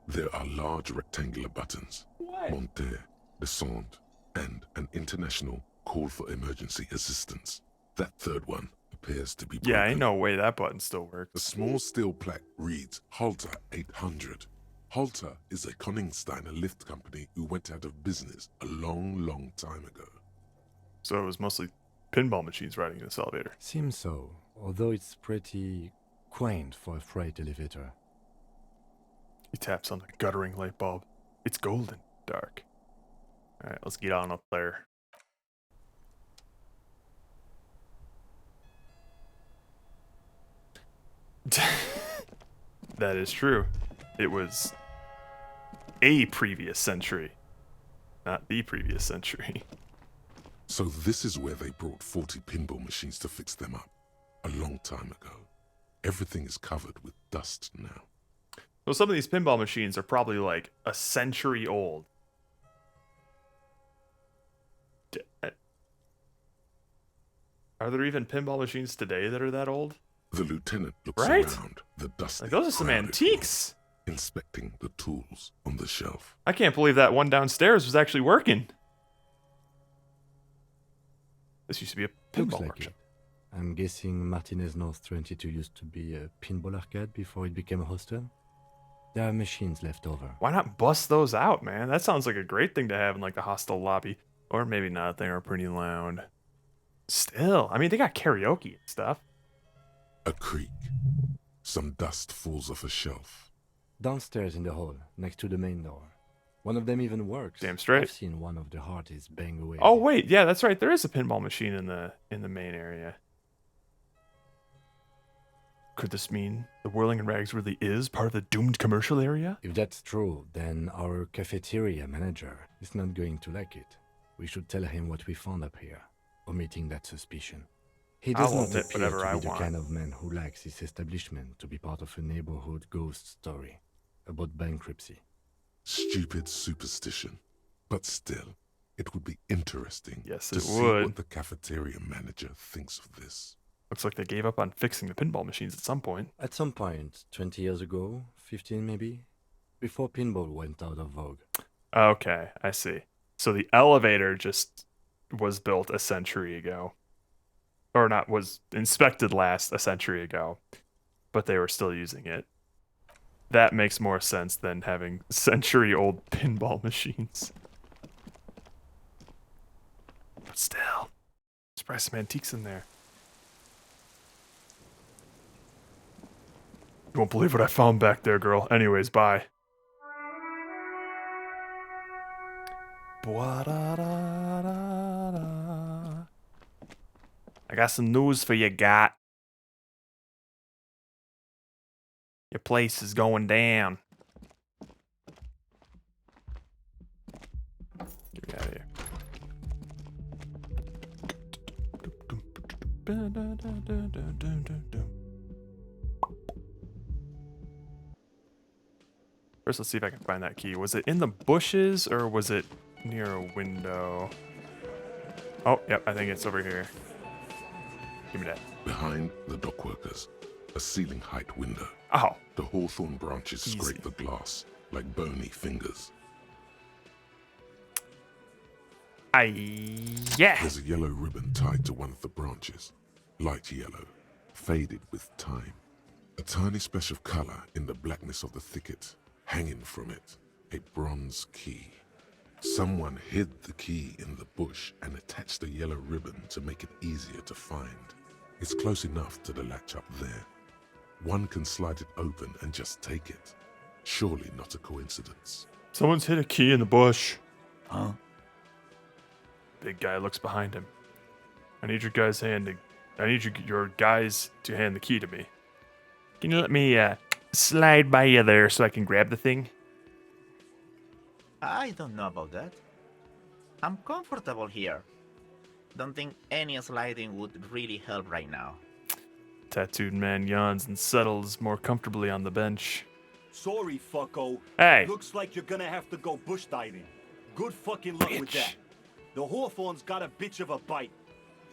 There are large rectangular buttons. What? Monter, descend, and an international call for emergency assistance. That third one appears to be broken. Yeah, ain't no way that button still A works. small steel plaque reads Halter 800. Halter is a Koningsteiner lift company who went out of business a long time ago. So it was mostly pinball machines riding in this elevator. Seems so, although it's pretty quaint for a freight elevator. He taps on the guttering light bulb. It's golden dark. Alright, let's get on up there. That is true. It was a previous century, not the previous century. So this is where they brought 40 pinball machines to fix them up. A long time ago. Everything is covered with dust now. So some of these pinball machines are probably like a century old. Are there even pinball machines today that are that old? The lieutenant looks Right? around the dusty, Like those are some crowded antiques. room, inspecting the tools on the shelf. I can't believe that one downstairs was actually working. This used to be a Looks pinball like workshop. it. I'm guessing Martinez North 22 used to be a pinball arcade before it became a hostel. There are machines left over. Why not bust those out, man? That sounds like a great thing to have in like the hostel lobby. Or maybe not, they are pretty loud. Still, I mean, they got karaoke and stuff. A creak. Some dust falls off a shelf. Downstairs in the hall, next to the main door. One of them even works. Damn straight. I've seen one of the hardest bang away. Oh wait, yeah, that's right. There is a pinball machine in the main area. Could this mean the Whirling in Rags really is part of the doomed commercial area? If that's true, then our cafeteria manager is not going to like it. We should tell him what we found up here, omitting that suspicion. He I does won't not admit appear whatever to I be the want. kind of man who likes his establishment to be part of a neighborhood ghost story about bankruptcy. Stupid superstition. But still, it would be interesting Yes, to it see would. what the cafeteria manager thinks of this. Looks like they gave up on fixing the pinball machines at some point. At some point, 20 years ago, 15 maybe, before pinball went out of vogue. Okay, I see. So the elevator just was built a century ago. Or not, was inspected last a century ago. But they were still using it. That makes more sense than having century-old pinball machines. But still, there's probably some antiques in there. You won't believe what I found back there, girl. Anyways, bye. I got some news for you, Got. Your place is going down. Get me out of here. First, let's see if I can find that key. Was it in the bushes or was it near a window? Oh, yep, I think it's over here. Give me that. Behind the dockworkers, a ceiling height window. Oh, The hawthorn branches Easy. scrape the glass like bony fingers. yeah. There's a yellow ribbon tied to one of the branches. Light yellow, faded with time. A tiny splash of color in the blackness of the thicket. Hanging from it, a bronze key. Someone hid the key in the bush and attached a yellow ribbon to make it easier to find. It's close enough to the latch up there. One can slide it open and just take it. Surely not a coincidence. Someone's hid a key in the bush. Huh? Big guy looks behind him. I need your guys' your guys to hand the key to me. Can you let me slide by you there so I can grab the thing? I don't know about that. I'm comfortable here. Don't think any sliding would really help right now. Tattooed man yawns and settles more comfortably on the bench. Sorry, fucko. Hey. Looks like you're gonna have to go bush diving. Good fucking luck with that. The Hawthorne's got a bitch of a bite.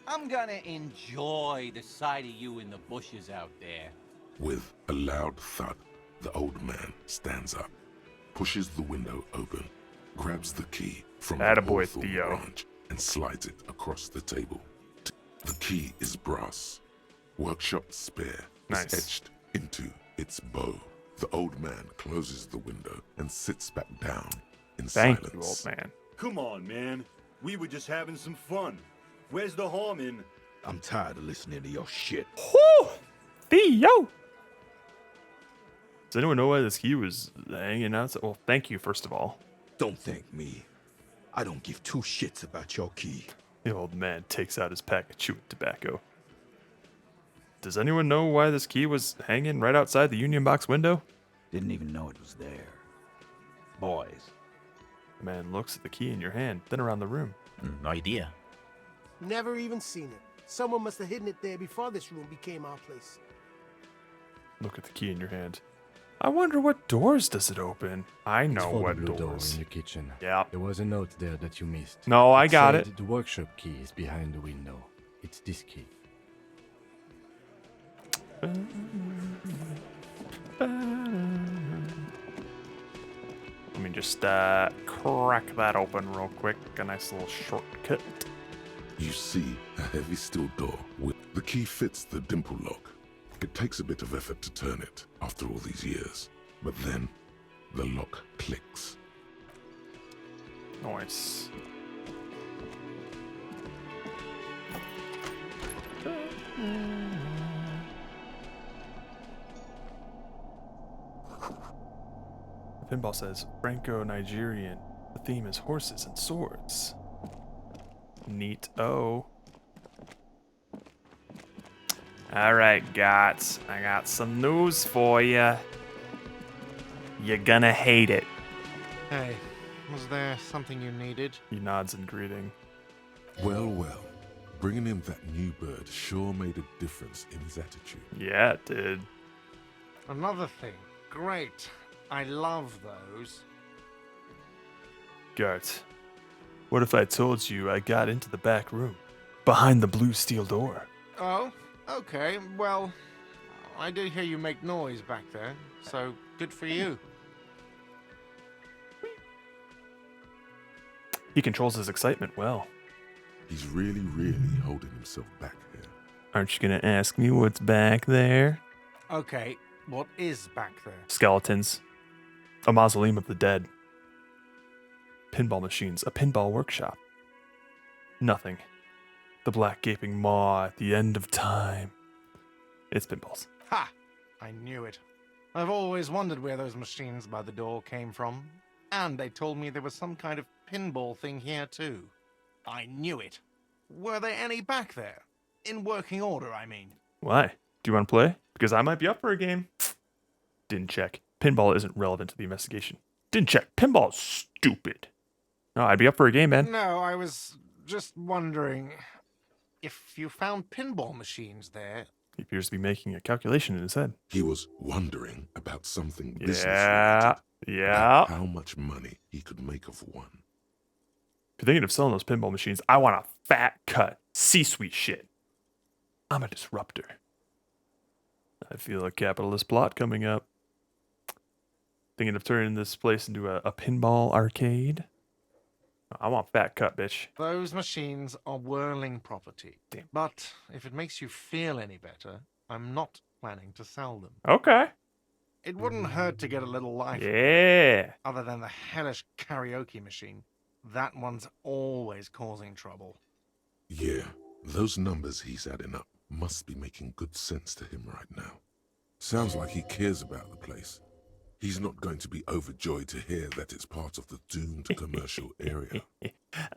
I'm gonna enjoy the sight of you in the bushes out there. With a loud thud, the old man stands up, pushes the window open, grabs the key from the Attaboy, hawthorn Theo. branch, and slides it across the table. The key is brass. Workshop spare Nice. is etched into its bow. The old man closes the window and sits back down in Thank silence. you, old man. Come on, man. We were just having some fun. Where's the harm in... I'm tired of listening to your shit. Whoo! Theo! Does anyone know why this key was hanging out? Well, thank you, first of all. Don't thank me. I don't give two shits about your key. The old man takes out his pack of chewing tobacco. Does anyone know why this key was hanging right outside the Union Box window? Didn't even know it was there. Boys. The man looks at the key in your hand, then around the room. No idea. Never even seen it. Someone must have hidden it there before this room became our place. Look at the key in your hand. I wonder what doors does it open? I It's know for what the blue door doors. in the kitchen. Yeah. There was a note there that you missed. No, I got said it. The workshop key is behind the window. It's this key. Let me just crack that open real quick. A nice little shortcut. You see a heavy steel door with the key fits the dimple lock. It takes a bit of effort to turn it after all these years, but then the lock clicks. Nice. The pinball says Franco-Nigerian. The theme is horses and swords. Neat-o. Alright, Gots. I got some news for you. You're gonna hate it. Hey, was there something you needed? He nods in greeting. Well, well, bringing him that new bird sure made a difference in his attitude. Yeah, it did. Another thing. Great. I love those. Gart, what if I told you I got into the back room? Behind the blue steel door. Oh, okay. Well, I did hear you make noise back there, so good for you. He controls his excitement well. He's really, really holding himself back here. Aren't you gonna ask me what's back there? Okay, what is back there? Skeletons. A mausoleum of the dead. Pinball machines. A pinball workshop. Nothing. The black gaping maw at the end of time. It's pinballs. Ha! I knew it. I've always wondered where those machines by the door came from. And they told me there was some kind of pinball thing here too. I knew it. Were there any back there? In working order, I mean. Why? Do you want to play? Because I might be up for a game. Didn't check. Pinball isn't relevant to the investigation. Didn't check. Pinball is stupid. No, I'd be up for a game, man. No, I was just wondering if you found pinball machines there. He appears to be making a calculation in his head. He was wondering about something Yeah, business-related. yeah. About how much money he could make of one. If you're thinking of selling those pinball machines, I want a fat cut, C-suite shit. I'm a disruptor. I feel a capitalist plot coming up. Thinking of turning this place into a pinball arcade. I want fat cut, bitch. Those machines are whirling property. Damn. But if it makes you feel any better, I'm not planning to sell them. Okay. It wouldn't hurt to get a little life. Yeah. Other than the hellish karaoke machine. That one's always causing trouble. Yeah, those numbers he's adding up must be making good sense to him right now. Sounds like he cares about the place. He's not going to be overjoyed to hear that it's part of the doomed commercial area.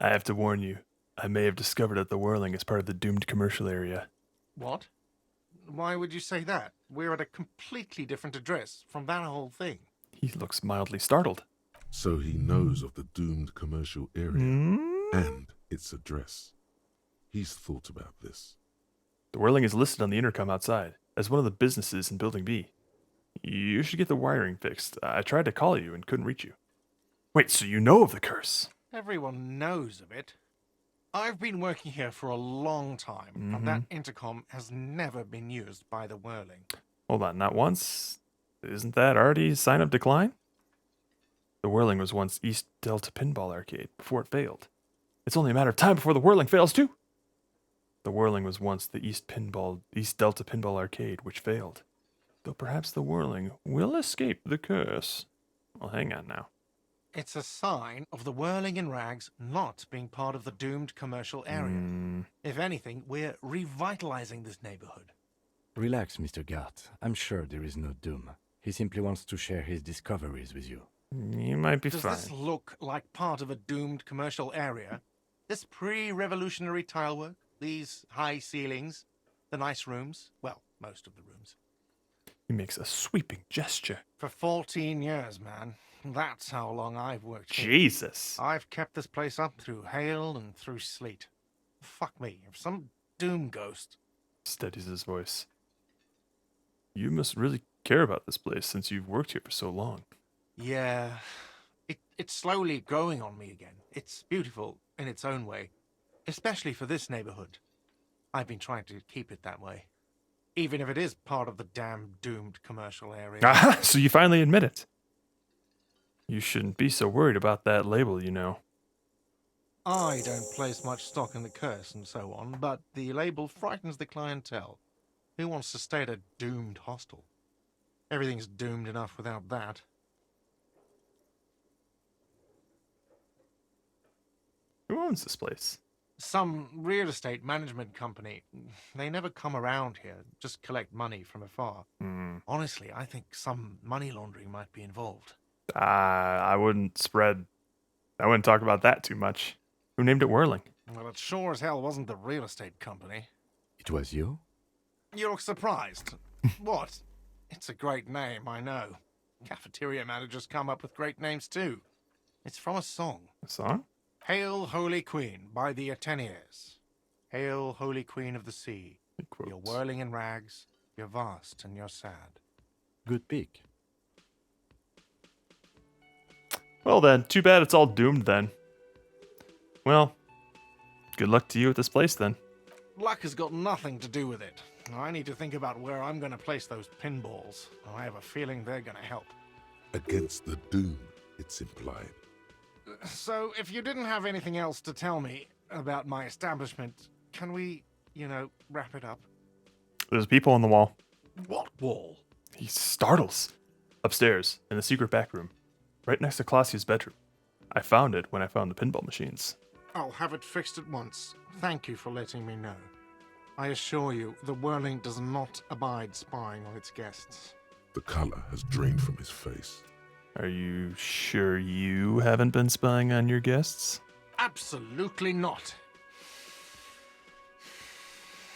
I have to warn you. I may have discovered that the whirling is part of the doomed commercial area. What? Why would you say that? We're at a completely different address from that whole thing. He looks mildly startled. So he knows of the doomed commercial area and its address. He's thought about this. The whirling is listed on the intercom outside as one of the businesses in Building B. You should get the wiring fixed. I tried to call you and couldn't reach you. Wait, so you know of the curse? Everyone knows of it. I've been working here for a long time, and that intercom has never been used by the whirling. Hold on, not once? Isn't that already a sign of decline? The whirling was once East Delta Pinball Arcade before it failed. It's only a matter of time before the whirling fails too. The whirling was once the East Delta Pinball Arcade, which failed. Though perhaps the whirling will escape the curse. Well, hang on now. It's a sign of the whirling in rags not being part of the doomed commercial area. If anything, we're revitalizing this neighborhood. Relax, Mr. Gart. I'm sure there is no doom. He simply wants to share his discoveries with you. You might be fine. Does this look like part of a doomed commercial area? This pre-revolutionary tilework, these high ceilings, the nice rooms, well, most of the rooms. He makes a sweeping gesture. For 14 years, man. That's how long I've worked here. Jesus. I've kept this place up through hail and through sleet. Fuck me, if some doom ghost... Steadies his voice. You must really care about this place since you've worked here for so long. Yeah, it's slowly growing on me again. It's beautiful in its own way, especially for this neighborhood. I've been trying to keep it that way, even if it is part of the damn doomed commercial area. Ah, so you finally admit it. You shouldn't be so worried about that label, you know. I don't place much stock in the curse and so on, but the label frightens the clientele. Who wants to stay at a doomed hostel? Everything's doomed enough without that. Who owns this place? Some real estate management company. They never come around here, just collect money from afar. Honestly, I think some money laundering might be involved. I wouldn't talk about that too much. Who named it Whirling? Well, it sure as hell wasn't the real estate company. It was you? You look surprised. What? It's a great name, I know. Cafeteria managers come up with great names too. It's from a song. A song? Hail, Holy Queen, by the Ateniers. Hail, Holy Queen of the Sea. You're whirling in rags, you're vast and you're sad. Good pick. Well then, too bad it's all doomed then. Well, good luck to you at this place then. Luck has got nothing to do with it. I need to think about where I'm going to place those pinballs. I have a feeling they're going to help. Against the doom, it's implied. So, if you didn't have anything else to tell me about my establishment, can we, wrap it up? There's people on the wall. What wall? He startles. Upstairs, in the secret back room, right next to Classia's bedroom. I found it when I found the pinball machines. I'll have it fixed at once. Thank you for letting me know. I assure you, the whirling does not abide spying on its guests. The color has drained from his face. Are you sure you haven't been spying on your guests? Absolutely not.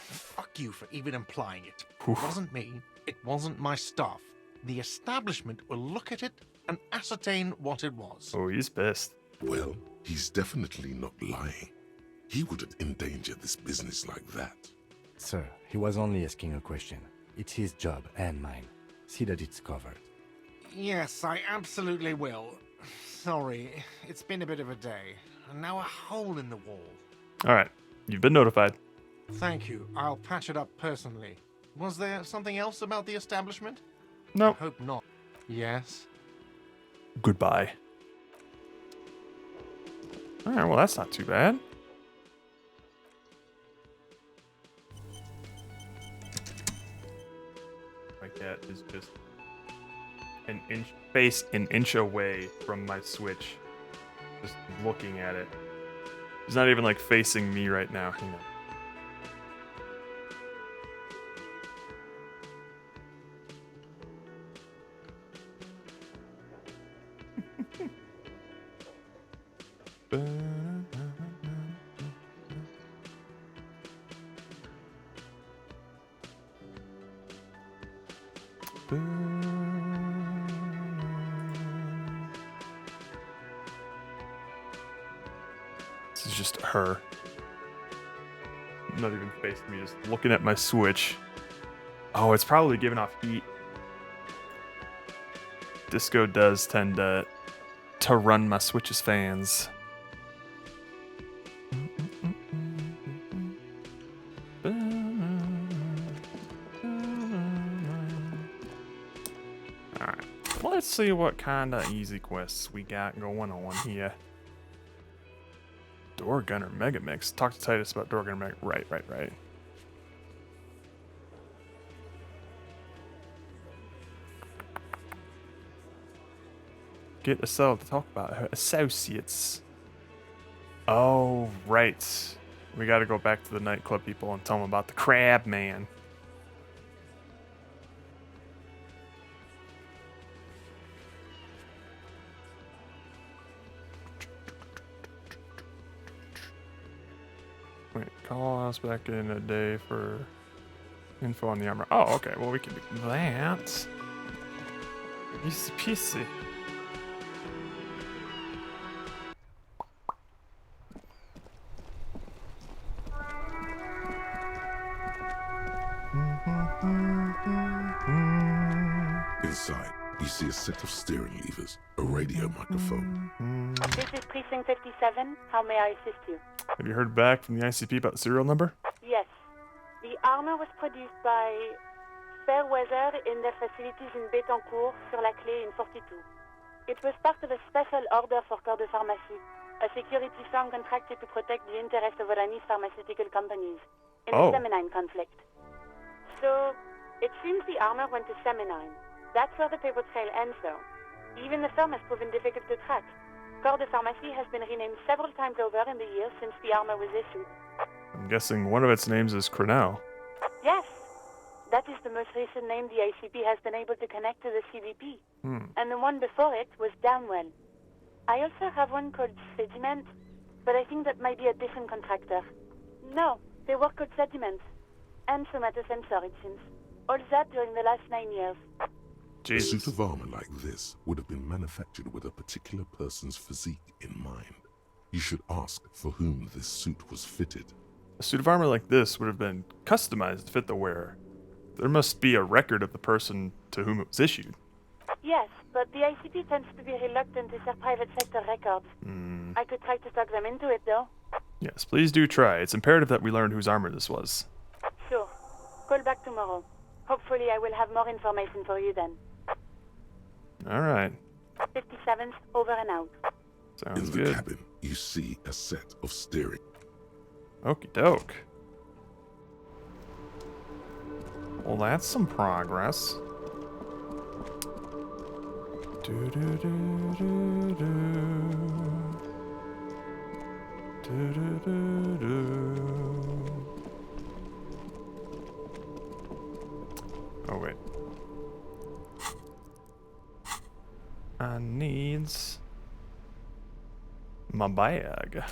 Fuck you for even implying it. It wasn't me. It wasn't my staff. The establishment will look at it and ascertain what it was. Oh, he's pissed. Well, he's definitely not lying. He wouldn't endanger this business like that. Sir, he was only asking a question. It's his job and mine. See that it's covered. Yes, I absolutely will. Sorry, it's been a bit of a day. And now a hole in the wall. Alright, you've been notified. Thank you. I'll patch it up personally. Was there something else about the establishment? No. I hope not. Yes? Goodbye. Alright, well that's not too bad. My cat is just an inch away from my Switch. Just looking at it. He's not even like facing me right now. Hang on. This is just her. Not even facing me, just looking at my Switch. Oh, it's probably giving off heat. Disco does tend to run my Switch's fans. Alright, let's see what kind of easy quests we got going on here. Door Gunner Mega Mix. Talk to Titus about Door Gunner Mega. Right. Get Estelle to talk about her associates. Oh, right. We gotta go back to the nightclub people and tell them about the crab man. Wait, call us back in a day for info on the armor. Oh, okay. Well, we can do that. Easy peasy. Inside, you see a set of steering levers, a radio microphone. This is Precinct 57. How may I assist you? Have you heard back from the ICP about the serial number? Yes. The armor was produced by Fairweather in their facilities in Betancourt, sur la Clé in 42. It was part of a special order for Corps de Pharmacie, a security firm contracted to protect the interests of Oranese pharmaceutical companies in the Seminine conflict. So, it seems the armor went to Seminine. That's where the paper trail ends, though. Even the firm has proven difficult to track. Corps de Pharmacie has been renamed several times over in the years since the armor was issued. I'm guessing one of its names is Cornell. Yes. That is the most recent name the ICP has been able to connect to the CDP. And the one before it was Downwell. I also have one called Sediment, but I think that might be a different contractor. No, they work called Sediment. And somatosensor, it seems. All that during the last 9 years. A suit of armor like this would have been manufactured with a particular person's physique in mind. You should ask for whom this suit was fitted. A suit of armor like this would have been customized to fit the wearer. There must be a record of the person to whom it was issued. Yes, but the ICP tends to be reluctant to share private sector records. I could try to talk them into it, though. Yes, please do try. It's imperative that we learn whose armor this was. Sure. Call back tomorrow. Hopefully I will have more information for you then. All right. 57th, over and out. Sounds In the good. cabin, you see a set of steering. Okie doke. Well, that's some progress. Oh, wait. I needs my bag.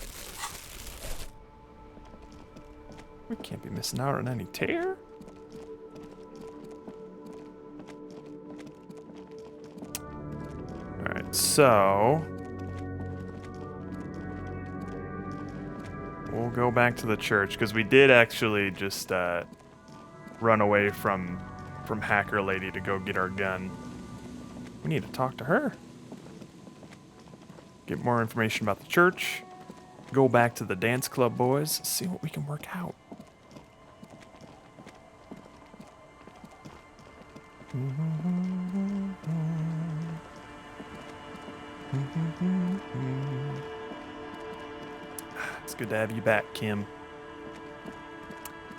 We can't be missing out on any tear. Alright, so we'll go back to the church because we did actually just run away from Hacker Lady to go get our gun. We need to talk to her. Get more information about the church. Go back to the dance club boys. See what we can work out. It's good to have you back, Kim.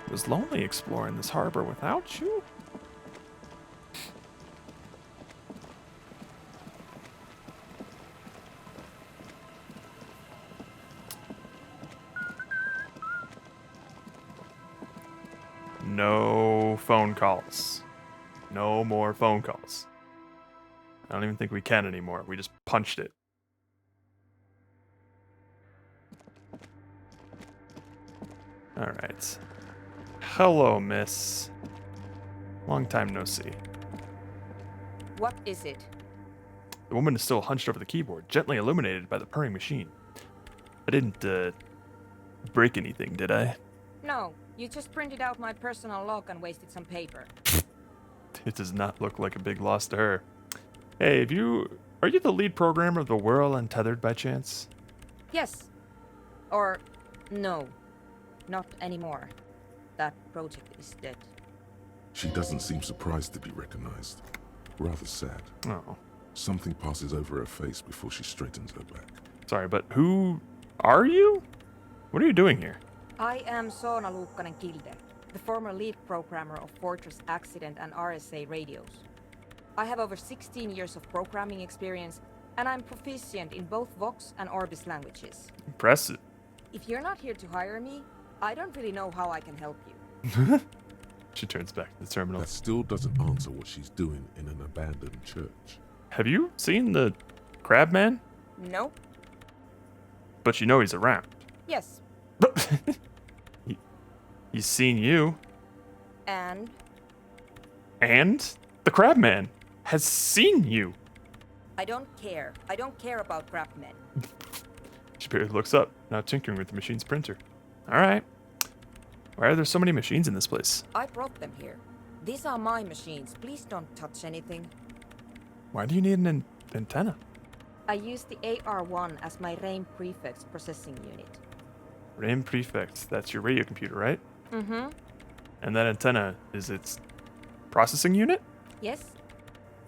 It was lonely exploring this harbor without you. No phone calls. No more phone calls. I don't even think we can anymore. We just punched it. All right. Hello, miss. Long time no see. What is it? The woman is still hunched over the keyboard, gently illuminated by the purring machine. I didn't, break anything, did I? No, you just printed out my personal log and wasted some paper. It does not look like a big loss to her. Hey, are you the lead programmer of the Whirl Untethered by chance? Yes. Or, no. Not anymore. That project is dead. She doesn't seem surprised to be recognized. Rather sad. Oh. Something passes over her face before she straightens her back. Sorry, but who are you? What are you doing here? I am Soona Luukkanen-Kilde, the former lead programmer of Fortress Accident and RSA radios. I have over 16 years of programming experience, and I'm proficient in both Vox and Orbis languages. Impressive. If you're not here to hire me, I don't really know how I can help you. She turns back to the terminal. That still doesn't answer what she's doing in an abandoned church. Have you seen the Crab Man? Nope. But you know he's around. Yes. He's seen you. And? And the Crab Man has seen you. I don't care. I don't care about crabmen. She barely looks up, now tinkering with the machine's printer. All right. Why are there so many machines in this place? I brought them here. These are my machines. Please don't touch anything. Why do you need an antenna? I use the AR-1 as my RAIM prefix processing unit. RAM Prefect, that's your radio computer, right? Mm-hmm. And that antenna is its processing unit? Yes.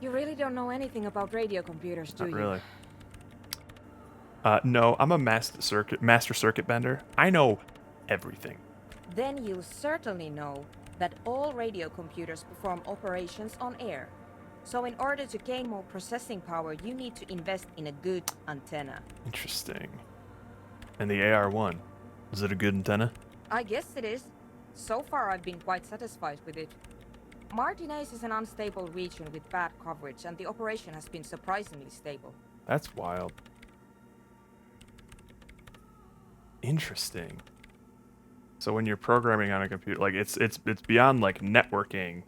You really don't know anything about radio computers, do you? Not really. No, I'm a master circuit bender. I know everything. Then you'll certainly know that all radio computers perform operations on air. So in order to gain more processing power, you need to invest in a good antenna. Interesting. And the AR-1, is it a good antenna? I guess it is. So far, I've been quite satisfied with it. Martinez is an unstable region with bad coverage, and the operation has been surprisingly stable. That's wild. Interesting. So when you're programming on a computer, like it's beyond like networking.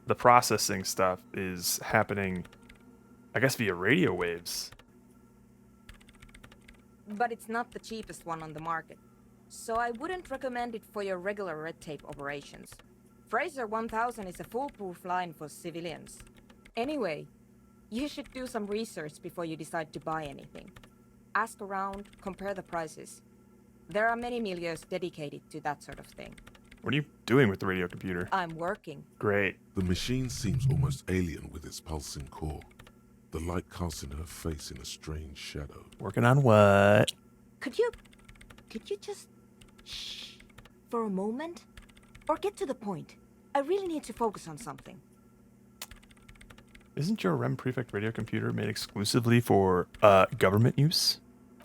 The processing stuff is happening, I guess, via radio waves. But it's not the cheapest one on the market. So I wouldn't recommend it for your regular red tape operations. Fraser 1000 is a foolproof line for civilians. Anyway, you should do some research before you decide to buy anything. Ask around, compare the prices. There are many milieus dedicated to that sort of thing. What are you doing with the radio computer? I'm working. Great. The machine seems almost alien with its pulsing core. The light casting her face in a strange shadow. Working on what? Could you just shh for a moment? Or get to the point. I really need to focus on something. Isn't your REM Prefect radio computer made exclusively for government use?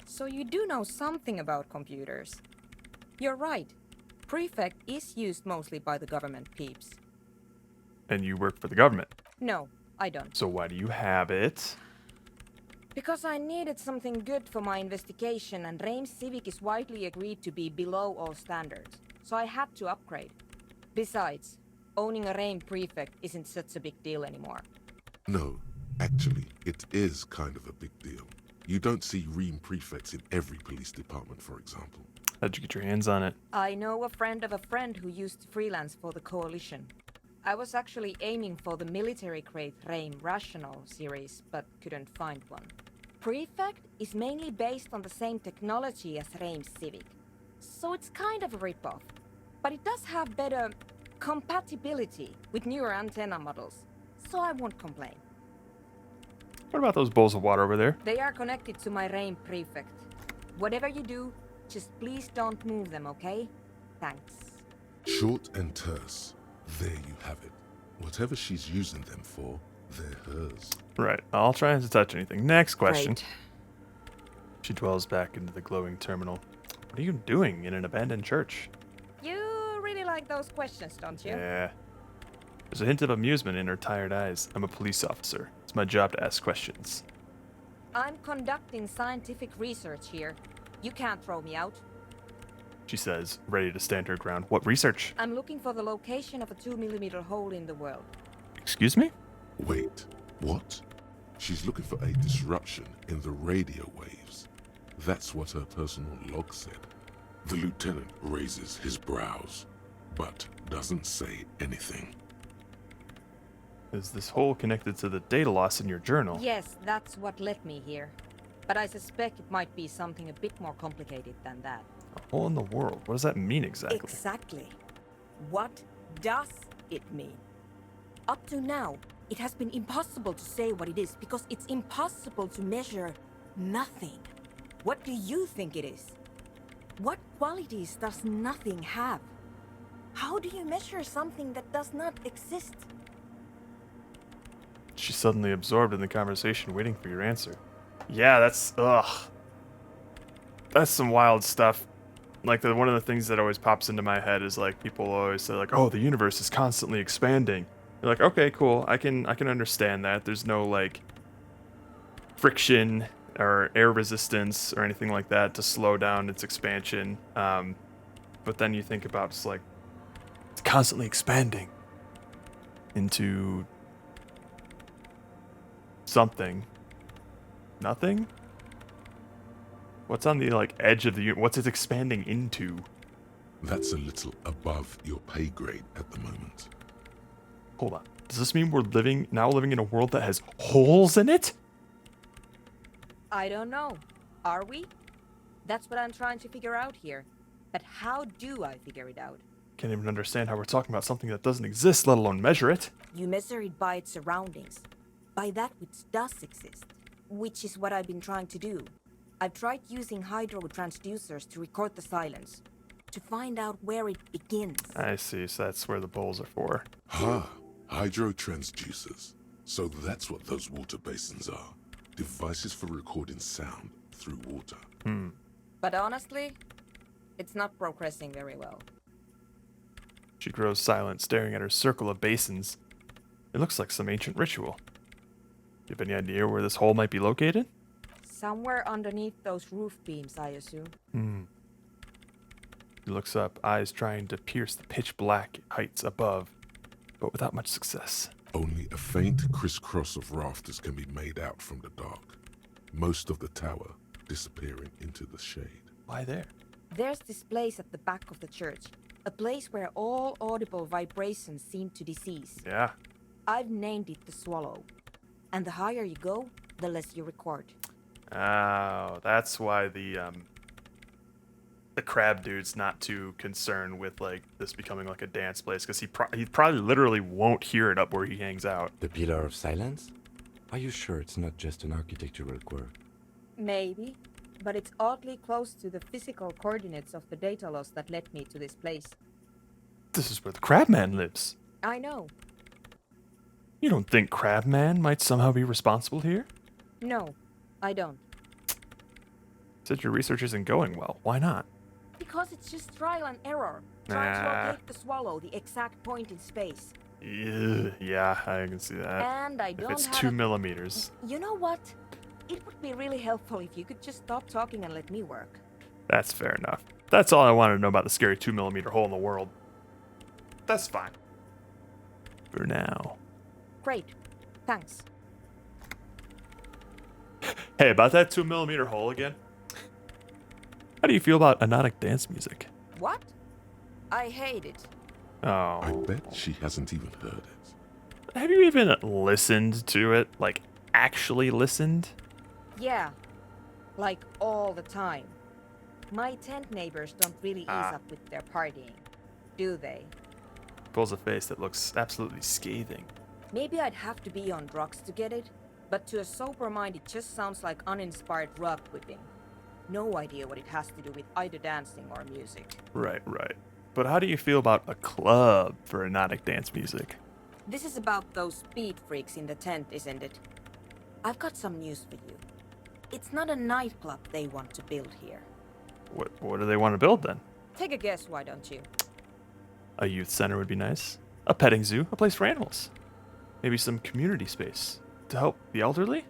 So you do know something about computers. You're right. Prefect is used mostly by the government peeps. And you work for the government? No, I don't. So why do you have it? Because I needed something good for my investigation, and RAIM Civic is widely agreed to be below all standards. So I had to upgrade. Besides, owning a RAIM Prefect isn't such a big deal anymore. No, actually, it is kind of a big deal. You don't see REAM prefects in every police department, for example. How'd you get your hands on it? I know a friend of a friend who used to freelance for the Coalition. I was actually aiming for the military-grade RAIM Rational series, but couldn't find one. Prefect is mainly based on the same technology as RAIM Civic, so it's kind of a rip-off. But it does have better compatibility with newer antenna models, so I won't complain. What about those bowls of water over there? They are connected to my RAIM Prefect. Whatever you do, just please don't move them, okay? Thanks. Short and terse. There you have it. Whatever she's using them for, they're hers. Right. I'll try not to touch anything. Next question. Great. She dwells back into the glowing terminal. What are you doing in an abandoned church? You really like those questions, don't you? Yeah. There's a hint of amusement in her tired eyes. I'm a police officer. It's my job to ask questions. I'm conducting scientific research here. You can't throw me out. she says, ready to stand her ground. What research? I'm looking for the location of a 2mm hole in the world. Excuse me? Wait, what? She's looking for a disruption in the radio waves. That's what her personal log said. The lieutenant raises his brows, but doesn't say anything. Is this hole connected to the data loss in your journal? Yes, that's what led me here. But I suspect it might be something a bit more complicated than that. A hole in the world? What does that mean exactly? Exactly. What does it mean? Up to now, it has been impossible to say what it is because it's impossible to measure nothing. What do you think it is? What qualities does nothing have? How do you measure something that does not exist? She's suddenly absorbed in the conversation, waiting for your answer. Yeah, that's... ugh. That's some wild stuff. Like, one of the things that always pops into my head is, like, people always say, like, oh, the universe is constantly expanding. You're like, okay, cool, I can understand that. There's no, like, friction or air resistance or anything like that to slow down its expansion. But then you think about just, like, it's constantly expanding into something. Nothing? What's on the, like, edge of the... what's it expanding into? That's a little above your pay grade at the moment. Hold on. Does this mean we're now living in a world that has holes in it? I don't know. Are we? That's what I'm trying to figure out here. But how do I figure it out? Can't even understand how we're talking about something that doesn't exist, let alone measure it. You measure it by its surroundings. By that which does exist. Which is what I've been trying to do. I've tried using hydro transducers to record the silence. To find out where it begins. I see, so that's where the bowls are for. Hydro transducers. So that's what those water basins are. Devices for recording sound through water. But honestly, it's not progressing very well. She grows silent, staring at her circle of basins. It looks like some ancient ritual. Do you have any idea where this hole might be located? Somewhere underneath those roof beams, I assume. He looks up, eyes trying to pierce the pitch black heights above, but without much success. Only a faint crisscross of rafters can be made out from the dark. Most of the tower disappearing into the shade. Why there? There's this place at the back of the church. A place where all audible vibrations seem to decease. Yeah. I've named it the Swallow. And the higher you go, the less you record. Oh, that's why the crab dude's not too concerned with, like, this becoming like a dance place, because he probably literally won't hear it up where he hangs out. The Pillar of Silence? Are you sure it's not just an architectural quirk? Maybe, but it's oddly close to the physical coordinates of the data loss that led me to this place. This is where the Crabman lives. I know. You don't think Crabman might somehow be responsible here? No, I don't. Said your research isn't going well. Why not? Because it's just trial and error. Trying to locate the Swallow, the exact point in space. Yeah, I can see that. And I don't if it's have 2 millimeters. You know what? It would be really helpful if you could just stop talking and let me work. That's fair enough. That's all I wanted to know about the scary 2 millimeter hole in the world. That's fine. For now. Great. Thanks. Hey, about that 2 millimeter hole again. How do you feel about anodic dance music? What? I hate it. Oh. I bet she hasn't even heard it. Have you even listened to it? Like, actually listened? Yeah. Like, all the time. My tent neighbors don't really ease up with their partying, do they? Pulls a face that looks absolutely scathing. Maybe I'd have to be on drugs to get it, but to a sober mind it just sounds like uninspired rug whipping. No idea what it has to do with either dancing or music. Right. But how do you feel about a club for anodic dance music? This is about those speed freaks in the tent, isn't it? I've got some news for you. It's not a nightclub they want to build here. What do they want to build then? Take a guess, why don't you? A youth center would be nice. A petting zoo, a place for animals. Maybe some community space to help the elderly?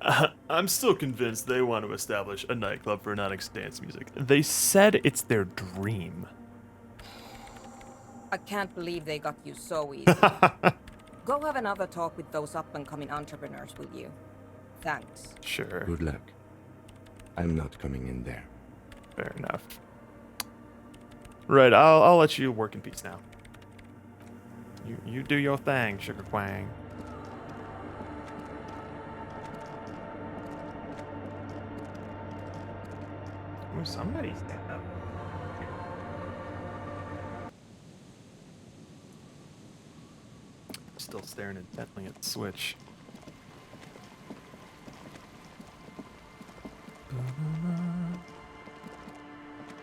I'm still convinced they want to establish a nightclub for Anonymous dance music. They said it's their dream. I can't believe they got you so easy. Go have another talk with those up-and-coming entrepreneurs, will you? Thanks. Sure. Good luck. I'm not coming in there. Fair enough. Right, I'll let you work in peace now. You do your thing, Sugar Quang. Ooh, somebody stand up. Still staring intently at the switch.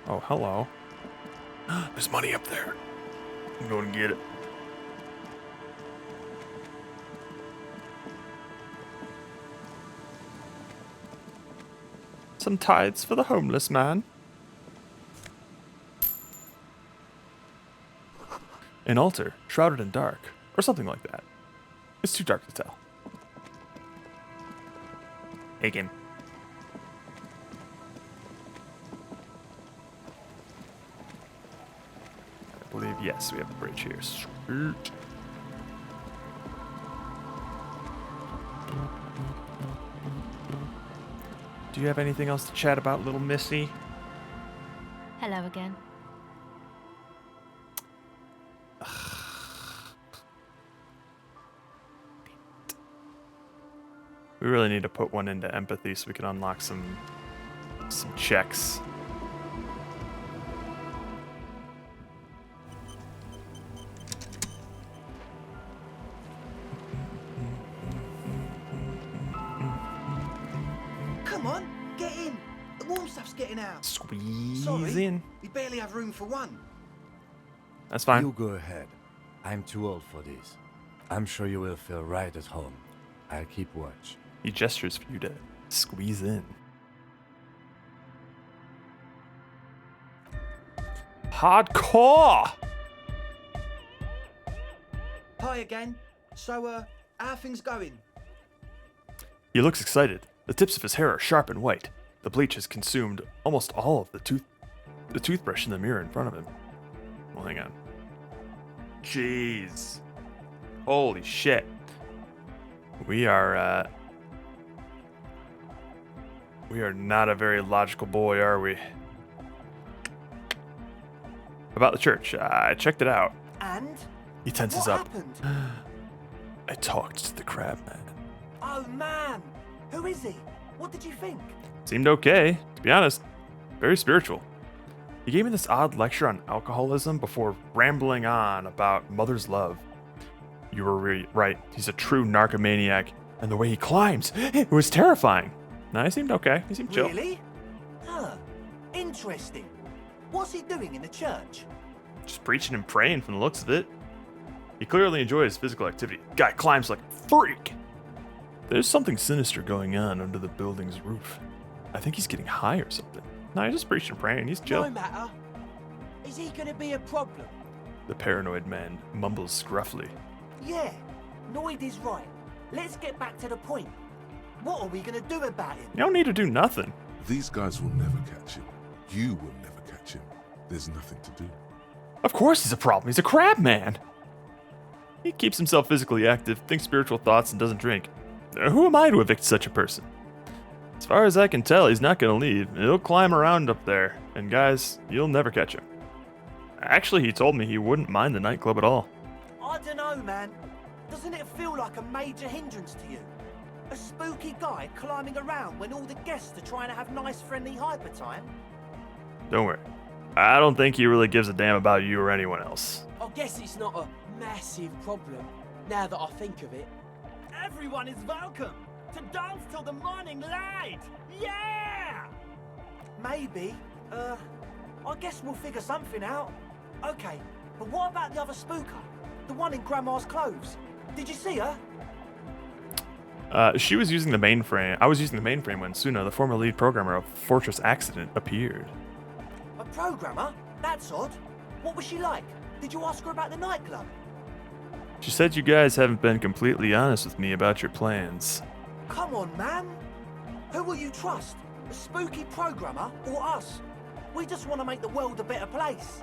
Oh, hello. There's money up there. I'm going to get it. Some tithes for the homeless man. An altar, shrouded in dark, or something like that. It's too dark to tell. Hey, game. I believe, yes, we have a bridge here. Sweet. Do you have anything else to chat about, little Missy? Hello again. We really need to put one into empathy so we can unlock some checks. Come on, get in. The warm stuff's getting out. Squeeze Sorry, in. we barely have room for one. That's fine. You go ahead. I'm too old for this. I'm sure you will feel right at home. I'll keep watch. He gestures for you to squeeze in. Hardcore! Hi again. So, how are things going? He looks excited. The tips of his hair are sharp and white. The bleach has consumed almost all of the toothbrush in the mirror in front of him. Well, hang on. Jeez. Holy shit. We are not a very logical boy, are we? About the church, I checked it out. And? He tenses What up. happened? I talked to the crab man. Oh, man. Who is he? What did you think? Seemed okay, to be honest. Very spiritual. He gave me this odd lecture on alcoholism before rambling on about mother's love. You were right. He's a true narcomaniac, and the way he climbs, it was terrifying. No, he seemed okay. He seemed chill. Really? Huh. Interesting. What's he doing in the church? Just preaching and praying from the looks of it. He clearly enjoys physical activity. Guy climbs like a freak. There's something sinister going on under the building's roof. I think he's getting high or something. No, he's just preaching and praying. He's chill. No matter. Is he gonna be a problem? The paranoid man mumbles gruffly. Yeah. Noid is right. Let's get back to the point. What are we gonna do about it? You don't need to do nothing. These guys will never catch him. You will never catch him. There's nothing to do. Of course he's a problem. He's a crab man. He keeps himself physically active, thinks spiritual thoughts, and doesn't drink. Who am I to evict such a person? As far as I can tell, he's not going to leave. He'll climb around up there. And guys, you'll never catch him. Actually, he told me he wouldn't mind the nightclub at all. I don't know, man. Doesn't it feel like a major hindrance to you? A spooky guy climbing around when all the guests are trying to have nice, friendly hyper time? Don't worry. I don't think he really gives a damn about you or anyone else. I guess it's not a massive problem, now that I think of it. Everyone is welcome to dance till the morning light. Yeah! Maybe. I guess we'll figure something out. Okay, but what about the other spooker? The one in Grandma's clothes? Did you see her? She was using the mainframe. I was using the mainframe when Suna, the former lead programmer of Fortress Accident, appeared. A programmer? That's odd. What was she like? Did you ask her about the nightclub? She said you guys haven't been completely honest with me about your plans. Come on, man. Who will you trust? The spooky programmer or us? We just want to make the world a better place.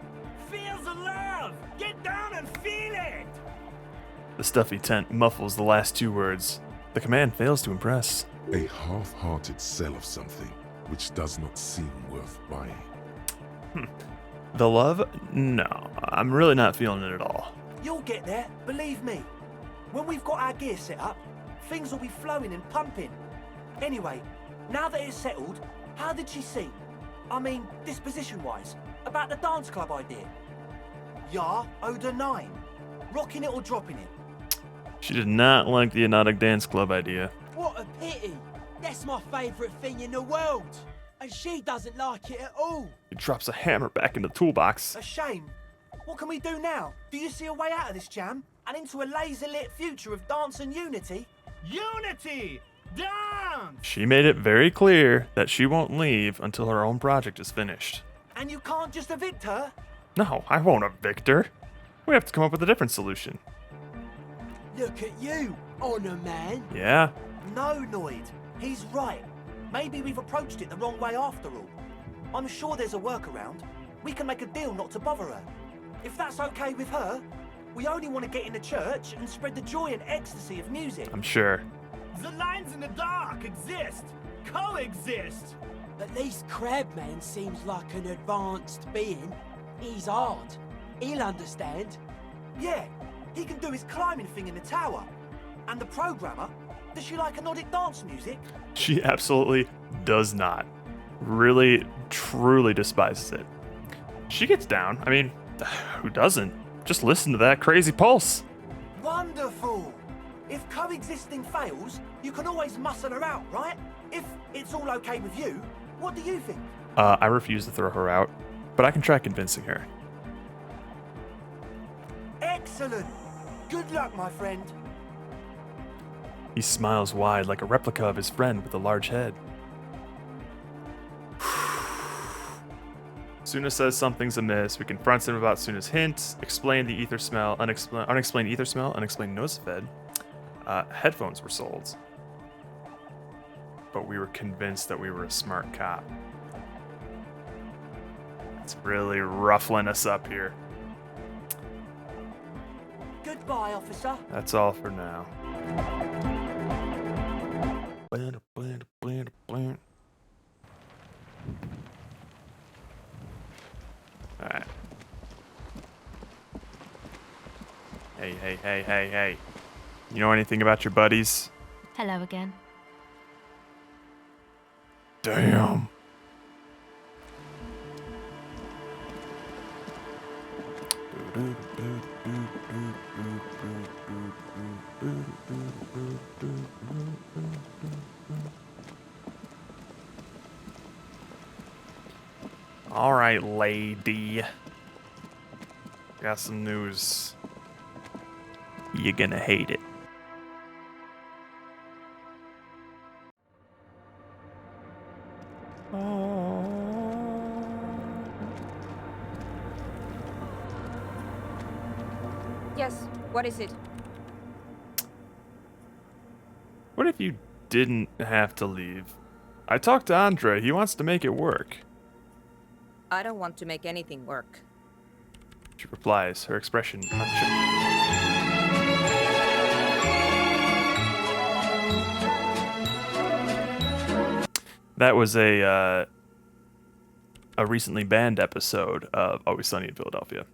Feel the love! Get down and feel it! The stuffy tent muffles the last two words. The command fails to impress. A half-hearted sell of something which does not seem worth buying. The love? No, I'm really not feeling it at all. You'll get there, believe me. When we've got our gear set up, things will be flowing and pumping. Anyway, now that it's settled, how did she seem? I mean, disposition-wise, about the dance club idea. Yeah, owed her 9. Rocking it or dropping it? She did not like the Hypnotic Dance Club idea. What a pity. That's my favourite thing in the world. And she doesn't like it at all. He drops a hammer back in the toolbox. A shame. What can we do now? Do you see a way out of this jam? And into a laser-lit future of dance and unity? Unity! Dance! She made it very clear that she won't leave until her own project is finished. And you can't just evict her? No, I won't evict her. We have to come up with a different solution. Look at you, Honor Man. Yeah? No, Noid. He's right. Maybe we've approached it the wrong way after all. I'm sure there's a workaround. We can make a deal not to bother her. If that's okay with her, we only want to get in the church and spread the joy and ecstasy of music. I'm sure. The lines in the dark exist! Coexist! At least Crabman seems like an advanced being. He's hard. He'll understand. Yeah, he can do his climbing thing in the tower. And the programmer, does she like Hypnotic dance music? She absolutely does not. Really, truly despises it. She gets down. I mean, who doesn't? Just listen to that crazy pulse. Wonderful! If coexisting fails, you can always muscle her out, right? If it's all okay with you, what do you think? I refuse to throw her out, but I can try convincing her. Excellent! Good luck, my friend. He smiles wide like a replica of his friend with a large head. Suna says something's amiss. We confront him about Suna's hint, explain the ether smell, unexplained ether smell, unexplained nosefed. Headphones were sold. But we were convinced that we were a smart cop. It's really ruffling us up here. Goodbye, officer. That's all for now. Alright. Hey. You know anything about your buddies? Hello again. Damn. All right, lady. Got some news. You're gonna hate it. Yes, what is it? What if you didn't have to leave? I talked to Andre. He wants to make it work. I don't want to make anything work. She replies, her expression unchanged. That was a recently banned episode of Always Sunny in Philadelphia.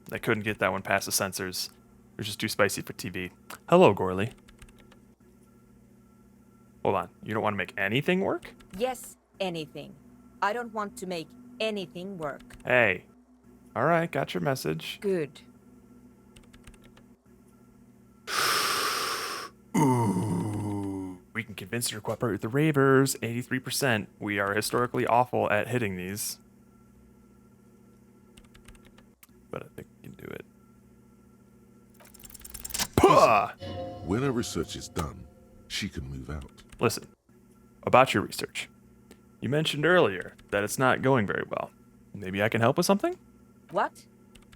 They couldn't get that one past the censors. It was just too spicy for TV. Hello, Gorley. Hold on. You don't want to make anything work? Yes, anything. I don't want to make anything work. Hey. All right, got your message. Good. Ooh. We can convince her to cooperate with the Ravers. 83%. We are historically awful at hitting these. But I think we can do it. Puh! When her research is done, she can move out. Listen, about your research. You mentioned earlier that it's not going very well. Maybe I can help with something? What?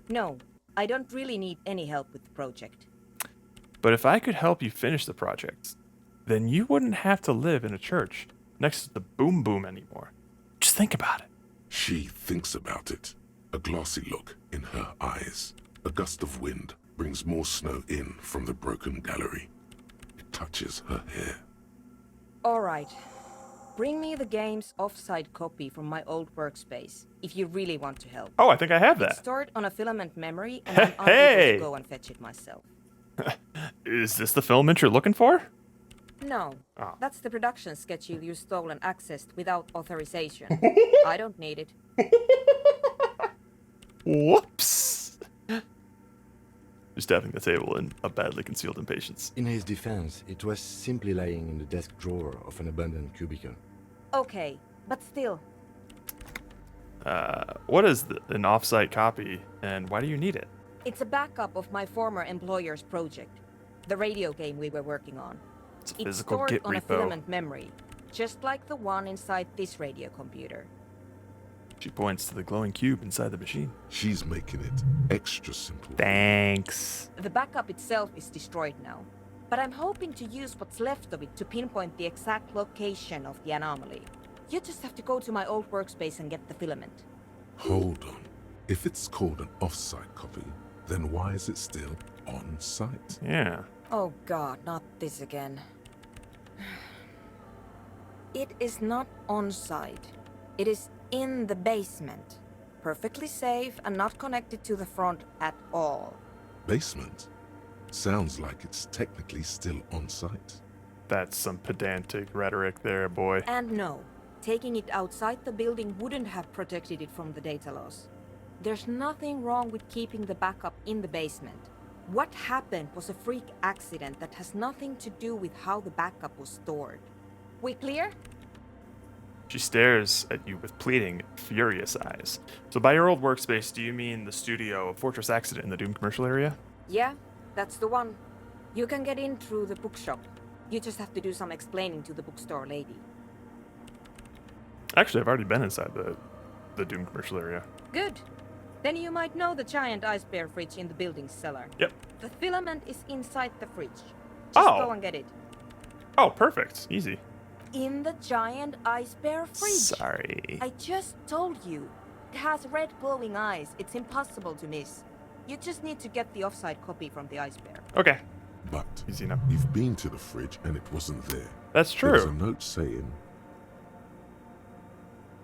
No, I don't really need any help with the project. But if I could help you finish the project, then you wouldn't have to live in a church. next to the boom boom anymore. Just think about it. She thinks about it. A glassy look in her eyes. A gust of wind brings more snow in from the broken gallery. It touches her hair. All right. Bring me the game's offsite copy from my old workspace, if you really want to help. Oh, I think I have that. It's stored on a filament memory, and I'm Hey! unable to go and fetch it myself. Is this the filament you're looking for? No, Oh. that's the production schedule you stole and accessed without authorization. I don't need it. Whoops. Just tapping the table in a badly concealed impatience. In his defense, it was simply lying in the desk drawer of an abandoned cubicle. Okay, but still. What is an offsite copy, and why do you need it? It's a backup of my former employer's project, the radio game we were working on. It's a It's physical stored Git on a repo. filament memory, just like the one inside this radio computer. She points to the glowing cube inside the machine. She's making it extra simple. Thanks. The backup itself is destroyed now, but I'm hoping to use what's left of it to pinpoint the exact location of the anomaly. You just have to go to my old workspace and get the filament. Hold on. If it's called an off-site copy, then why is it still on site? Yeah. Oh god, not this again. It is not on site. It is in the basement. Perfectly safe and not connected to the front at all. Basement? Sounds like it's technically still on site. That's some pedantic rhetoric there, boy. And no, taking it outside the building wouldn't have protected it from the data loss. There's nothing wrong with keeping the backup in the basement. What happened was a freak accident that has nothing to do with how the backup was stored. We clear? She stares at you with pleading, furious eyes. So by your old workspace, do you mean the studio of Fortress Accident in the Doom commercial area? Yeah, that's the one. You can get in through the bookshop. You just have to do some explaining to the bookstore lady. Actually, I've already been inside the Doom commercial area. Good. Then you might know the giant ice bear fridge in the building's cellar. Yep. The filament is inside the fridge. Just Oh. go and get it. Oh, perfect. Easy. In the giant ice bear fridge. Sorry. I just told you. It has red glowing eyes. It's impossible to miss. You just need to get the offsite copy from the ice bear. Okay. But Easy enough. you've been to the fridge and it wasn't there. That's There's a true. note saying,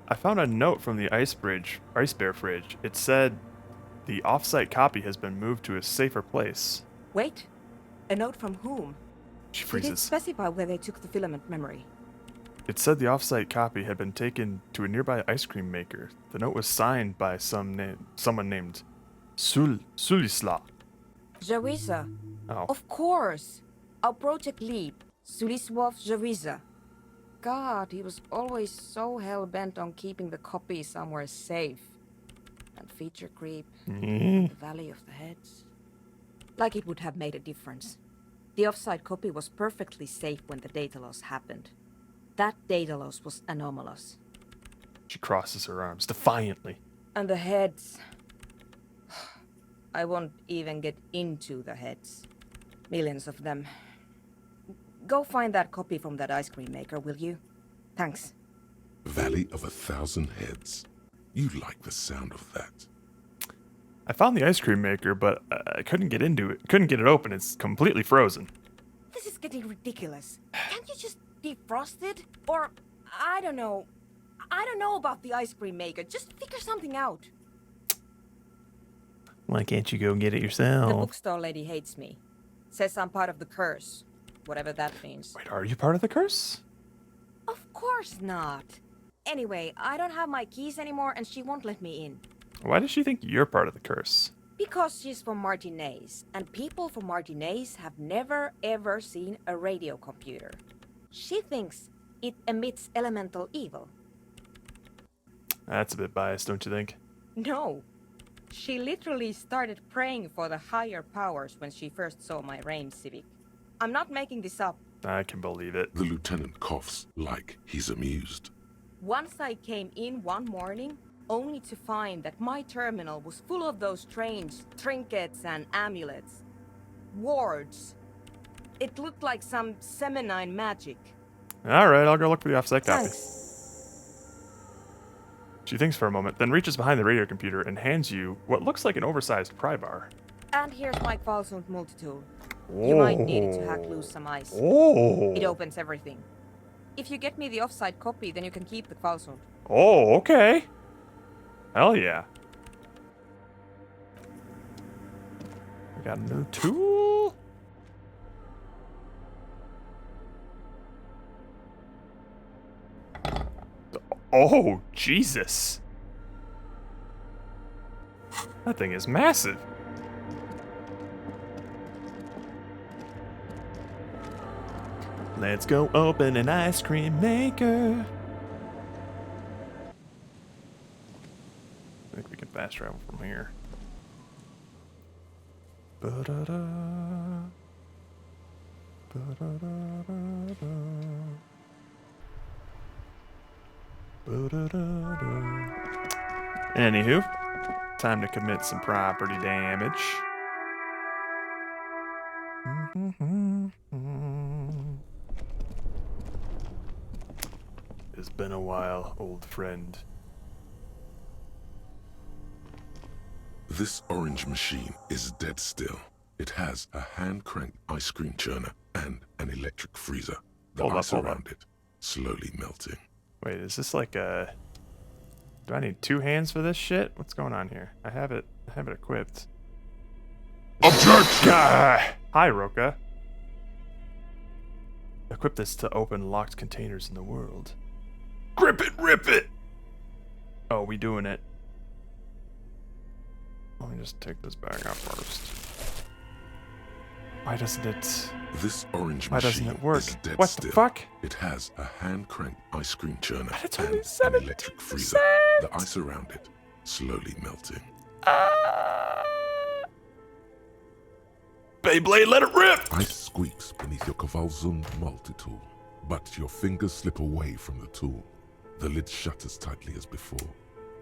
I found a note from the ice bear fridge. It said the offsite copy has been moved to a safer place. Wait. A note from whom? She Did it freezes. specify where they took the filament memory? It said the offsite copy had been taken to a nearby ice cream maker. The note was signed by someone named Sulisla. Jawiza. Oh. Of course. Our project lead, Suliswov Jawiza. God, he was always so hell-bent on keeping the copy somewhere safe. And feature creep. Mm. The Valley of the Heads. Like it would have made a difference. The offsite copy was perfectly safe when the data loss happened. That data loss was anomalous. She crosses her arms defiantly. And the heads. I won't even get into the heads. Millions of them. Go find that copy from that ice cream maker, will you? Thanks. Valley of 1,000 Heads. You like the sound of that. I found the ice cream maker, but I couldn't get into it. Couldn't get it open. It's completely frozen. This is getting ridiculous. Can't you just defrost it? Or, I don't know. I don't know about the ice cream maker. Just figure something out. Why can't you go and get it The yourself? bookstore lady hates me. Says I'm part of the curse. Whatever that means. Wait, are you part of the curse? Of course not. Anyway, I don't have my keys anymore and she won't let me in. Why does she think you're part of the curse? Because she's from Martinez, and people from Martinez have never ever seen a radio computer. She thinks it emits elemental evil. That's a bit biased, don't you think? No. She literally started praying for the higher powers when she first saw my Rain Civic. I'm not making this up. I can believe it. The lieutenant coughs like he's amused. Once I came in one morning, only to find that my terminal was full of those strange trinkets and amulets. Wards. It looked like some Semenine magic. All right, I'll go look for the offsite copy. Thanks. She thinks for a moment, then reaches behind the radio computer and hands you what looks like an oversized pry bar. And here's my Kvalsund multi-tool. You might need it to hack loose some ice. Oh. It opens everything. If you get me the offsite copy, then you can keep the Kvalsund. Oh, okay. Hell yeah. We got a new tool. Oh, Jesus. That thing is massive. Let's go open an ice cream maker. I think we can fast travel from here. Ba-da-da. Ba-da-da-da-da. Ba-da-da-da. Anywho, time to commit some property damage. It's been a while, old friend. This orange machine is dead still. It has a hand-cranked ice cream churner and an electric freezer. The ice around it slowly melting. Wait, is this like a... Do I need 2 hands for this shit? What's going on here? I have it equipped. Objection! Hi, Roka. Equip this to open locked containers in the world. Grip it, rip it! Oh, we doing it. Let me just take this bag out first. Why doesn't it... This orange Why doesn't machine it work? is dead What still. the fuck? It has a hand-cranked ice cream churner it's and only an electric freezer. The ice around it slowly melting. Beyblade, let it rip! Ice squeaks beneath your Kvalsund multi-tool, but your fingers slip away from the tool. The lid shutters tightly as before.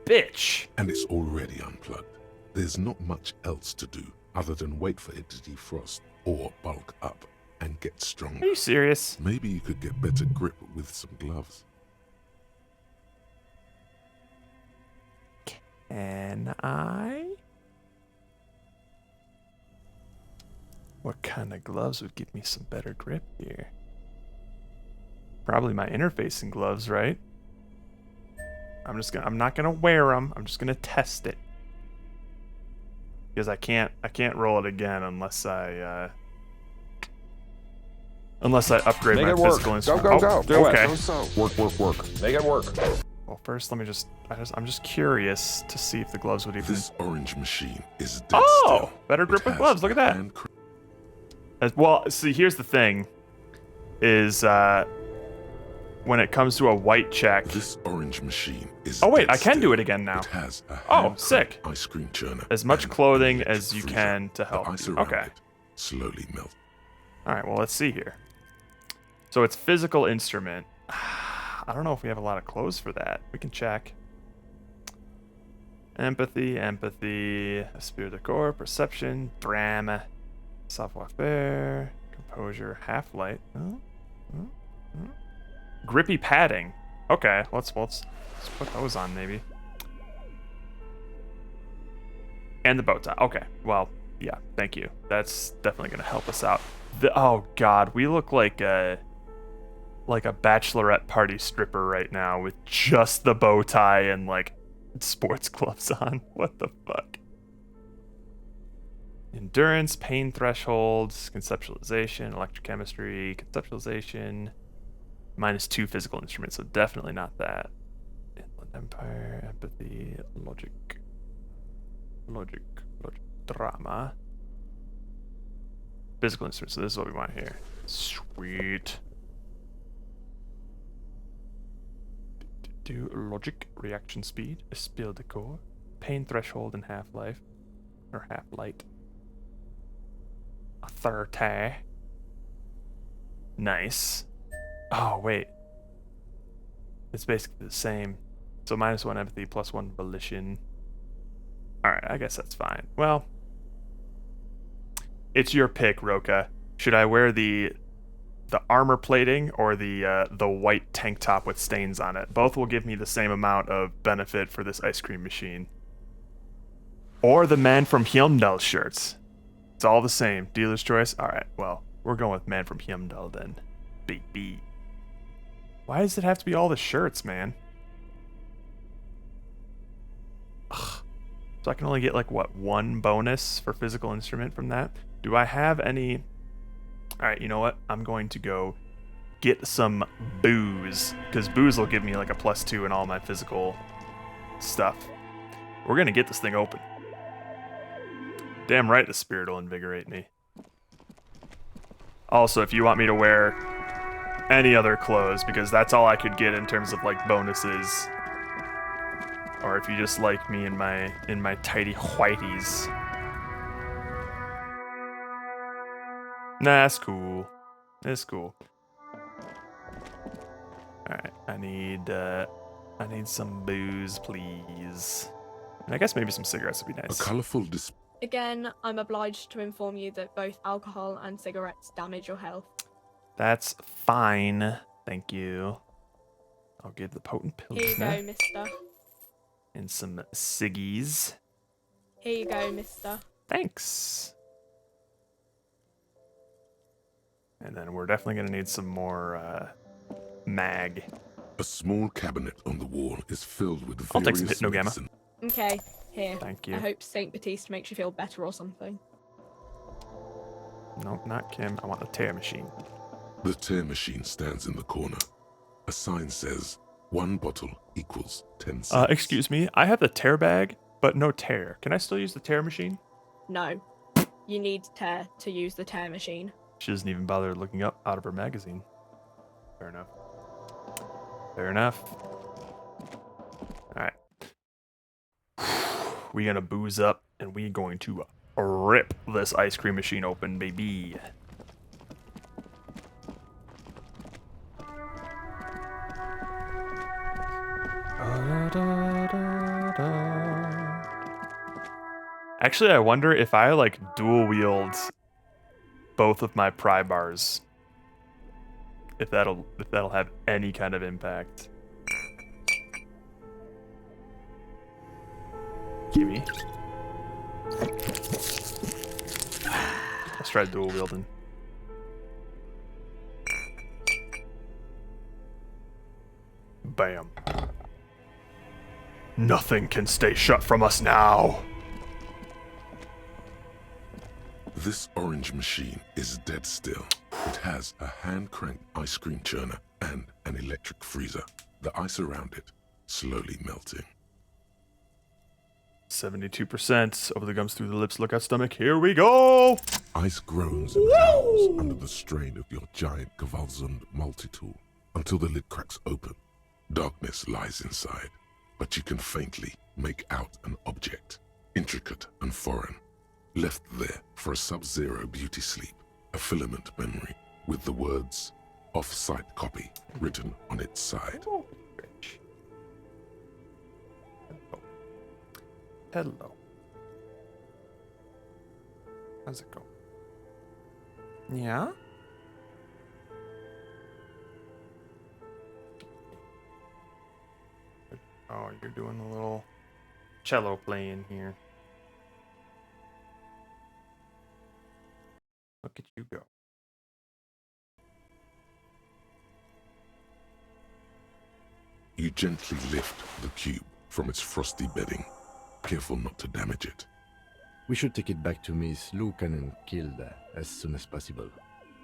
Bitch! And it's already unplugged. There's not much else to do other than wait for it to defrost or bulk up and get stronger. Are you serious? Maybe you could get better grip with some gloves. Can I? What kind of gloves would give me some better grip here? Probably my interfacing gloves, right? I'm not gonna wear them. I'm just gonna test it. Because I can't roll it again unless I upgrade Make my it work. physical instrument. Go, go, go. Do okay. it. Work. Make it work. Well, first let me I'm just curious to see if the gloves would even... This orange machine is dead Oh! still. Better grip It with has gloves, look at that. Well, see, here's the thing. Is, when it comes to a white check... This orange machine is Oh wait, dead I can still. do it again now. It has a Oh, sick. ice cream churner. As much and clothing an as you electric can to freezer. help The ice you. around Okay. it slowly melt. Alright, well, let's see here. So it's physical instrument. I don't know if we have a lot of clothes for that. We can check. Empathy, esprit de corps, perception, drama, savoir-faire, composure, half-light. Grippy padding. Okay, let's put those on maybe. And the bow tie. Okay, well, yeah, thank you. That's definitely gonna help us out. Oh god, we look like a bachelorette party stripper right now with just the bow tie and like sports gloves on. What the fuck? Endurance, pain thresholds, conceptualization, electrochemistry, conceptualization, -2 physical instruments, so definitely not that. Inland Empire, empathy, logic, drama. Physical instruments, so this is what we want here. Sweet. Do logic, reaction speed, esprit de corps, pain threshold, and half-life, or half-light. A 30. Nice. Oh, wait. It's basically the same. So -1 empathy, +1 volition. Alright, I guess that's fine. Well, it's your pick, Roka. Should I wear the the armor plating or the white tank top with stains on it. Both will give me the same amount of benefit for this ice cream machine. Or the Man from Hyundai shirts. It's all the same. Dealer's choice? Alright, well, we're going with Man from Hyundai then. Baby. Why does it have to be all the shirts, man? Ugh. So I can only get, like, what, 1 bonus for physical instrument from that? Do I have any... Alright, you know what? I'm going to go get some booze. Because booze will give me, like, a +2 in all my physical stuff. We're going to get this thing open. Damn right the spirit will invigorate me. Also, if you want me to wear any other clothes, because that's all I could get in terms of, like, bonuses... Or if you just like me in my tidy whiteys. Nah, that's cool. That's cool. Alright, I need some booze, please. And I guess maybe some cigarettes would be nice. A colorful display. Again, I'm obliged to inform you that both alcohol and cigarettes damage your health. That's fine. Thank you. I'll give the potent pills Here you go, mister. And some ciggies. Here you go, mister. Thanks. And then we're definitely going to need some more mag. A small cabinet on the wall is filled with I'll take some various Hypno-Gamma. medicine. Okay, here. Thank you. I hope Saint Baptiste makes you feel better or something. Nope, not Kim. I want the tear machine. The tear machine stands in the corner. A sign says, 1 bottle equals 10 cents. Excuse me. I have the tear bag, but no tear. Can I still use the tear machine? No. You need tear to use the tear machine. She doesn't even bother looking up out of her magazine. Fair enough. Fair enough. Alright. We're gonna booze up, and we're going to rip this ice cream machine open, baby. Actually, I wonder if I, like, dual wield both of my pry bars. If that'll have any kind of impact. Gimme. Let's try dual wielding. Bam. Nothing can stay shut from us now. This orange machine is dead still. It has a hand-cranked ice cream churner and an electric freezer. The ice around it slowly melting. 72%. Over the gums, through the lips, look out stomach. Here we go! Ice groans and howls under the strain of your giant Gewaltsund multi-tool until the lid cracks open. Darkness lies inside, but you can faintly make out an object, intricate and foreign, left there for a sub-zero beauty sleep, a filament memory with the words off-site copy written on its side. Oh, bitch. Hello. How's it go? Yeah? Oh, you're doing a little cello playing here. Look at you go. You gently lift the cube from its frosty bedding, careful not to damage it. We should take it back to Miss Lucan and Kilda as soon as possible.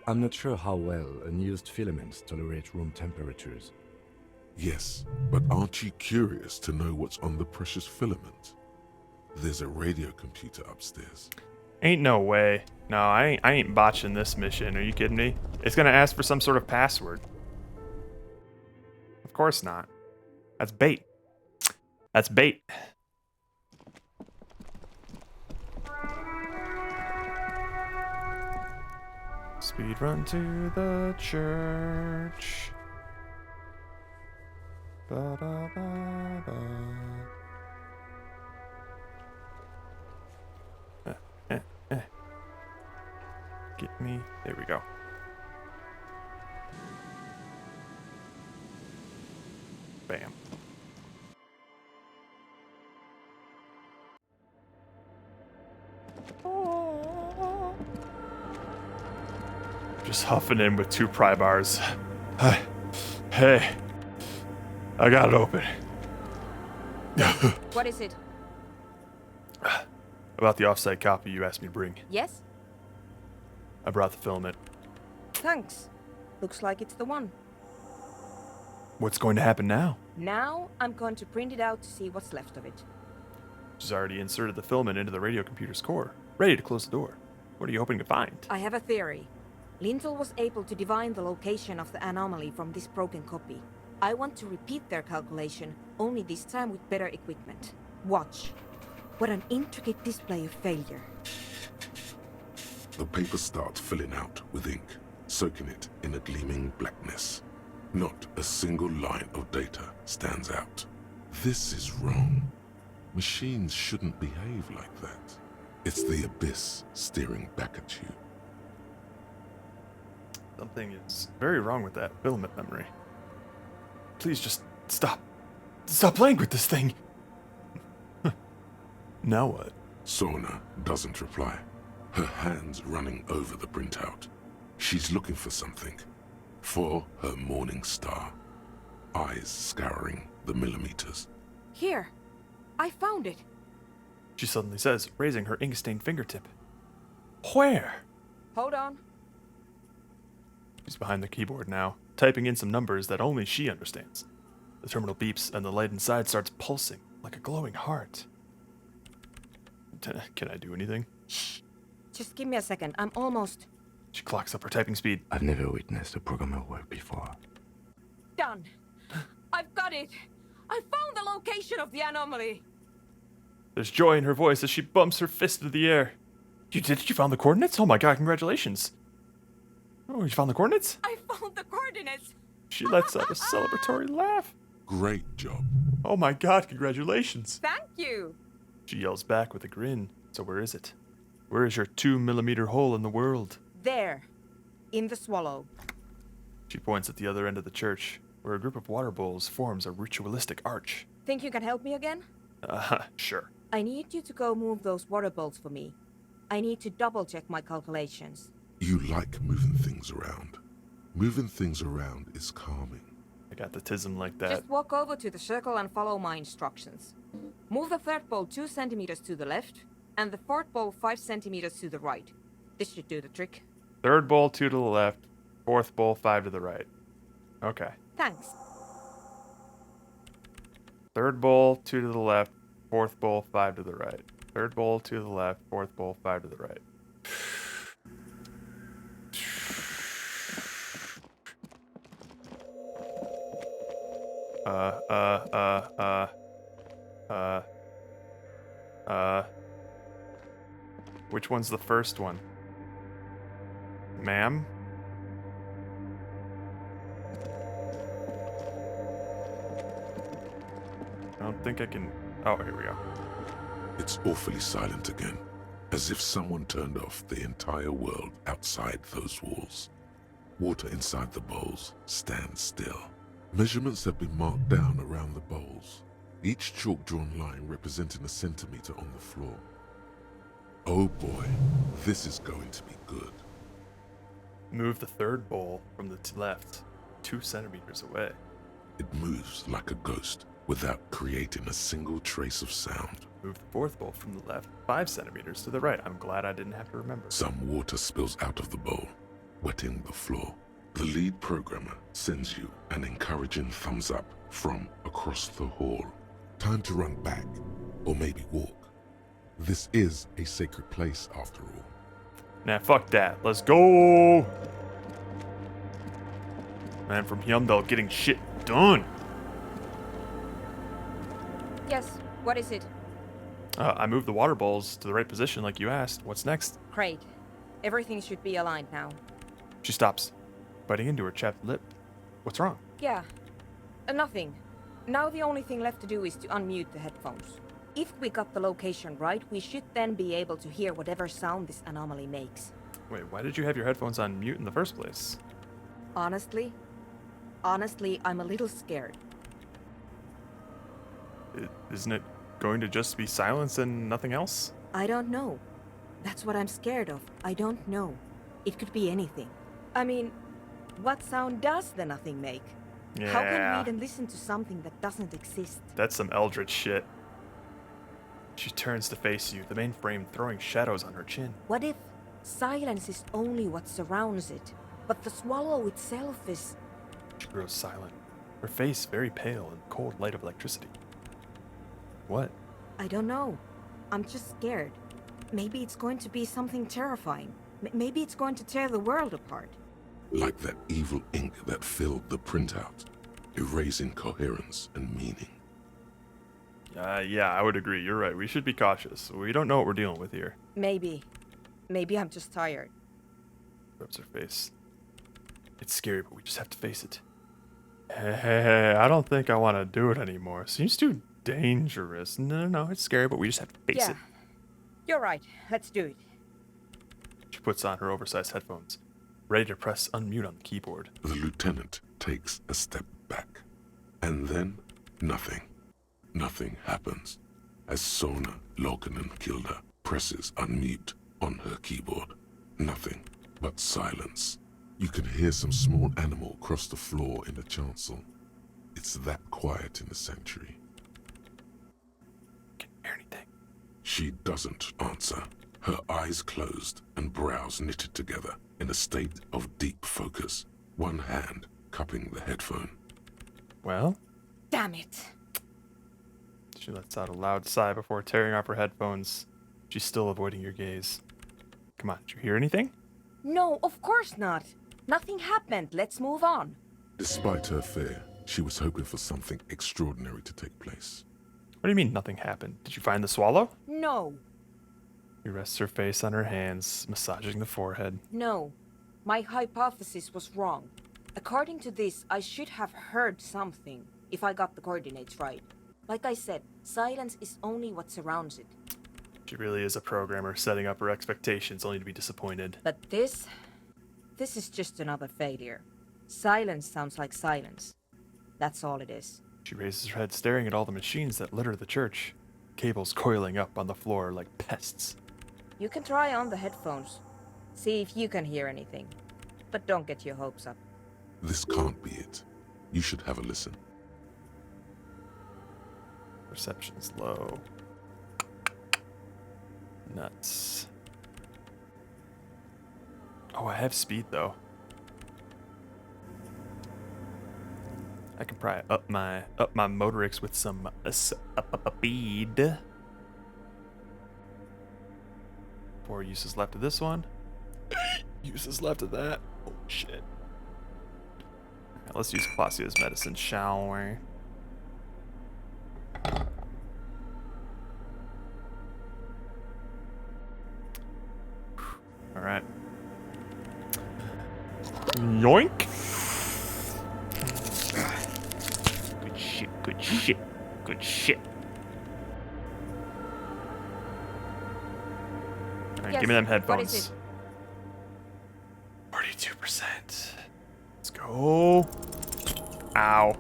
I'm not sure how well unused filaments tolerate room temperatures. Yes, but aren't you curious to know what's on the precious filament? There's a radio computer upstairs. Ain't no way. No, I ain't botching this mission. Are you kidding me? It's gonna ask for some sort of password. Of course not. That's bait. That's bait. Speed run to the church. Ba, ba, ba, ba. Get me. There we go. Bam. Just huffing in with 2 pry bars. Hey, I got it open. What is it? About the offsite copy you asked me to bring. Yes? I brought the filament. Thanks. Looks like it's the one. What's going to happen now? Now, I'm going to print it out to see what's left of it. She's already inserted the filament into the radio computer's core, ready to close the door. What are you hoping to find? I have a theory. Lintel was able to divine the location of the anomaly from this broken copy. I want to repeat their calculation, only this time with better equipment. Watch. What an intricate display of failure. The paper starts filling out with ink, soaking it in a gleaming blackness. Not a single line of data stands out. This is wrong. Machines shouldn't behave like that. It's the abyss staring back at you. Something is very wrong with that filament memory. Please just stop. Stop playing with this thing. Now what? Sona doesn't reply, her hands running over the printout. She's looking for something. For her morning star. Eyes scouring the millimeters. Here. I found it. She suddenly says, raising her ink-stained fingertip. Where? Hold on. She's behind the keyboard now, typing in some numbers that only she understands. The terminal beeps and the light inside starts pulsing like a glowing heart. Can I do anything? Shh. Just give me a second. I'm almost... She clocks up her typing speed. I've never witnessed a programmer work before. Done. I've got it. I found the location of the anomaly. There's joy in her voice as she bumps her fist into the air. You did it? You found the coordinates? Oh my god, congratulations. Oh, you found the coordinates? I found the coordinates. She lets out a celebratory laugh. Great job. Oh my god, congratulations. Thank you. She yells back with a grin. So where is it? Where is your 2-millimeter hole in the world? There. In the swallow. She points at the other end of the church, where a group of water bowls forms a ritualistic arch. Think you can help me again? Sure. I need you to go move those water bowls for me. I need to double-check my calculations. You like moving things around. Moving things around is calming. I got the tism like that. Just walk over to the circle and follow my instructions. Move the third bowl 2 centimeters to the left, and the fourth bowl 5 centimeters to the right. This should do the trick. Third bowl 2 to the left, fourth bowl 5 to the right. Okay. Thanks. Third bowl 2 to the left, fourth bowl 5 to the right. Third bowl 2 to the left, fourth bowl 5 to the right. Which one's the first one? Ma'am? I don't think I can... Oh, here we go. It's awfully silent again, as if someone turned off the entire world outside those walls. Water inside the bowls stands still. Measurements have been marked down around the bowls, each chalk-drawn line representing a centimeter on the floor. Oh boy, this is going to be good. Move the third bowl from the left, 2 centimeters away. It moves like a ghost, without creating a single trace of sound. Move the fourth bowl from the left, 5 centimeters to the right. I'm glad I didn't have to remember. Some water spills out of the bowl, wetting the floor. The lead programmer sends you an encouraging thumbs up from across the hall. Time to run back, or maybe walk. This is a sacred place after all. Nah, fuck that. Let's go! Man from Hyundai getting shit done. Yes, what is it? I moved the water bowls to the right position like you asked. What's next? Great. Everything should be aligned now. She stops, biting into her chapped lip. What's wrong? Yeah. Nothing. Now the only thing left to do is to unmute the headphones. If we got the location right, we should then be able to hear whatever sound this anomaly makes. Wait, why did you have your headphones on mute in the first place? Honestly, I'm a little scared. Isn't it going to just be silence and nothing else? I don't know. That's what I'm scared of. I don't know. It could be anything. I mean, what sound does the nothing make? How can Yeah. we even listen to something that doesn't exist? That's some eldritch shit. She turns to face you, the mainframe throwing shadows on her chin. What if silence is only what surrounds it, but the swallow itself is... She grows silent, her face very pale in the cold light of electricity. What? I don't know. I'm just scared. Maybe it's going to be something terrifying. Maybe it's going to tear the world apart. Like that evil ink that filled the printout, erasing coherence and meaning. Yeah, I would agree. You're right. We should be cautious. We don't know what we're dealing with here. Maybe. Maybe I'm just tired. Rubs her face. It's scary, but we just have to face it. Hey, I don't think I want to do it anymore. Seems too dangerous. No, it's scary, but we just have to face it. You're right. Let's do it. She puts on her oversized headphones, ready to press unmute on the keyboard. The lieutenant takes a step back. And then, nothing. Nothing happens as Sona Lokanen Kilda presses unmute on her keyboard. Nothing but silence. You can hear some small animal cross the floor in the chancel. It's that quiet in the sanctuary. Can you hear anything? She doesn't answer, her eyes closed and brows knitted together in a state of deep focus, one hand cupping the headphone. Well? Damn it. She lets out a loud sigh before tearing off her headphones. She's still avoiding your gaze. Come on, did you hear anything? No, of course not. Nothing happened. Let's move on. Despite her fear, she was hoping for something extraordinary to take place. What do you mean nothing happened? Did you find the swallow? No. He rests her face on her hands, massaging the forehead. No. My hypothesis was wrong. According to this, I should have heard something, if I got the coordinates right. Like I said, silence is only what surrounds it. She really is a programmer, setting up her expectations only to be disappointed. But this is just another failure. Silence sounds like silence. That's all it is. She raises her head, staring at all the machines that litter the church. Cables coiling up on the floor like pests. You can try on the headphones. See if you can hear anything. But don't get your hopes up. This can't be it. You should have a listen. Perception's low. Nuts. Oh, I have speed though. I can probably up my motorics with some speed. 4 uses left of this one. Uses left of that. Oh shit. Right, let's use Clausia's medicine, shall we? All right. Yoink. Good shit, good shit, good shit. All right, Yes, give me them what is headphones. it? 42%. Let's go. Ow.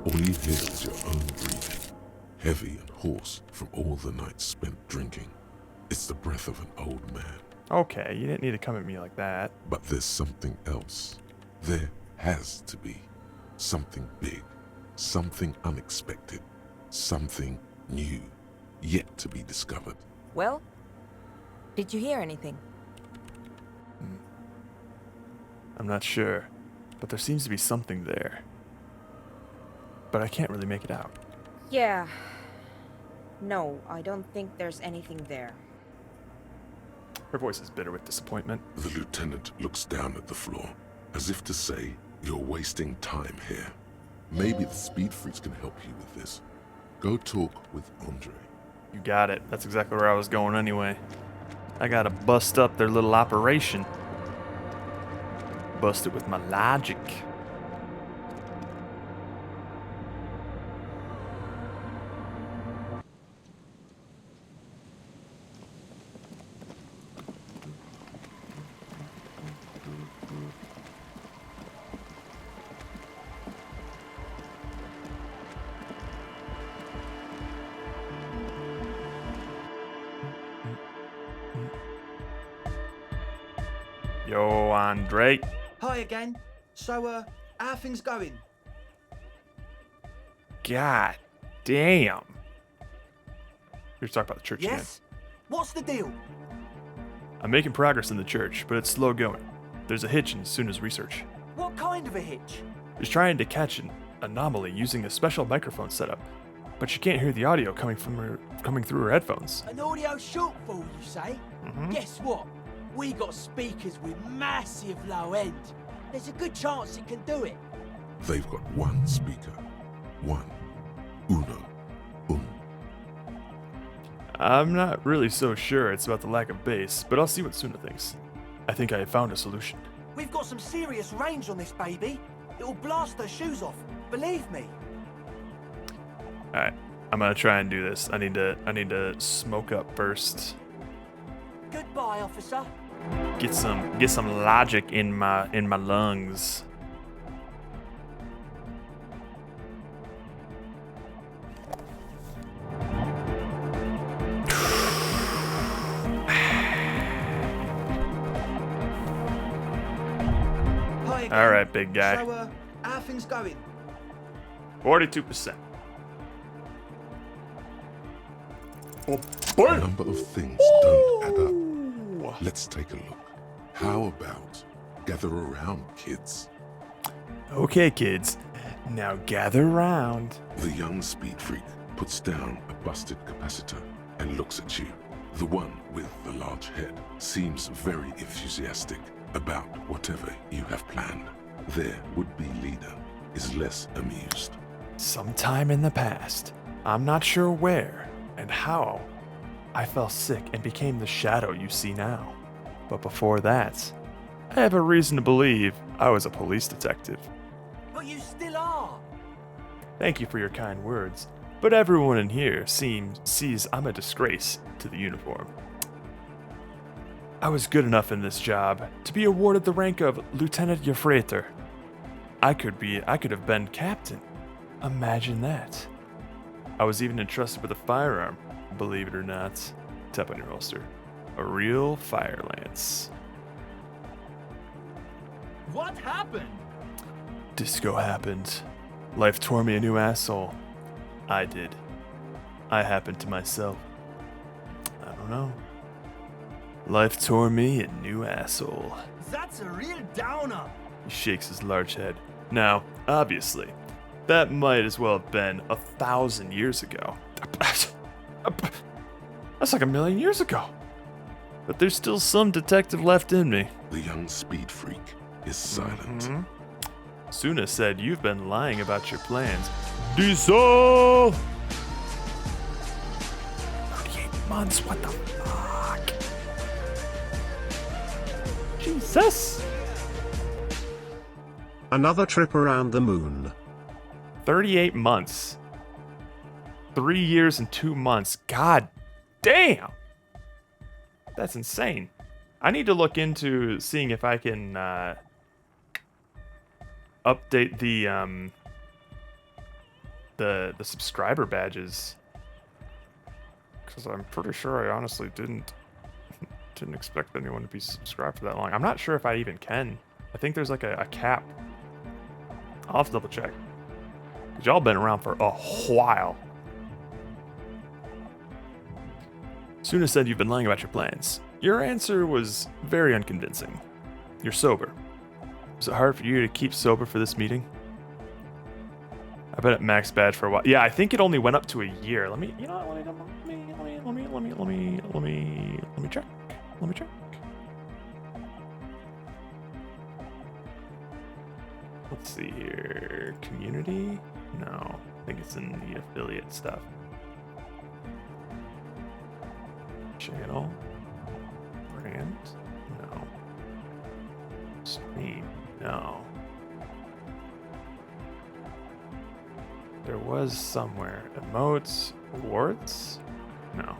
All you hear is your own breathing, heavy and hoarse from all the nights spent drinking. It's the breath of an old man. Okay, you didn't need to come at me like that. But there's something else. There has to be. Something big. Something unexpected. Something new. Yet to be discovered. Well, did you hear anything? I'm not sure, but there seems to be something there. But I can't really make it out. Yeah. No, I don't think there's anything there. Her voice is bitter with disappointment. The lieutenant looks down at the floor, as if to say, you're wasting time here. Maybe the speed freaks can help you with this. Go talk with Andre. You got it. That's exactly where I was going anyway. I gotta bust up their little operation. Bust it with my logic. Yo, Andre. Hi again. So, how are things going? God damn. You're talking about the church again. Yes? What's the deal? I'm making progress in the church, but it's slow going. There's a hitch in Suna's research. What kind of a hitch? She's trying to catch an anomaly using a special microphone setup, but she can't hear the audio coming through her headphones. An audio shortfall, you say? Guess what? We got speakers with massive low end. There's a good chance it can do it. They've got one speaker. One. Uno. I'm not really so sure it's about the lack of bass, but I'll see what Suna thinks. I think I have found a solution. We've got some serious range on this baby. It'll blast her shoes off. Believe me. Alright, I'm gonna try and do this. I need to smoke up first. Goodbye, officer. Get some logic in my lungs. All right, big guy. So, how are things going? 42%. A number of things don't add up. Let's take a look. How about gather around, kids? Okay, kids. Now gather around. The young speed freak puts down a busted capacitor and looks at you. The one with the large head seems very enthusiastic about whatever you have planned. Their would-be leader is less amused. Sometime in the past, I'm not sure where and how, I fell sick and became the shadow you see now. But before that, I have a reason to believe I was a police detective. But you still are. Thank you for your kind words, but everyone in here sees I'm a disgrace to the uniform. I was good enough in this job to be awarded the rank of Lieutenant Jefreiter. I could have been captain. Imagine that. I was even entrusted with a firearm, believe it or not. Tap on your holster. A real fire lance. What happened? Disco happened. Life tore me a new asshole. I did. I happened to myself. I don't know. Life tore me a new asshole. That's a real downer. He shakes his large head. Now, obviously, that might as well have been 1,000 years ago. That's like 1,000,000 years ago. But there's still some detective left in me. The young speed freak is silent. Suna said you've been lying about your plans. Diesel! 38 months, what the fuck? Jesus! Another trip around the moon. 38 months. 3 years and 2 months. God damn! That's insane. I need to look into seeing if I can update the subscriber badges, because I'm pretty sure I honestly didn't expect anyone to be subscribed for that long. I'm not sure if I even can. I think there's like a cap. I'll have to double check, because y'all been around for a while. Suna said you've been lying about your plans. Your answer was very unconvincing. You're sober. Was it hard for you to keep sober for this meeting? I've been at max badge for a while. Yeah, I think it only went up to a year. Let me check. Let me check. Let's see here. Community? No, I think it's in the affiliate stuff. Channel? Brand? No. Stream? No. There was somewhere. Emotes? Awards? No.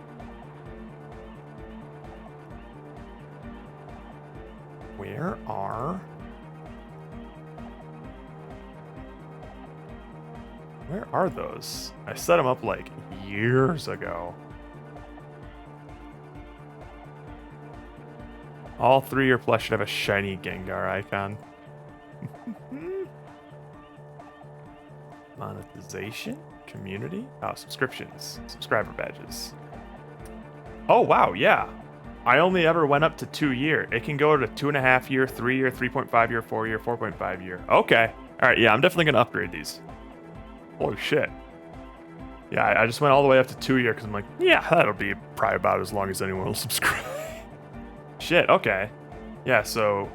Where are those? I set them up like years ago. All 3 or plus should have a shiny Gengar icon. Monetization? Community? Oh, subscriptions. Subscriber badges. Oh, wow, yeah. I only ever went up to 2 year. It can go to 2.5 year, 3 year, 3.5 year, 4 year, 4.5 year. Okay. All right, yeah, I'm definitely going to upgrade these. Holy shit. Yeah, I just went all the way up to 2 year because I'm like, yeah, that'll be probably about as long as anyone will subscribe. Shit, okay. Yeah, so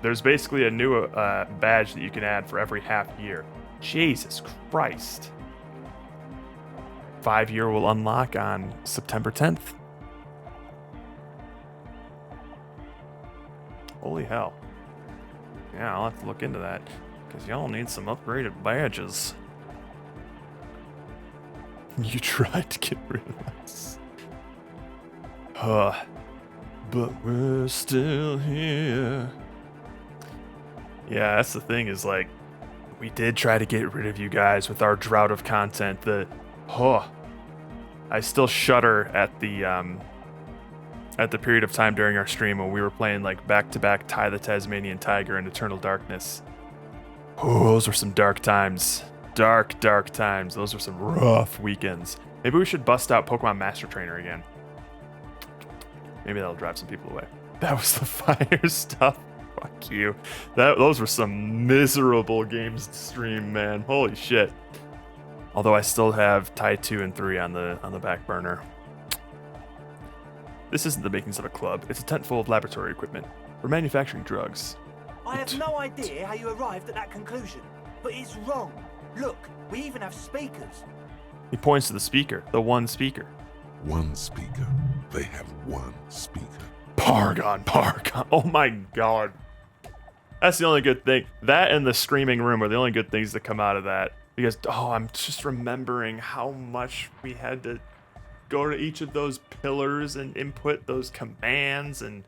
there's basically a new badge that you can add for every half year. Jesus Christ. 5 year will unlock on September 10th. Holy hell. Yeah, I'll have to look into that, because y'all need some upgraded badges. You tried to get rid of us. But we're still here. Yeah, that's the thing, is like, we did try to get rid of you guys with our drought of content. I still shudder at the period of time during our stream when we were playing like back-to-back Ty the Tasmanian Tiger and Eternal Darkness. Oh, those were some dark times. Dark times. Those were some rough weekends. Maybe we should bust out Pokemon Master Trainer again. Maybe that'll drive some people away. That was the fire stuff. Fuck you. Those were some miserable games to stream, man. Holy shit. Although I still have Ty 2 and 3 on the back burner. This isn't the makings of a club. It's a tent full of laboratory equipment. We're manufacturing drugs. I have no idea how you arrived at that conclusion, but it's wrong. Look, we even have speakers. He points to the speaker, the one speaker. One speaker. They have one speaker. Pargon. Oh my god. That's the only good thing. That and the screaming room are the only good things that come out of that. Because, I'm just remembering how much we had to go to each of those pillars and input those commands and...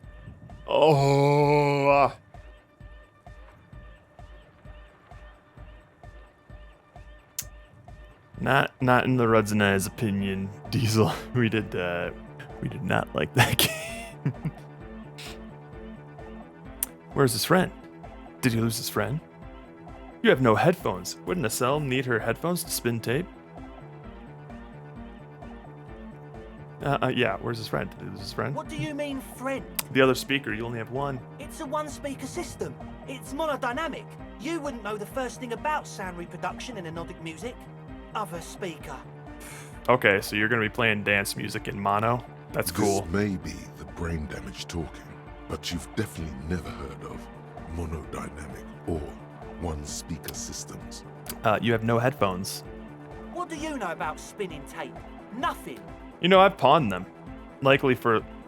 Not in the Ruds and I's opinion, Diesel. We did not like that game. Where's his friend? Did he lose his friend? You have no headphones. Wouldn't Estelle need her headphones to spin tape? Yeah, where's his friend? Did he lose his friend? What do you mean, friend? The other speaker, you only have one. It's a one-speaker system. It's monodynamic. You wouldn't know the first thing about sound reproduction in anodic music. Other speaker. Okay, so you're gonna be playing dance music in mono? That's cool. This may be the brain damage talking, but you've definitely never heard of monodynamic or one-speaker systems. You have no headphones. What do you know about spinning tape? Nothing. You know, I've pawned them.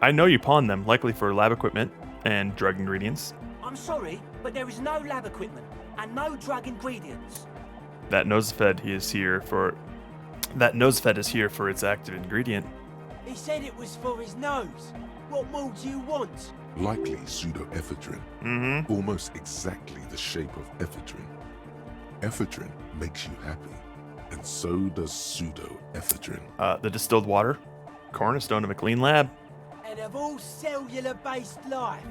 I know you pawned them, likely for lab equipment and drug ingredients. I'm sorry, but there is no lab equipment and no drug ingredients. That nosefed is here for its active ingredient. He said it was for his nose. What more do you want? Likely pseudoephedrine. Mm-hmm. Almost exactly the shape of ephedrine. Ephedrine makes you happy, and so does pseudoephedrine. The distilled water, cornerstone of a clean lab. And of all cellular-based life,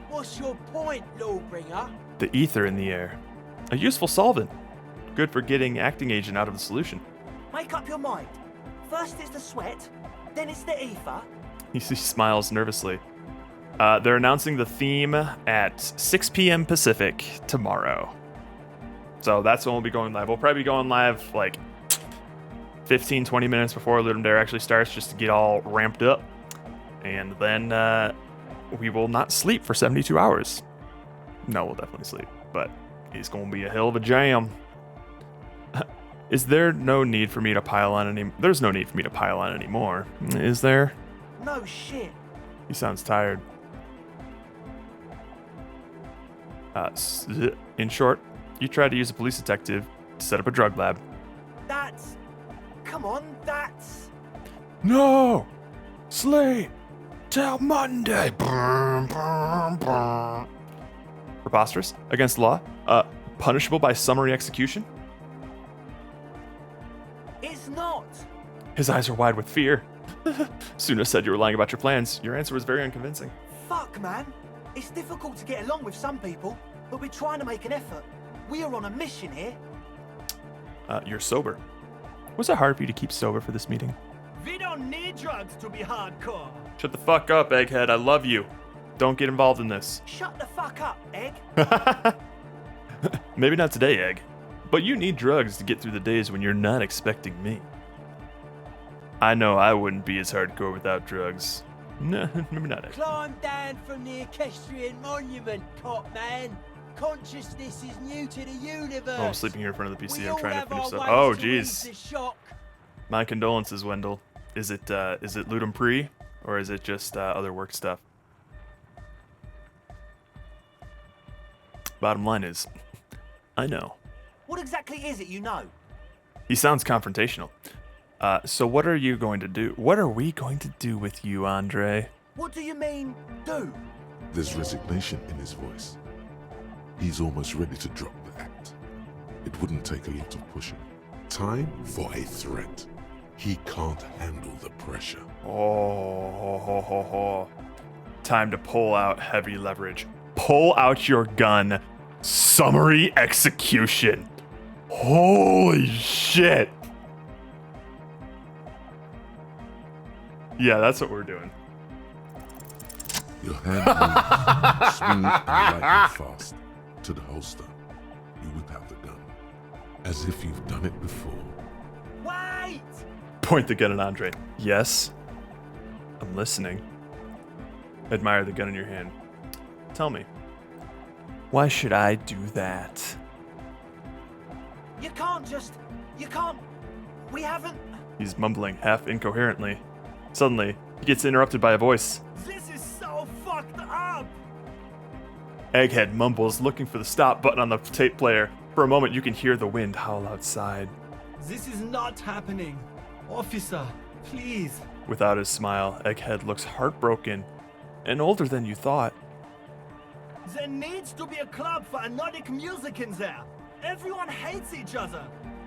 what's your point, Lawbringer? The ether in the air. A useful solvent. Good for getting acting agent out of the solution. Make up your mind. First it's the sweat, then it's the ether. He smiles nervously. They're announcing the theme at 6 p.m. Pacific tomorrow. So that's when we'll be going live. We'll probably be going live like 15, 20 minutes before Ludum Dare actually starts, just to get all ramped up. And then we will not sleep for 72 hours. No, we'll definitely sleep, but it's going to be a hell of a jam. Is there no need for me to pile on any? There's no need for me to pile on anymore. Is there? No shit. He sounds tired. In short, you tried to use a police detective to set up a drug lab. That's... Come on, that's... No! Sleep! Till Monday! Preposterous? Against the law? Punishable by summary execution? It's not! His eyes are wide with fear. Suna said you were lying about your plans. Your answer was very unconvincing. Fuck, man. It's difficult to get along with some people, but we're trying to make an effort. We are on a mission here. You're sober. Was it hard for you to keep sober for this meeting? We don't need drugs to be hardcore. Shut the fuck up, Egghead. I love you. Don't get involved in this. Shut the fuck up, Egg. Maybe not today, Egg. But you need drugs to get through the days when you're not expecting me. I know I wouldn't be as hardcore without drugs. No, maybe not, Egg. Climb down from the equestrian monument, cop man. Consciousness is new to the universe. Oh, I'm sleeping here in front of the PC. We I'm trying to all finish have stuff. our Oh, ways to ease jeez. the shock. My condolences, Wendell. Is it Ludum Pre, or is it just other work stuff? Bottom line is, I know. What exactly is it you know? He sounds confrontational. So what are you going to do? What are we going to do with you, Andre? What do you mean, do? There's resignation in his voice. He's almost ready to drop the act. It wouldn't take a lot of pushing. Time for a threat. He can't handle the pressure. Oh, time to pull out heavy leverage. Pull out your gun. Summary execution. Holy shit. Yeah, that's what we're doing. Your hand moves, swing lightly fast to the holster. You whip out the gun, as if you've done it before. Wait! Point the gun at Andre. Yes, I'm listening. Admire the gun in your hand. Tell me, why should I do that? You can't. We haven't. He's mumbling half incoherently. Suddenly, he gets interrupted by a voice. This is so fucked up. Egghead mumbles, looking for the stop button on the tape player. For a moment, you can hear the wind howl outside. This is not happening. Officer, please. Without his smile, Egghead looks heartbroken and older than you thought. There needs to be a club for Nordic music in there. Everyone hates each other.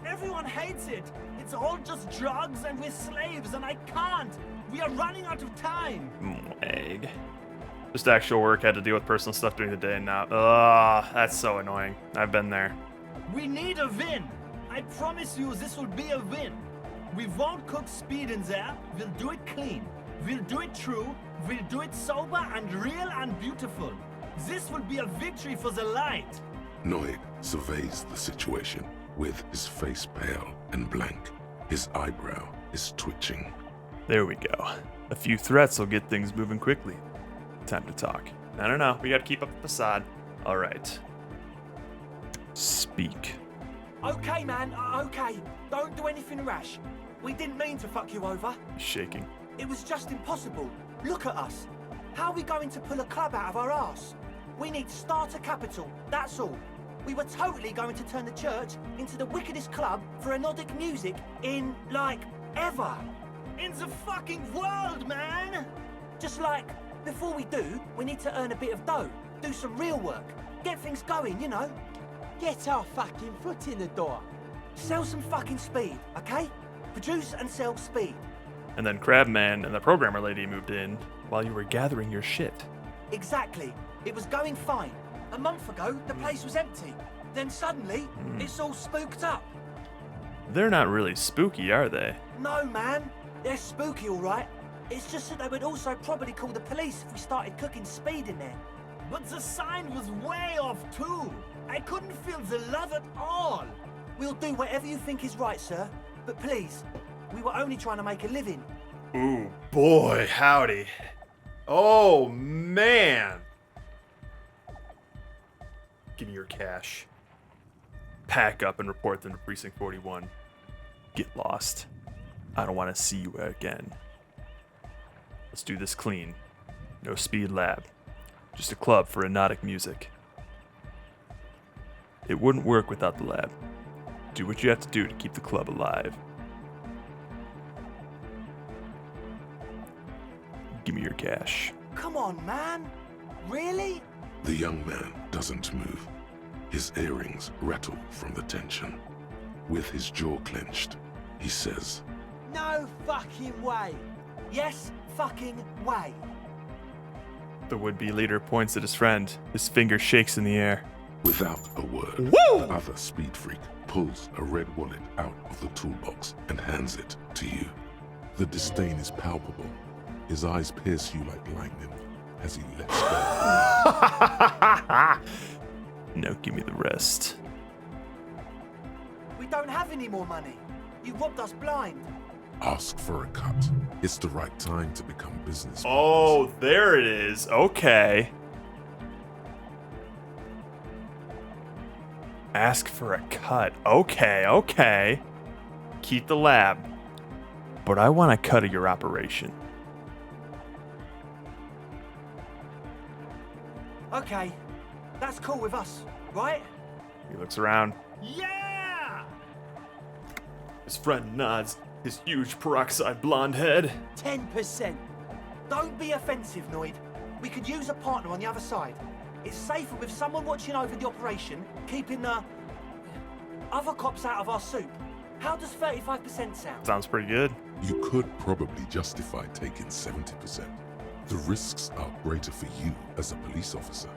Everyone hates it. It's all just drugs and we're slaves and I can't. We are running out of time. Egg. Just actual work, had to deal with personal stuff during the day and now. Ugh, that's so annoying. I've been there. We need a win. I promise you this will be a win. We won't cook speed in there. We'll do it clean. We'll do it true. We'll do it sober and real and beautiful. This will be a victory for the light. Noid surveys the situation with his face pale and blank. His eyebrow is twitching. There we go. A few threats will get things moving quickly. Time to talk. No. We gotta keep up the facade. All right. Speak. Okay, man, okay. Don't do anything rash. We didn't mean to fuck you over. Shaking. It was just impossible. Look at us. How are we going to pull a club out of our ass? We need starter capital, that's all. We were totally going to turn the church into the wickedest club for Nordic music in, like, ever. In the fucking world, man! Just like, before we do, we need to earn a bit of dough, do some real work, get things going, you know. Get our fucking foot in the door. Sell some fucking speed, okay? Produce and sell speed. And then Crabman and the programmer lady moved in while you were gathering your shit. Exactly. It was going fine. A month ago, the place was empty. Then suddenly, it's all spooked up. They're not really spooky, are they? No, man. They're spooky, all right. It's just that they would also probably call the police if we started cooking speed in there. But the sign was way off, too. I couldn't feel the love at all. We'll do whatever you think is right, sir. But please, we were only trying to make a living. Ooh, boy, howdy. Oh, man. Give me your cash. Pack up and report them to Precinct 41. Get lost. I don't want to see you again. Let's do this clean. No speed lab. Just a club for hypnotic music. It wouldn't work without the lab. Do what you have to do to keep the club alive. Give me your cash. Come on, man. Really? The young man doesn't move. His earrings rattle from the tension. With his jaw clenched, he says, No fucking way. Yes, fucking way. The would-be leader points at his friend. His finger shakes in the air. Without a word, Woo! the other speed freak pulls a red wallet out of the toolbox and hands it to you. The disdain is palpable. His eyes pierce you like lightning as he lets go. Now give me the rest. We don't have any more money. You robbed us blind. Ask for a cut. It's the right time to become business. Oh, there it is. Okay. Ask for a cut. Okay, okay. Keep the lab. But I want a cut of your operation. Okay, that's cool with us, right? He looks around. Yeah! His friend nods his huge peroxide blonde head. 10%. Don't be offensive, Noid. We could use a partner on the other side. It's safer with someone watching over the operation, keeping the other cops out of our soup. How does 35% sound? Sounds pretty good. You could probably justify taking 70%. The risks are greater for you as a police officer.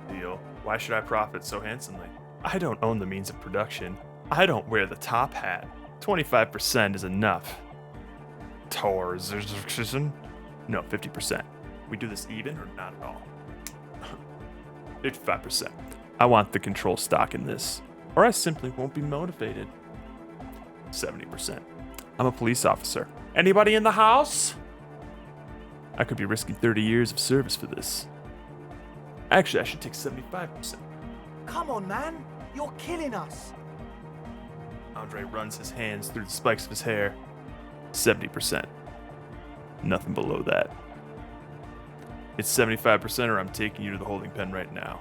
Deal. Why should I profit so handsomely? I don't own the means of production. I don't wear the top hat. 25% is enough. Tours. No, 50%. We do this even or not at all? 55%. I want the control stock in this, or I simply won't be motivated. 70%. I'm a police officer. Anybody in the house? I could be risking 30 years of service for this. Actually, I should take 75%. Come on, man. You're killing us. Andre runs his hands through the spikes of his hair. 70%. Nothing below that. It's 75% or I'm taking you to the holding pen right now.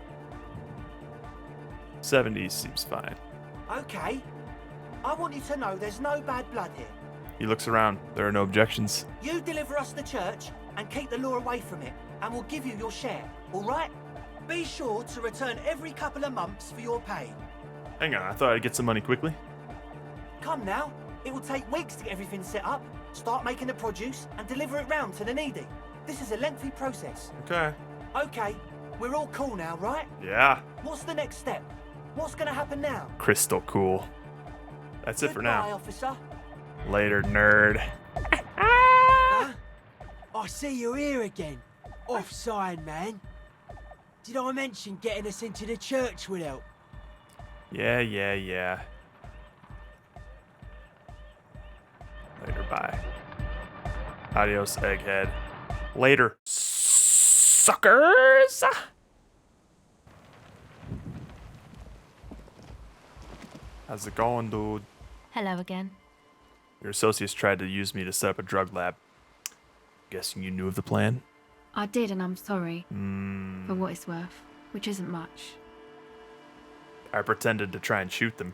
70 seems fine. Okay. I want you to know there's no bad blood here. He looks around. There are no objections. You deliver us the church and keep the law away from it, and we'll give you your share, all right? Be sure to return every couple of months for your pay. Hang on, I thought I'd get some money quickly. Come now. It will take weeks to get everything set up, start making the produce, and deliver it round to the needy. This is a lengthy process. Okay. Okay, we're all cool now, right? Yeah. What's the next step? What's gonna happen now? Crystal cool. That's it for Goodbye, now. officer. Later, nerd. Huh? I see you're here again. Offside, man. Did I mention getting us into the church would help? Yeah. Later, bye. Adios, egghead. Later, suckers! How's it going, dude? Hello again. Your associates tried to use me to set up a drug lab. Guessing you knew of the plan? I did, and I'm sorry. For what it's worth, which isn't much. I pretended to try and shoot them.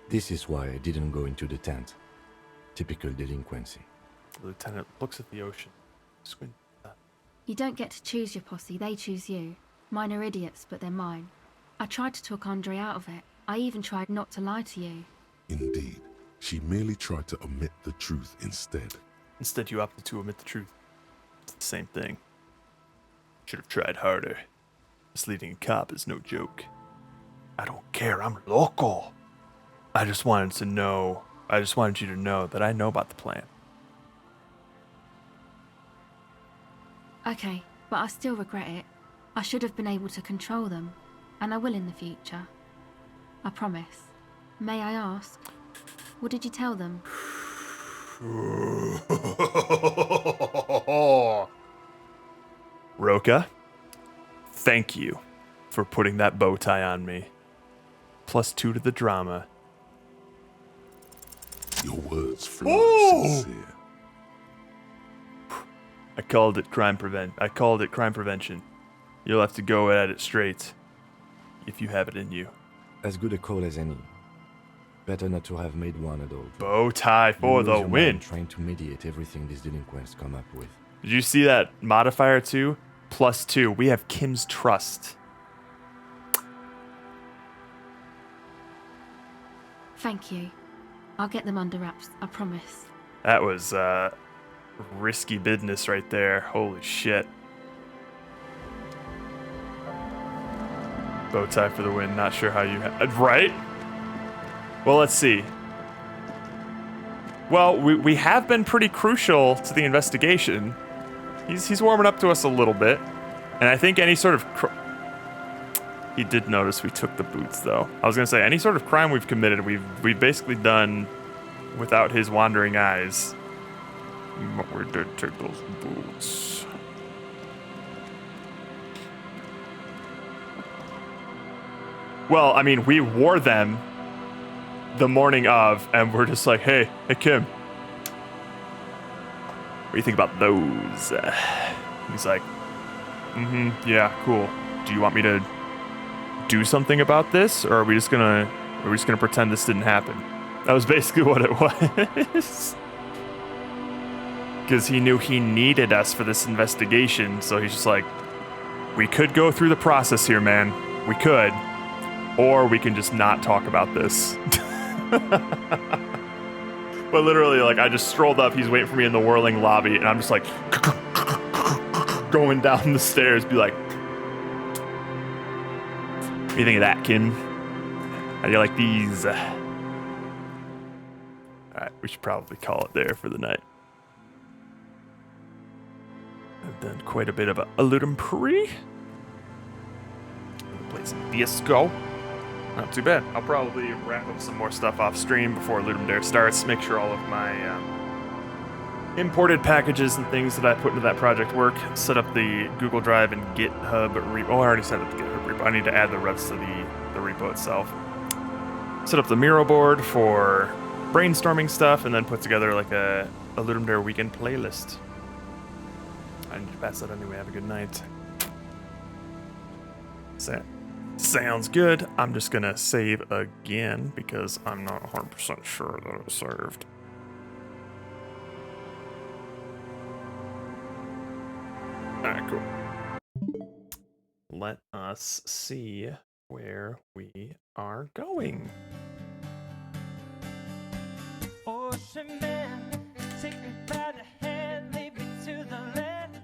This is why I didn't go into the tent. Typical delinquency. The lieutenant looks at the ocean. Squint. You don't get to choose your posse, they choose you. Mine are idiots, but they're mine. I tried to talk Andre out of it. I even tried not to lie to you. Indeed, she merely tried to omit the truth instead. Instead, you opted to omit the truth. It's the same thing. Should have tried harder. Misleading a cop is no joke. I don't care, I'm loco. I just wanted you to know that I know about the plan. Okay, but I still regret it. I should have been able to control them, and I will in the future. I promise. May I ask, what did you tell them? Roka, thank you for putting that bow tie on me. +2 to the drama. Your words flow sincere. I called it crime prevention. You'll have to go at it straight, if you have it in you. As good a call as any. Better not to have made one at all. Bow tie for the win. Trying to mediate everything these delinquents come up with. Did you see that modifier too? +2. We have Kim's trust. Thank you. I'll get them under wraps, I promise. That was risky business right there. Holy shit. Bow tie for the win. Not sure how you right? Well, let's see. Well, we have been pretty crucial to the investigation. He's warming up to us a little bit. And I think any sort of... He did notice we took the boots, though. I was going to say, any sort of crime we've committed, we've basically done without his wandering eyes. But we did take those boots. Well, I mean, we wore them the morning of, and we're just like, hey Kim, what do you think about those? He's like, yeah, cool. Do you want me to do something about this, or are we just gonna pretend this didn't happen? That was basically what it was. Because he knew he needed us for this investigation, so he's just like, we could go through the process here, man. We could. Or we can just not talk about this. But literally, like, I just strolled up, he's waiting for me in the whirling lobby, and I'm just like, going down the stairs, be like, what do you think of that, Kim? How do you like these? Alright, we should probably call it there for the night. I've done quite a bit of a Ludum pre. Play some disco. Not too bad. I'll probably wrap up some more stuff off stream before Ludum Dare starts. Make sure all of my imported packages and things that I put into that project work. Set up the Google Drive and GitHub repo. Oh, I already set up the GitHub repo. I need to add the rest of the repo itself. Set up the Miro board for brainstorming stuff, and then put together like a Ludum Dare weekend playlist. I need to pass that anyway. Have a good night. Sounds good. I'm just gonna save again because I'm not 100% sure that it saved. Alright, cool. Let us see where we are going. Ocean man, take me by the hand, lead me to the land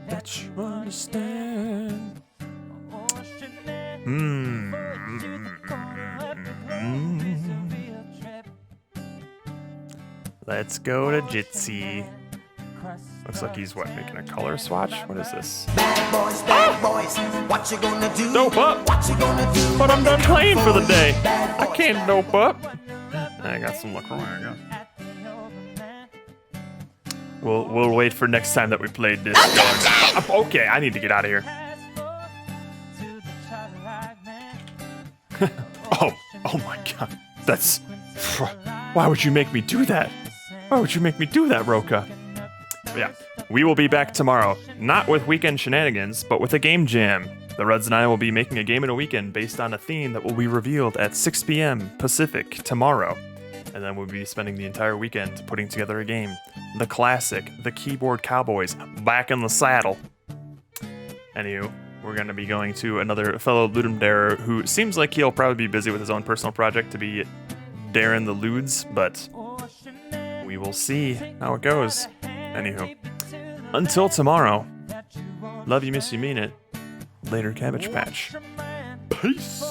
that you understand. Let's go to Jitsi. Looks like he's what, making a color swatch? What is this? bad boys, what you gonna do? Dope up! What you gonna do? But I'm done playing for the day. I can't dope up. I got some luck. We'll wait for next time that we played this. Okay, I need to get out of here. Oh my god. That's... Why would you make me do that? Why would you make me do that, Roka? But yeah, we will be back tomorrow. Not with weekend shenanigans, but with a game jam. The Reds and I will be making a game in a weekend based on a theme that will be revealed at 6 p.m. Pacific tomorrow. And then we'll be spending the entire weekend putting together a game. The classic, the Keyboard Cowboys, back in the saddle. Anywho, we're going to be going to another fellow Ludum Darer who seems like he'll probably be busy with his own personal project to be daring the Ludes, but we will see how it goes. Anywho, until tomorrow, love you, miss you, mean it. Later, Cabbage Patch. Peace.